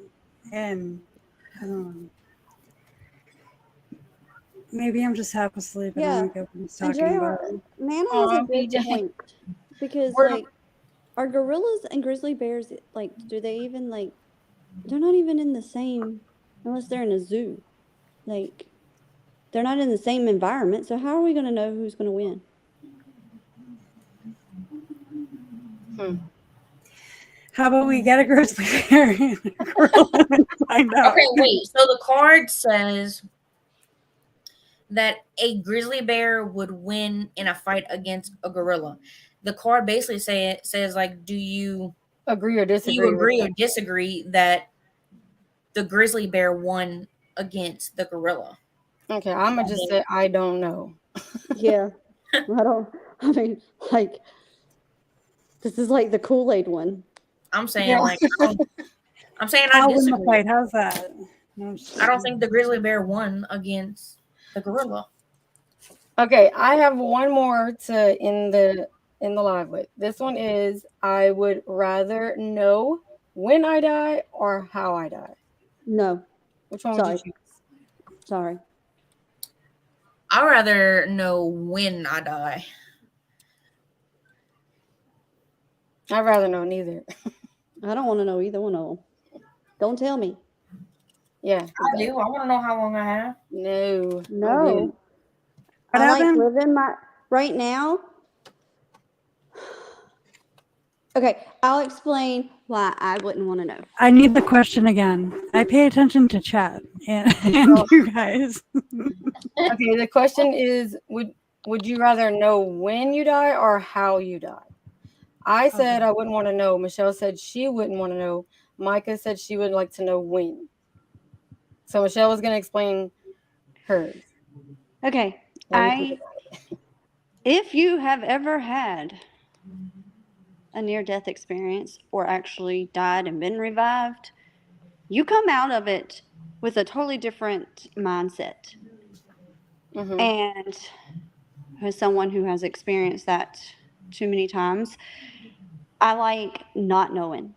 [SPEAKER 3] and maybe I'm just half asleep and I
[SPEAKER 5] Yeah.
[SPEAKER 3] don't get what he's
[SPEAKER 5] And
[SPEAKER 3] talking about.
[SPEAKER 5] Nana
[SPEAKER 1] Aw,
[SPEAKER 5] has a good
[SPEAKER 1] PJ.
[SPEAKER 5] point. Because
[SPEAKER 1] We're-
[SPEAKER 5] like are gorillas and grizzly bears like do they even like they're not even in the same unless they're in a zoo. Like they're not in the same environment, so how are we gonna know who's gonna win?
[SPEAKER 3] How about we get a grizzly bear and a gorilla and find out?
[SPEAKER 2] Okay, wait. So the card says that a grizzly bear would win in a fight against a gorilla. The card basically says like, do you
[SPEAKER 1] Agree or disagree?
[SPEAKER 2] you agree
[SPEAKER 1] with
[SPEAKER 2] or disagree that the grizzly bear won against the gorilla?
[SPEAKER 1] that? Okay, I'm gonna just say I don't know.
[SPEAKER 5] Yeah. I mean, like this is like the Kool-Aid one.
[SPEAKER 2] I'm saying
[SPEAKER 1] Yeah.
[SPEAKER 2] like I'm saying I
[SPEAKER 3] I'll win the
[SPEAKER 2] disagree.
[SPEAKER 3] fight. How's that? No,
[SPEAKER 2] I don't think the grizzly bear won against the gorilla.
[SPEAKER 1] Okay, I have one more to end the live with. This one is I would rather know when I die or how I die.
[SPEAKER 5] No,
[SPEAKER 1] Which one would
[SPEAKER 5] Sorry.
[SPEAKER 1] you choose?
[SPEAKER 5] sorry.
[SPEAKER 2] I'd rather know when I die.
[SPEAKER 1] I'd rather know neither.
[SPEAKER 5] I don't want to know either one of them. Don't tell me.
[SPEAKER 1] Yeah.
[SPEAKER 2] I do. I want to know how long I have.
[SPEAKER 1] No.
[SPEAKER 5] No.
[SPEAKER 3] What
[SPEAKER 5] I like
[SPEAKER 3] happened?
[SPEAKER 5] living my right now. Okay, I'll explain why I wouldn't want to know.
[SPEAKER 3] I need the question again. I pay attention to chat and you guys.
[SPEAKER 1] Okay, the question is, would you rather know when you die or how you die? I said I wouldn't want to know. Michelle said she wouldn't want to know. Micah said she would like to know when. So Michelle was going to explain hers.
[SPEAKER 5] Okay,
[SPEAKER 1] What do you think
[SPEAKER 5] if you have ever had a near-death experience or actually died and been revived, you come out of it with a totally different mindset.
[SPEAKER 1] Mhm.
[SPEAKER 5] And as someone who has experienced that too many times, I like not knowing.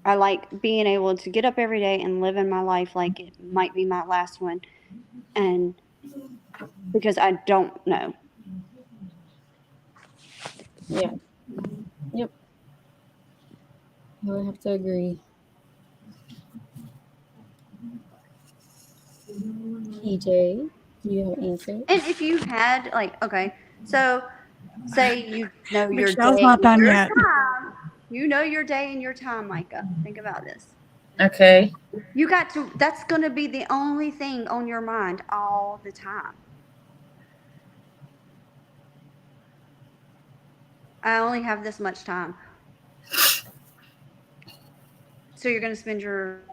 [SPEAKER 5] I like being able to get up every day and live in my life like it might be my last one, and because I don't know.
[SPEAKER 1] Yeah. Yep. I would have to agree. EJ, do you have an answer?
[SPEAKER 5] And if you had okay, so say you know your
[SPEAKER 3] Michelle's
[SPEAKER 5] day
[SPEAKER 3] not
[SPEAKER 5] and
[SPEAKER 3] done
[SPEAKER 5] your
[SPEAKER 3] yet.
[SPEAKER 5] time. You know your day and your time, Micah. Think about this.
[SPEAKER 2] Okay.
[SPEAKER 5] You got to. That's going to be the only thing on your mind all the time. I only have this much time. So you're going to spend your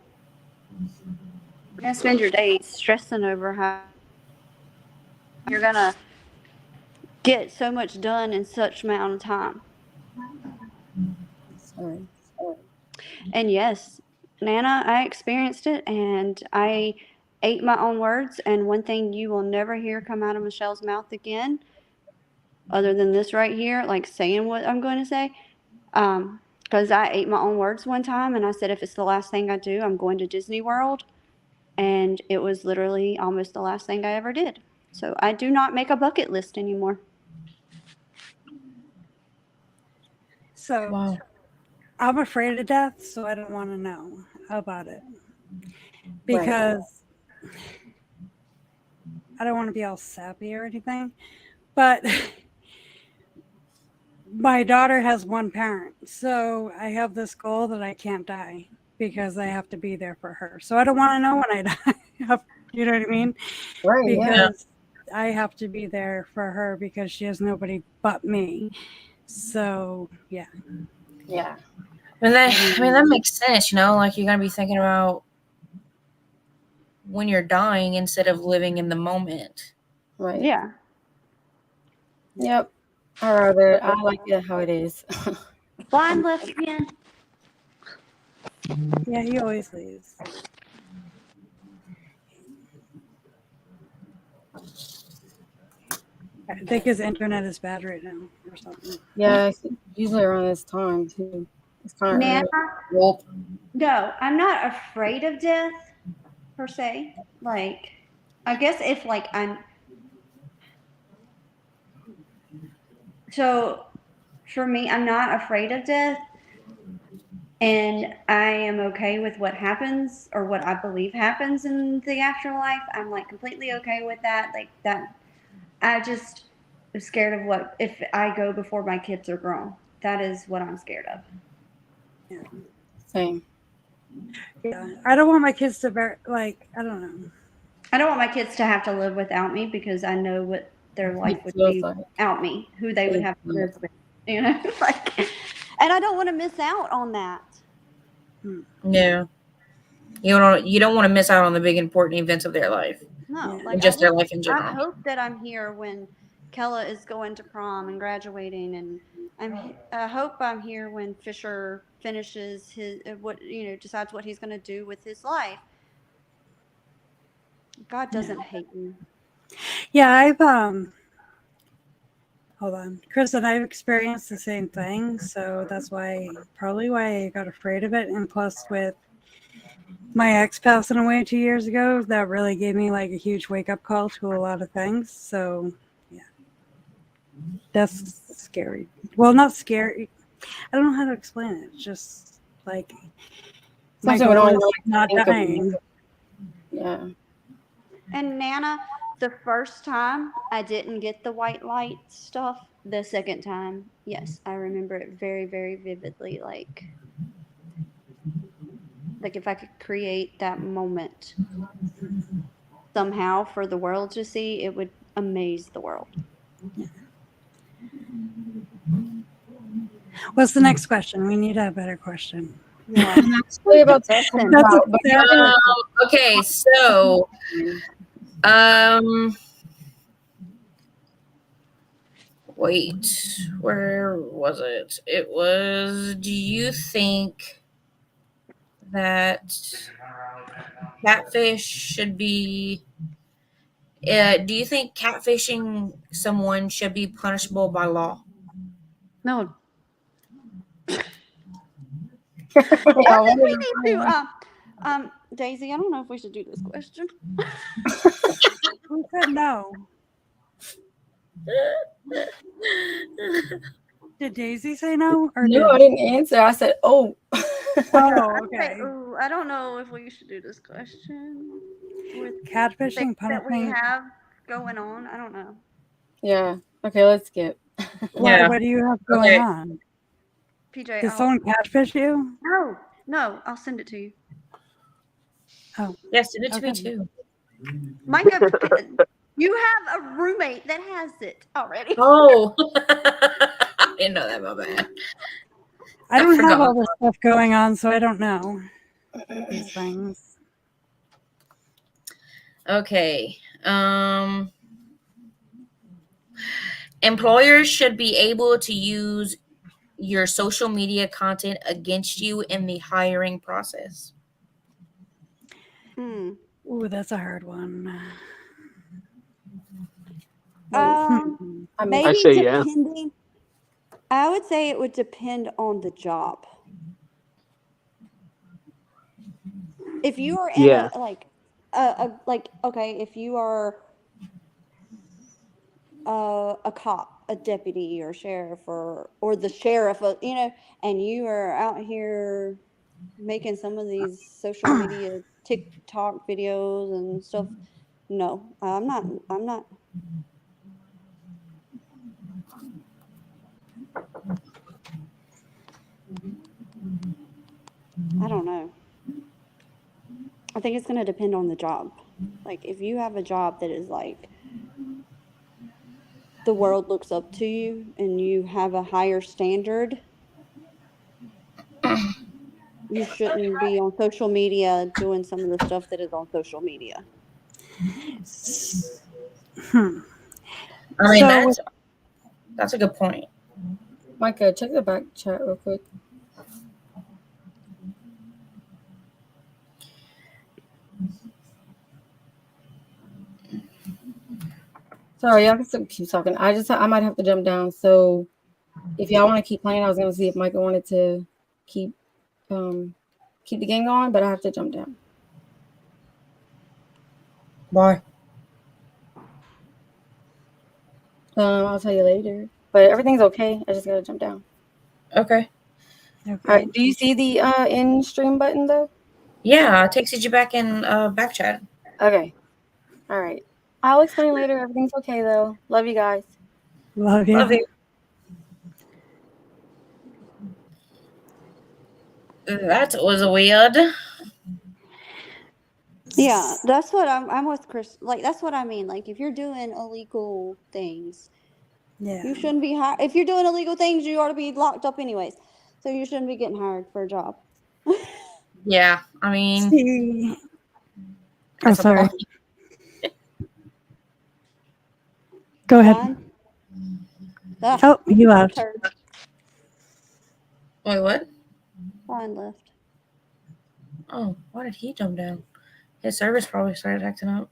[SPEAKER 5] days stressing over how you're going to get so much done in such amount of time.
[SPEAKER 1] Sorry.
[SPEAKER 5] And yes, Nana, I experienced it and I ate my own words. And one thing you will never hear come out of Michelle's mouth again, other than this right here, like saying what I'm going to say, because I ate my own words one time and I said, if it's the last thing I do, I'm going to Disney World. And it was literally almost the last thing I ever did. So I do not make a bucket list anymore.
[SPEAKER 3] So
[SPEAKER 2] Wow.
[SPEAKER 3] I'm afraid of death, so I don't want to know about it. Because I don't want to be all sappy or anything. But my daughter has one parent. So I have this goal that I can't die because I have to be there for her. So I don't want to know when I die. You know what I mean?
[SPEAKER 1] Right. Yeah.
[SPEAKER 3] Because I have to be there for her because she has nobody but me. So yeah.
[SPEAKER 1] Yeah.
[SPEAKER 2] I mean that makes sense, like you're gonna be thinking about when you're dying instead of living in the moment.
[SPEAKER 1] Right.
[SPEAKER 5] Yeah.
[SPEAKER 1] Yep. I like it how it is.
[SPEAKER 5] Blind lesbian.
[SPEAKER 3] Yeah, he always leaves. I think his internet is bad right now or something.
[SPEAKER 1] Yeah, it's usually around this time too. It's kind of
[SPEAKER 5] Nana,
[SPEAKER 2] Well,
[SPEAKER 5] no, I'm not afraid of death per se. Like, I guess if so for me, I'm not afraid of death. And I am okay with what happens or what I believe happens in the afterlife. I'm completely okay with that. I just am scared of what if I go before my kids are grown. That is what I'm scared of.
[SPEAKER 3] Yeah.
[SPEAKER 1] same.
[SPEAKER 3] Yeah. I don't want my kids to I don't know.
[SPEAKER 5] I don't want my kids to have to live without me because I know what their life would be without me, who they would have to live with, and I don't want to miss out on that.
[SPEAKER 2] yeah. You don't want to miss out on the big important events of their life.
[SPEAKER 5] No,
[SPEAKER 3] Yeah.
[SPEAKER 2] Just their life in general.
[SPEAKER 5] I hope that I'm here when Kella is going to prom and graduating, and I hope I'm here when Fisher finishes his decides what he's going to do with his life. God doesn't hate me.
[SPEAKER 3] Yeah, I've hold on. Chris and I've experienced the same thing, so that's probably why I got afraid of it. And plus with my ex passing away 2 years ago, that really gave me a huge wake up call to a lot of things. So yeah. That's scary. Well, not scary. I don't know how to explain it. It's just my
[SPEAKER 1] Something
[SPEAKER 3] goal
[SPEAKER 1] we
[SPEAKER 3] is
[SPEAKER 1] don't
[SPEAKER 3] not
[SPEAKER 1] think of.
[SPEAKER 3] dying.
[SPEAKER 1] Yeah.
[SPEAKER 5] And Nana, the first time I didn't get the white light stuff, the second time, yes, I remember it very, very vividly. Like if I could create that moment somehow for the world to see, it would amaze the world.
[SPEAKER 3] What's the next question? We need a better question.
[SPEAKER 5] Yeah.
[SPEAKER 1] I'm actually about to
[SPEAKER 5] That's
[SPEAKER 1] print
[SPEAKER 3] That's
[SPEAKER 1] out,
[SPEAKER 3] a
[SPEAKER 1] but
[SPEAKER 3] fair
[SPEAKER 1] yeah,
[SPEAKER 2] Okay, so wait, where was it? It was, do you think that catfish should be do you think catfishing someone should be punishable by law?
[SPEAKER 5] No.
[SPEAKER 1] yeah,
[SPEAKER 5] I think
[SPEAKER 1] what
[SPEAKER 5] we
[SPEAKER 1] is
[SPEAKER 5] need to. Daisy, I don't know if we should do this question.
[SPEAKER 3] Who said no? Did Daisy say no? Or
[SPEAKER 1] No, I
[SPEAKER 3] did...
[SPEAKER 1] didn't answer. I said, "Oh."
[SPEAKER 3] Oh, okay.
[SPEAKER 5] Ooh, I don't know if we should do this question with
[SPEAKER 3] Catfishing,
[SPEAKER 5] things that we
[SPEAKER 3] punishing.
[SPEAKER 5] have going on. I don't know.
[SPEAKER 1] Yeah. Okay, let's skip.
[SPEAKER 3] Why,
[SPEAKER 2] Yeah.
[SPEAKER 3] what do you have going
[SPEAKER 2] Okay.
[SPEAKER 3] on?
[SPEAKER 5] PJ,
[SPEAKER 3] Did someone catfish you?
[SPEAKER 5] no, I'll send it to you.
[SPEAKER 3] Oh,
[SPEAKER 2] Yes, send it to me
[SPEAKER 3] Okay.
[SPEAKER 2] too.
[SPEAKER 5] Micah, you have a roommate that has it already.
[SPEAKER 2] Oh, I didn't know that. My bad.
[SPEAKER 3] I don't have
[SPEAKER 2] forgot.
[SPEAKER 3] all this stuff going on, so I don't know these things.
[SPEAKER 2] Okay. Employers should be able to use your social media content against you in the hiring process.
[SPEAKER 5] Hmm.
[SPEAKER 3] Ooh, that's a hard one.
[SPEAKER 5] Um,
[SPEAKER 1] I mean,
[SPEAKER 5] maybe
[SPEAKER 4] I say yeah.
[SPEAKER 5] depending. I would say it would depend on the job. If you are in
[SPEAKER 4] Yeah.
[SPEAKER 5] if you are a cop, a deputy, or sheriff, or the sheriff, and you are out here making some of these social media TikTok videos and stuff. No, I'm not. I don't know. I think it's going to depend on the job. Like, if you have a job that is like the world looks up to you and you have a higher standard, you shouldn't be on social media doing some of the stuff that is on social media.
[SPEAKER 3] Hmm.
[SPEAKER 2] I mean,
[SPEAKER 3] So,
[SPEAKER 2] that's a good point.
[SPEAKER 1] Micah, check the back chat real quick. Sorry, y'all can still keep talking. I might have to jump down. So if y'all want to keep playing, I was gonna see if Micah wanted to keep the game going, but I have to jump down.
[SPEAKER 2] Why?
[SPEAKER 1] I'll tell you later. But everything's okay. I just gotta jump down.
[SPEAKER 2] Okay.
[SPEAKER 1] All right. Do you see the in stream button though?
[SPEAKER 2] Yeah, it takes you back in back chat.
[SPEAKER 1] Okay. All right. I'll explain later. Everything's okay though. Love you guys.
[SPEAKER 3] Love you.
[SPEAKER 2] Love you. That was weird.
[SPEAKER 5] Yeah, that's what I'm with Chris. Like, that's what I mean. Like, if you're doing illegal things,
[SPEAKER 3] Yeah.
[SPEAKER 5] you shouldn't be hired. If you're doing illegal things, you ought to be locked up anyways. So you shouldn't be getting hired for a job.
[SPEAKER 2] Yeah, I mean,
[SPEAKER 3] See. Oh,
[SPEAKER 2] that's a
[SPEAKER 3] sorry.
[SPEAKER 2] point.
[SPEAKER 5] Go
[SPEAKER 3] ahead.
[SPEAKER 5] Ah,
[SPEAKER 3] Oh, he left.
[SPEAKER 5] turd.
[SPEAKER 2] Wait, what?
[SPEAKER 5] Ryan left.
[SPEAKER 2] Oh, why did he jump down? His service probably started acting up.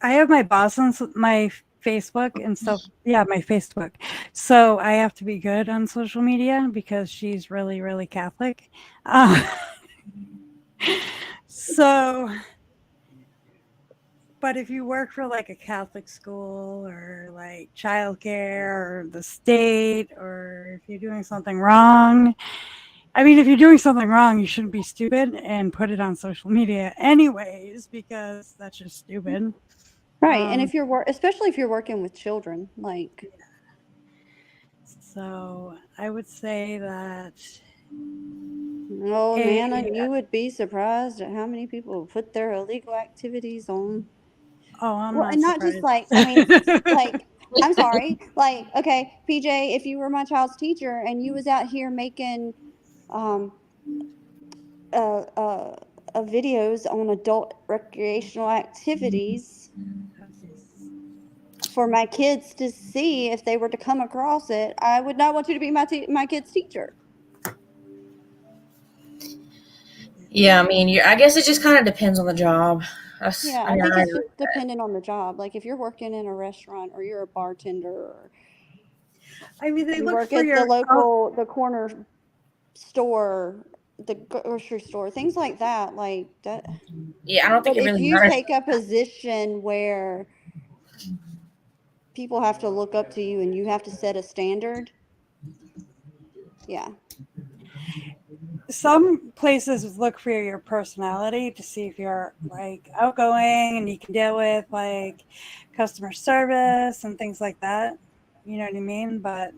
[SPEAKER 3] I have my boss on my Facebook and stuff. Yeah, my Facebook. So I have to be good on social media because she's really, really Catholic. So, but if you work for like a Catholic school or like childcare or the state, or if you're doing something wrong, I mean, if you're doing something wrong, you shouldn't be stupid and put it on social media anyways, because that's just stupid.
[SPEAKER 5] Right. And if you're especially if you're working with children, like,
[SPEAKER 3] So I would say that
[SPEAKER 5] oh,
[SPEAKER 3] a,
[SPEAKER 5] Nana, you would be surprised at how many people put their illegal activities on.
[SPEAKER 3] oh, I'm
[SPEAKER 5] Well,
[SPEAKER 3] not
[SPEAKER 5] and not just
[SPEAKER 3] surprised.
[SPEAKER 5] like, I mean, like, I'm sorry, like, okay, PJ, if you were my child's teacher and you was out here making um uh uh, videos on adult recreational activities for my kids to see if they were to come across it, I would not want you to be my kid's teacher.
[SPEAKER 2] Yeah, I mean, I guess it just kind of depends on the job.
[SPEAKER 5] Yeah, I think it's just dependent on the job. Like if you're working in a restaurant or you're a bartender or
[SPEAKER 3] I mean, they
[SPEAKER 5] you
[SPEAKER 3] look
[SPEAKER 5] work
[SPEAKER 3] for
[SPEAKER 5] at
[SPEAKER 3] your
[SPEAKER 5] the corner store, the grocery store, things like that, like that.
[SPEAKER 2] Yeah, I don't think
[SPEAKER 5] But
[SPEAKER 2] it
[SPEAKER 5] if
[SPEAKER 2] really
[SPEAKER 5] you
[SPEAKER 2] matters.
[SPEAKER 5] take a position where people have to look up to you and you have to set a standard, yeah.
[SPEAKER 3] Some places look for your personality to see if you're like outgoing and you can deal with like customer service and things like that. You know what I mean? But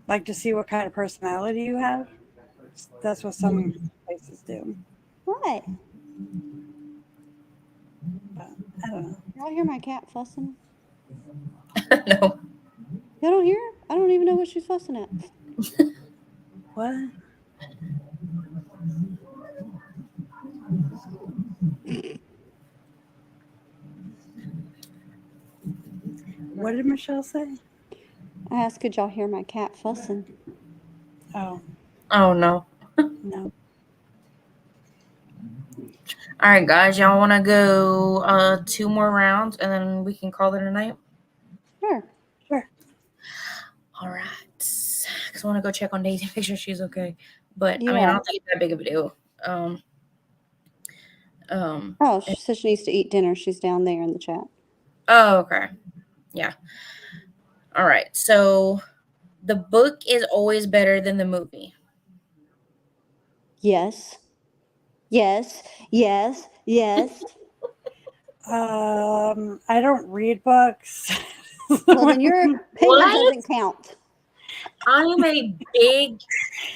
[SPEAKER 3] like to see what kind of personality you have. That's what some places do.
[SPEAKER 5] What?
[SPEAKER 3] But I don't know.
[SPEAKER 5] Y'all hear my cat fussing?
[SPEAKER 2] No.
[SPEAKER 5] Y'all don't hear her? I don't even know what she's fussing at.
[SPEAKER 3] What? What did Michelle say?
[SPEAKER 5] I asked, could y'all hear my cat fussing?
[SPEAKER 3] Oh,
[SPEAKER 2] Oh no.
[SPEAKER 3] no.
[SPEAKER 2] All right, guys, y'all want to go 2 more rounds and then we can call it a night?
[SPEAKER 5] Sure.
[SPEAKER 2] All right. Because I want to go check on Daisy, make sure she's okay. But I mean, I
[SPEAKER 5] Yeah.
[SPEAKER 2] don't think it's that big of a deal.
[SPEAKER 5] Oh, she said she needs to eat dinner. She's down there in the chat.
[SPEAKER 2] Oh, okay. Yeah. All right. So the book is always better than the movie.
[SPEAKER 5] Yes. Yes. Yes. Yes.
[SPEAKER 3] I don't read books.
[SPEAKER 5] Well, then your opinion
[SPEAKER 2] What?
[SPEAKER 5] doesn't count.
[SPEAKER 2] I am a big,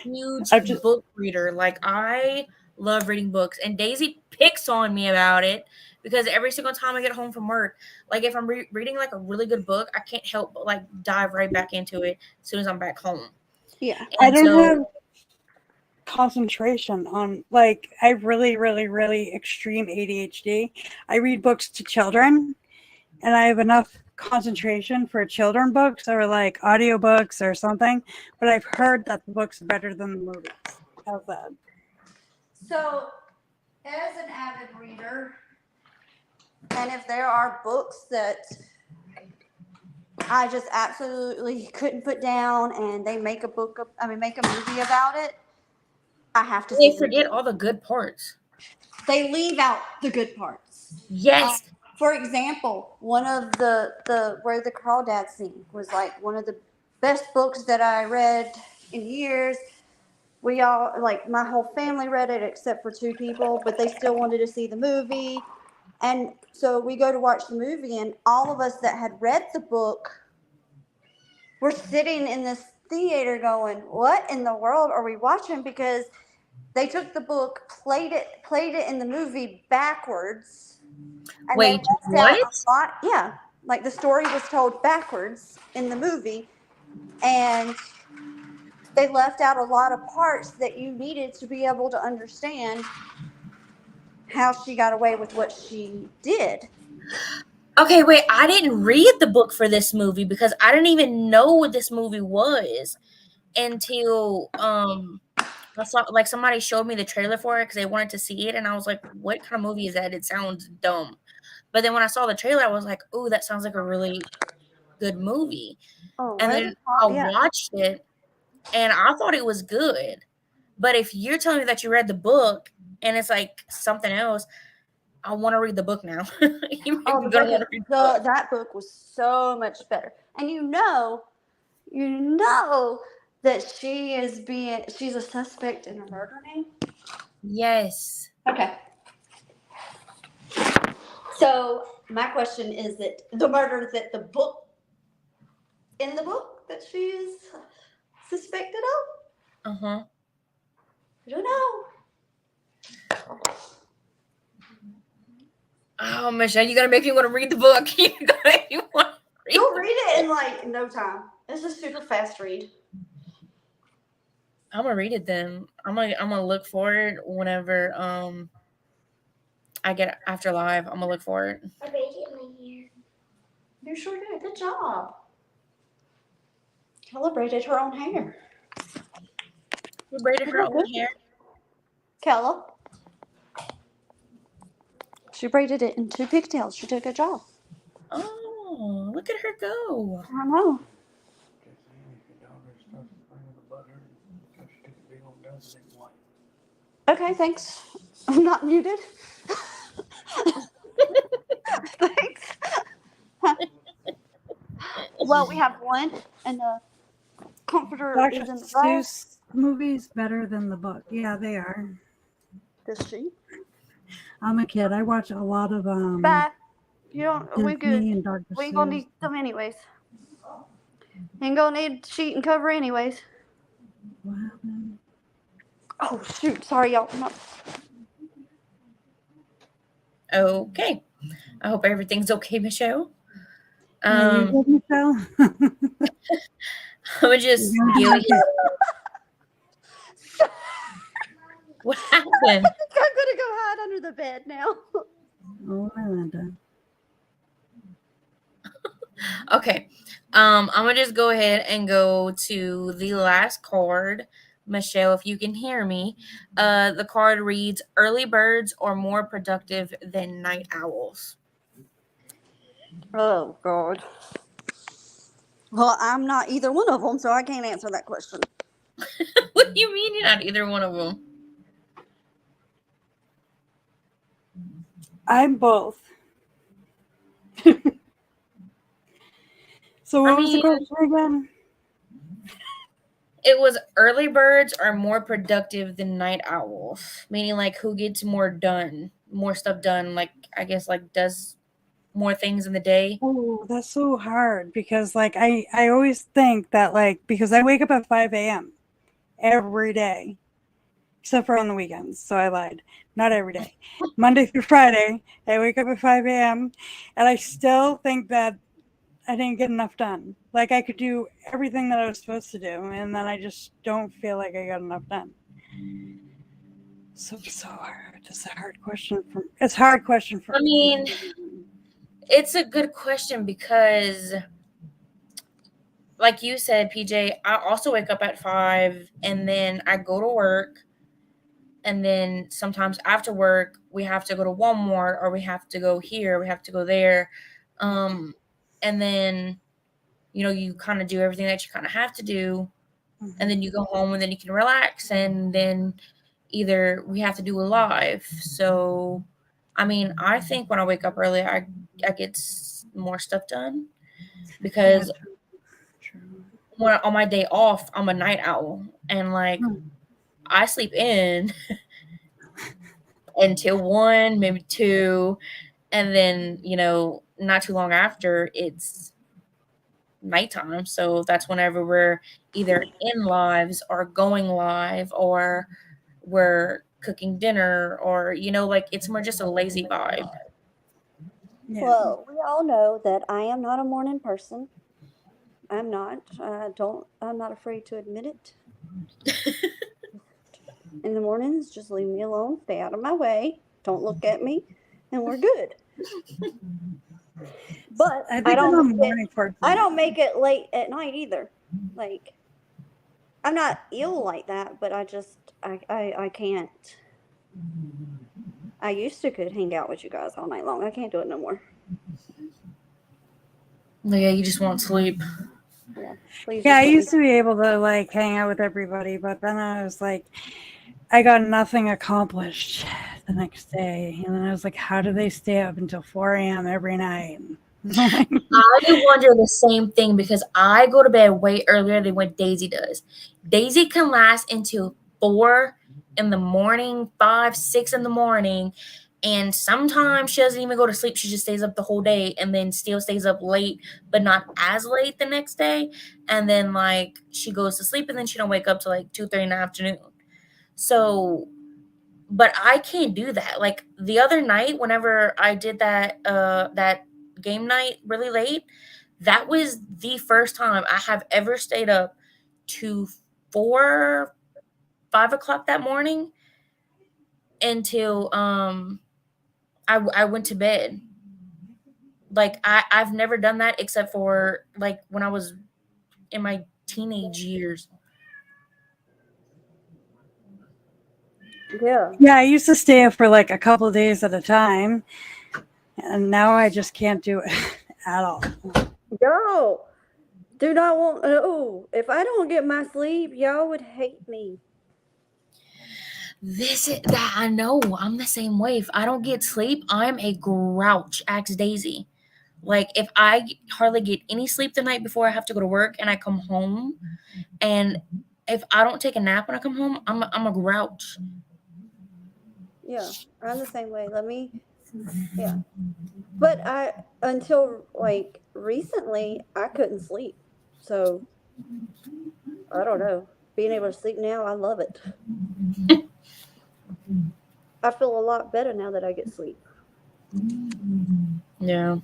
[SPEAKER 2] huge
[SPEAKER 3] I'm just-
[SPEAKER 2] book reader. Like, I love reading books, and Daisy picks on me about it because every single time I get home from work, like if I'm reading like a really good book, I can't help but like dive right back into it as soon as I'm back home.
[SPEAKER 5] Yeah.
[SPEAKER 3] I
[SPEAKER 2] And
[SPEAKER 3] don't
[SPEAKER 2] so,
[SPEAKER 3] have concentration on like I really, really, really extreme ADHD. I read books to children and I have enough concentration for children books or like audiobooks or something, but I've heard that the books are better than the movies. How's that?
[SPEAKER 5] So, as an avid reader, and if there are books that I just absolutely couldn't put down, and they make a make a movie about it, I have to.
[SPEAKER 2] they forget all the good parts.
[SPEAKER 5] They leave out the good parts.
[SPEAKER 2] Yes.
[SPEAKER 5] For example, one of the Where the Crawdads Sing was like one of the best books that I read in years. We all, like, my whole family read it except for 2 people, but they still wanted to see the movie. And so we go to watch the movie, and all of us that had read the book were sitting in this theater going, what in the world are we watching? Because they took the book, played it in the movie backwards. And
[SPEAKER 2] Wait,
[SPEAKER 5] they left
[SPEAKER 2] what?
[SPEAKER 5] out a lot. Yeah, like the story was told backwards in the movie, and they left out a lot of parts that you needed to be able to understand how she got away with what she did.
[SPEAKER 2] Okay, wait, I didn't read the book for this movie because I didn't even know what this movie was until I saw, like, somebody showed me the trailer for it because they wanted to see it, and I was like, what kind of movie is that? It sounds dumb. But then when I saw the trailer, I was like, oh, that sounds like a really good movie.
[SPEAKER 5] Oh,
[SPEAKER 2] And
[SPEAKER 5] right?
[SPEAKER 2] then I
[SPEAKER 5] Yeah.
[SPEAKER 2] watched it, and I thought it was good. But if you're telling me that you read the book and it's like something else, I want to read the book now.
[SPEAKER 5] Oh, that book was so much better. And you know that she's a suspect in a murder name.
[SPEAKER 2] Yes.
[SPEAKER 5] Okay. So my question is that the murder that in the book that she is suspected of?
[SPEAKER 2] Uh-huh.
[SPEAKER 5] I don't know.
[SPEAKER 2] Oh, Michelle, you gotta make me want to read the book. You gotta make me want to read
[SPEAKER 5] You'll
[SPEAKER 2] the
[SPEAKER 5] read it in like no time. It's a super fast read.
[SPEAKER 2] I'm gonna read it then. I'm gonna look for it whenever I get after live. I'm gonna look for it.
[SPEAKER 5] I made it in my hair. You sure did. Good job. Celebrated her own hair.
[SPEAKER 2] Who braided her own hair?
[SPEAKER 5] Kella. She braided it in 2 pigtails. She did a good job.
[SPEAKER 2] Oh, look at her go.
[SPEAKER 5] I know. Okay, thanks. I'm not muted. Thanks. Well, we have one, and the comforter
[SPEAKER 3] Dr.
[SPEAKER 5] is in the dryer.
[SPEAKER 3] Seuss movies better than the book. Yeah, they are.
[SPEAKER 5] Does she?
[SPEAKER 3] I'm a kid. I watch a lot of
[SPEAKER 5] Bye. You don't. We good.
[SPEAKER 3] Disney and Dr.
[SPEAKER 5] We ain't gonna
[SPEAKER 3] Seuss.
[SPEAKER 5] need them anyways. Ain't gonna need sheet and cover anyways.
[SPEAKER 3] What happened?
[SPEAKER 5] Oh shoot! Sorry, y'all. I'm not-
[SPEAKER 2] Okay. I hope everything's okay, Michelle.
[SPEAKER 3] Yeah, you good, Michelle?
[SPEAKER 2] I'm gonna just give you. What happened?
[SPEAKER 5] I'm gonna go hide under the bed now.
[SPEAKER 3] Oh, Miranda.
[SPEAKER 2] Okay. I'm gonna just go ahead and go to the last card. Michelle, if you can hear me. The card reads early birds are more productive than night owls.
[SPEAKER 5] Oh God. Well, I'm not either one of them, so I can't answer that question.
[SPEAKER 2] What do you mean you're not either one of them?
[SPEAKER 3] I'm both. So what was the question again?
[SPEAKER 2] It was early birds are more productive than night owls, meaning like who gets more done, more stuff done, like I guess like does more things in the day.
[SPEAKER 3] Oh, that's so hard because like I always think that like because I wake up at 5 a.m. every day, except for on the weekends. So I lied. Not every day. Monday through Friday, I wake up at 5 a.m. and I still think that I didn't get enough done. Like I could do everything that I was supposed to do, and then I just don't feel like I got enough done. So it's so hard. It's a hard question for. It's a hard question for.
[SPEAKER 2] I mean, it's a good question because, like you said, PJ, I also wake up at 5 and then I go to work. And then sometimes after work, we have to go to Walmart or we have to go here, we have to go there. And then, you know, you kind of do everything that you kind of have to do. And then you go home and then you can relax. And then either we have to do a live. So, I mean, I think when I wake up early, I get more stuff done because when on my day off, I'm a night owl. And like, I sleep in until 1, maybe 2, and then, you know, not too long after it's nighttime. So that's whenever we're either in lives or going live or we're cooking dinner or, you know, like it's more just a lazy vibe.
[SPEAKER 3] Yeah.
[SPEAKER 5] Well, we all know that I am not a morning person. I'm not. I'm not afraid to admit it. In the mornings, just leave me alone. Stay out of my way. Don't look at me, and we're good. But
[SPEAKER 3] I think
[SPEAKER 5] I don't.
[SPEAKER 3] I'm a morning person.
[SPEAKER 5] I don't make it late at night either. Like, I'm not ill like that, but I just I can't. I used to could hang out with you guys all night long. I can't do it no more.
[SPEAKER 2] Yeah, you just won't sleep.
[SPEAKER 5] Yeah, please.
[SPEAKER 3] Yeah, I
[SPEAKER 5] just let me-
[SPEAKER 3] used to be able to like hang out with everybody, but then I was like, I got nothing accomplished the next day. And then I was like, how do they stay up until 4 a.m. every night?
[SPEAKER 2] I wonder the same thing because I go to bed way earlier than what Daisy does. Daisy can last until 4 in the morning, 5, 6 in the morning, And sometimes she doesn't even go to sleep. She just stays up the whole day and then still stays up late, but not as late the next day. And then like she goes to sleep and then she don't wake up till like 2:30 in the afternoon. So, but I can't do that. Like the other night, whenever I did that game night really late, that was the first time I have ever stayed up to 4, 5 o'clock that morning until I went to bed. Like I've never done that except for like when I was in my teenage years.
[SPEAKER 5] Yeah.
[SPEAKER 3] Yeah, I used to stay up for like a couple of days at a time, and now I just can't do it at all.
[SPEAKER 5] Y'all do not want. Oh, if I don't get my sleep, y'all would hate me.
[SPEAKER 2] This is that I know. I'm the same way. If I don't get sleep, I'm a grouch. Ask Daisy. Like if I hardly get any sleep the night before I have to go to work and I come home, and if I don't take a nap when I come home, I'm a grouch.
[SPEAKER 5] Yeah, I'm the same way. Yeah. But until like recently, I couldn't sleep. So I don't know. Being able to sleep now, I love it. I feel a lot better now that I get sleep.
[SPEAKER 2] Yeah.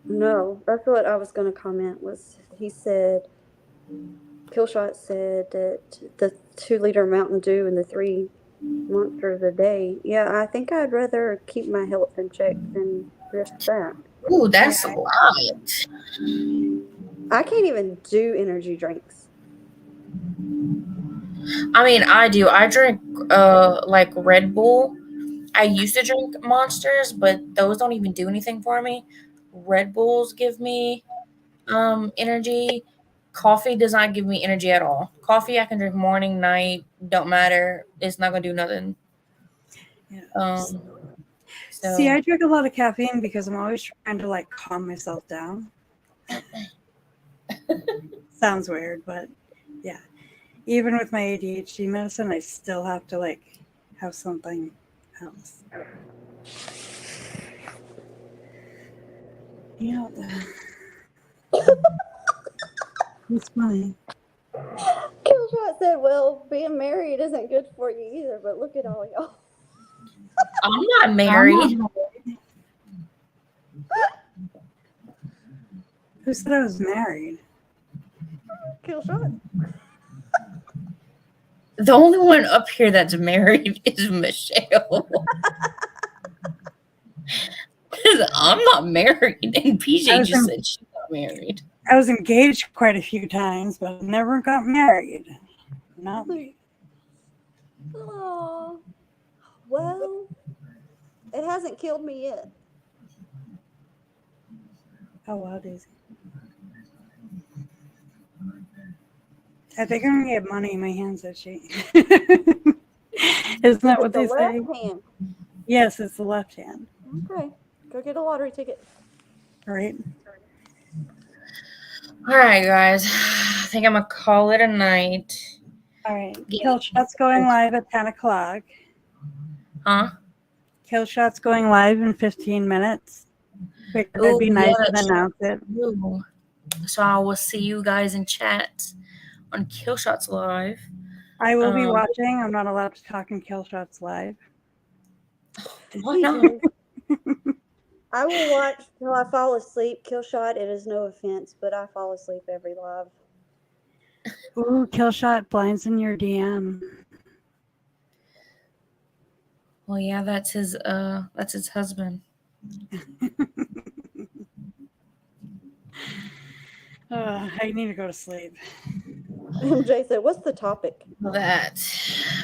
[SPEAKER 5] No, that's what I was going to comment. Was he said, Killshot said that the 2-liter Mountain Dew and the 3 monsters a day. Yeah, I think I'd rather keep my health in check than just that.
[SPEAKER 2] Ooh, that's a lot.
[SPEAKER 5] I can't even do energy drinks.
[SPEAKER 2] I mean, I do. I drink like Red Bull. I used to drink Monsters, but those don't even do anything for me. Red Bulls give me energy. Coffee does not give me energy at all. Coffee I can drink morning, night, don't matter. It's not gonna do nothing.
[SPEAKER 3] Yeah.
[SPEAKER 2] So
[SPEAKER 3] See, I drink a lot of caffeine because I'm always trying to like calm myself down. Sounds weird, but yeah. Even with my ADHD medicine, I still have to like have something else. Yeah. It's funny.
[SPEAKER 5] Killshot said, well, being married isn't good for you either, but look at all y'all.
[SPEAKER 2] I'm not married.
[SPEAKER 3] Who said I was married?
[SPEAKER 5] Killshot.
[SPEAKER 2] The only one up here that's married is Michelle. I'm not married, and PJ just said she's not married.
[SPEAKER 3] I was engaged quite a few times, but never got married. Not me.
[SPEAKER 5] Oh, well, it hasn't killed me yet.
[SPEAKER 3] Oh, wow, Daisy. I think I'm gonna get money in my hands that she. Isn't that what they say?
[SPEAKER 5] Left hand.
[SPEAKER 3] Yes, it's the left hand.
[SPEAKER 5] Okay, go get a lottery ticket.
[SPEAKER 3] All right.
[SPEAKER 2] All right, guys. I think I'm gonna call it a night.
[SPEAKER 3] All right. Killshot's going live at 10 o'clock.
[SPEAKER 2] Huh?
[SPEAKER 3] Killshot's going live in 15 minutes. It'd be nice to announce it.
[SPEAKER 2] Ooh. So I will see you guys in chat on Killshots Live.
[SPEAKER 3] I will be watching. I'm not allowed to talk in Killshots Live.
[SPEAKER 2] Why not?
[SPEAKER 5] I will watch till I fall asleep. Killshot, it is no offense, but I fall asleep every live.
[SPEAKER 3] Ooh, Killshot blinds in your DM.
[SPEAKER 2] Well, yeah, that's his husband.
[SPEAKER 3] I need to go to sleep.
[SPEAKER 5] MJ said, what's the topic?
[SPEAKER 2] That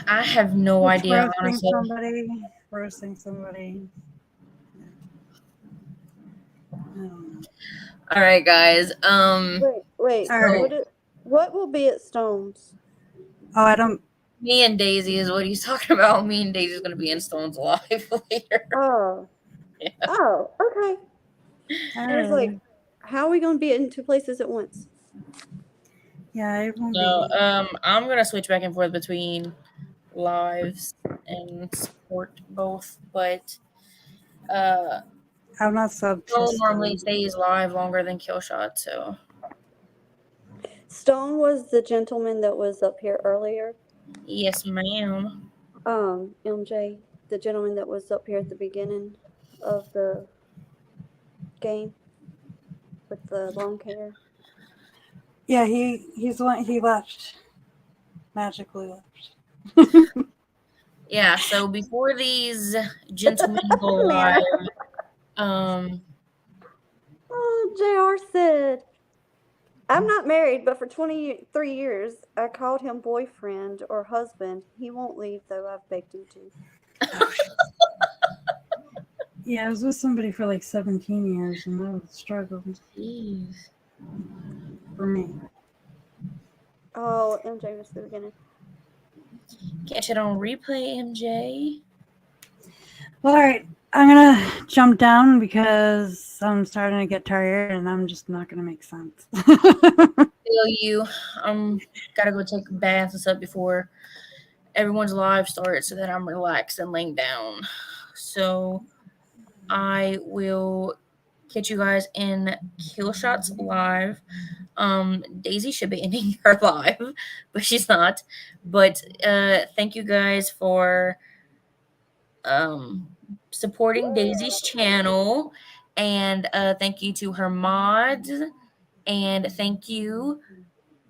[SPEAKER 2] I have no idea, honestly.
[SPEAKER 3] Roasting somebody.
[SPEAKER 2] All right, guys.
[SPEAKER 5] Wait.
[SPEAKER 3] Right.
[SPEAKER 5] What will be at Stones?
[SPEAKER 3] Oh, I don't.
[SPEAKER 2] Me and Daisy is what he's talking about. Me and Daisy's gonna be in Stones Live later.
[SPEAKER 5] Oh.
[SPEAKER 2] Yeah.
[SPEAKER 5] Oh, okay. I was like, how are we going to be in 2 places at once?
[SPEAKER 3] Yeah, it won't
[SPEAKER 2] So, I'm gonna switch back and forth between lives and support both, but
[SPEAKER 3] I'm not subbed to
[SPEAKER 2] Stone normally
[SPEAKER 3] Stone.
[SPEAKER 2] stays live longer than Killshot, so
[SPEAKER 5] Stone was the gentleman that was up here earlier.
[SPEAKER 2] yes, ma'am.
[SPEAKER 5] MJ, the gentleman that was up here at the beginning of the game with the long hair.
[SPEAKER 3] Yeah, he's the one. He left. Magically left.
[SPEAKER 2] Yeah, so before these gentlemen go
[SPEAKER 5] Man.
[SPEAKER 2] live,
[SPEAKER 5] Oh, JR said, I'm not married, but for 23 years, I called him boyfriend or husband. He won't leave, though. I've begged him to.
[SPEAKER 3] Yeah, I was with somebody for like 17 years, and that was a struggle
[SPEAKER 2] jeez.
[SPEAKER 3] for me.
[SPEAKER 5] Oh, MJ was the beginning.
[SPEAKER 2] Catch it on replay, MJ.
[SPEAKER 3] Well, all right, I'm gonna jump down because I'm starting to get tired, and I'm just not gonna make sense.
[SPEAKER 2] Feel you. Gotta go take a bath and stuff before everyone's live starts, so that I'm relaxed and laying down. So I will catch you guys in Killshots live. Daisy should be ending her live, but she's not. But thank you guys for supporting Daisy's channel, and thank you to her mods, and thank you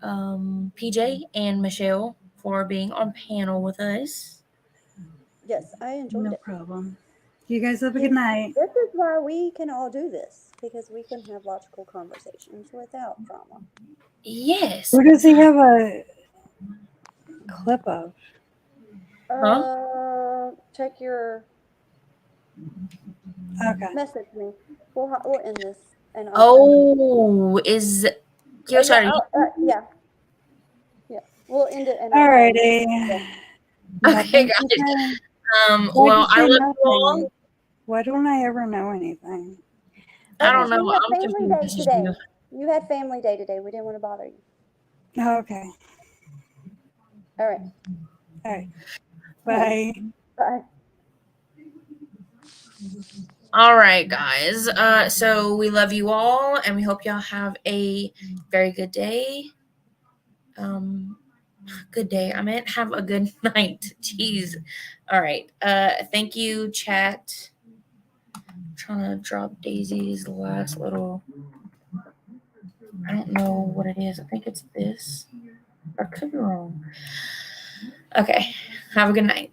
[SPEAKER 2] PJ and Michelle for being on panel with us.
[SPEAKER 5] Yes, I enjoyed
[SPEAKER 3] No
[SPEAKER 5] it.
[SPEAKER 3] problem. You guys have a good night.
[SPEAKER 5] This is why we can all do this, because we can have logical conversations without drama.
[SPEAKER 2] Yes.
[SPEAKER 3] Where does he have a clip of?
[SPEAKER 5] Check your
[SPEAKER 3] Okay.
[SPEAKER 5] message me. We'll end this. And
[SPEAKER 2] Oh, is Killshot?
[SPEAKER 5] yeah. We'll end it. And
[SPEAKER 3] Alrighty.
[SPEAKER 2] Okay, got it. Well, I love you all.
[SPEAKER 3] Why don't I ever know anything?
[SPEAKER 2] I don't know.
[SPEAKER 5] You had
[SPEAKER 2] I'm
[SPEAKER 5] family day
[SPEAKER 2] confused.
[SPEAKER 5] today. You had family day today. We didn't want to bother you.
[SPEAKER 3] Oh, okay.
[SPEAKER 5] All right.
[SPEAKER 3] All right. Bye.
[SPEAKER 5] Bye.
[SPEAKER 2] All right, guys. So we love you all, and we hope y'all have a very good day. Good day. I meant have a good night. Jeez. All right. Thank you, chat. I'm trying to drop Daisy's last little. I don't know what it is. I think it's this. I could be wrong. Okay. Have a good night.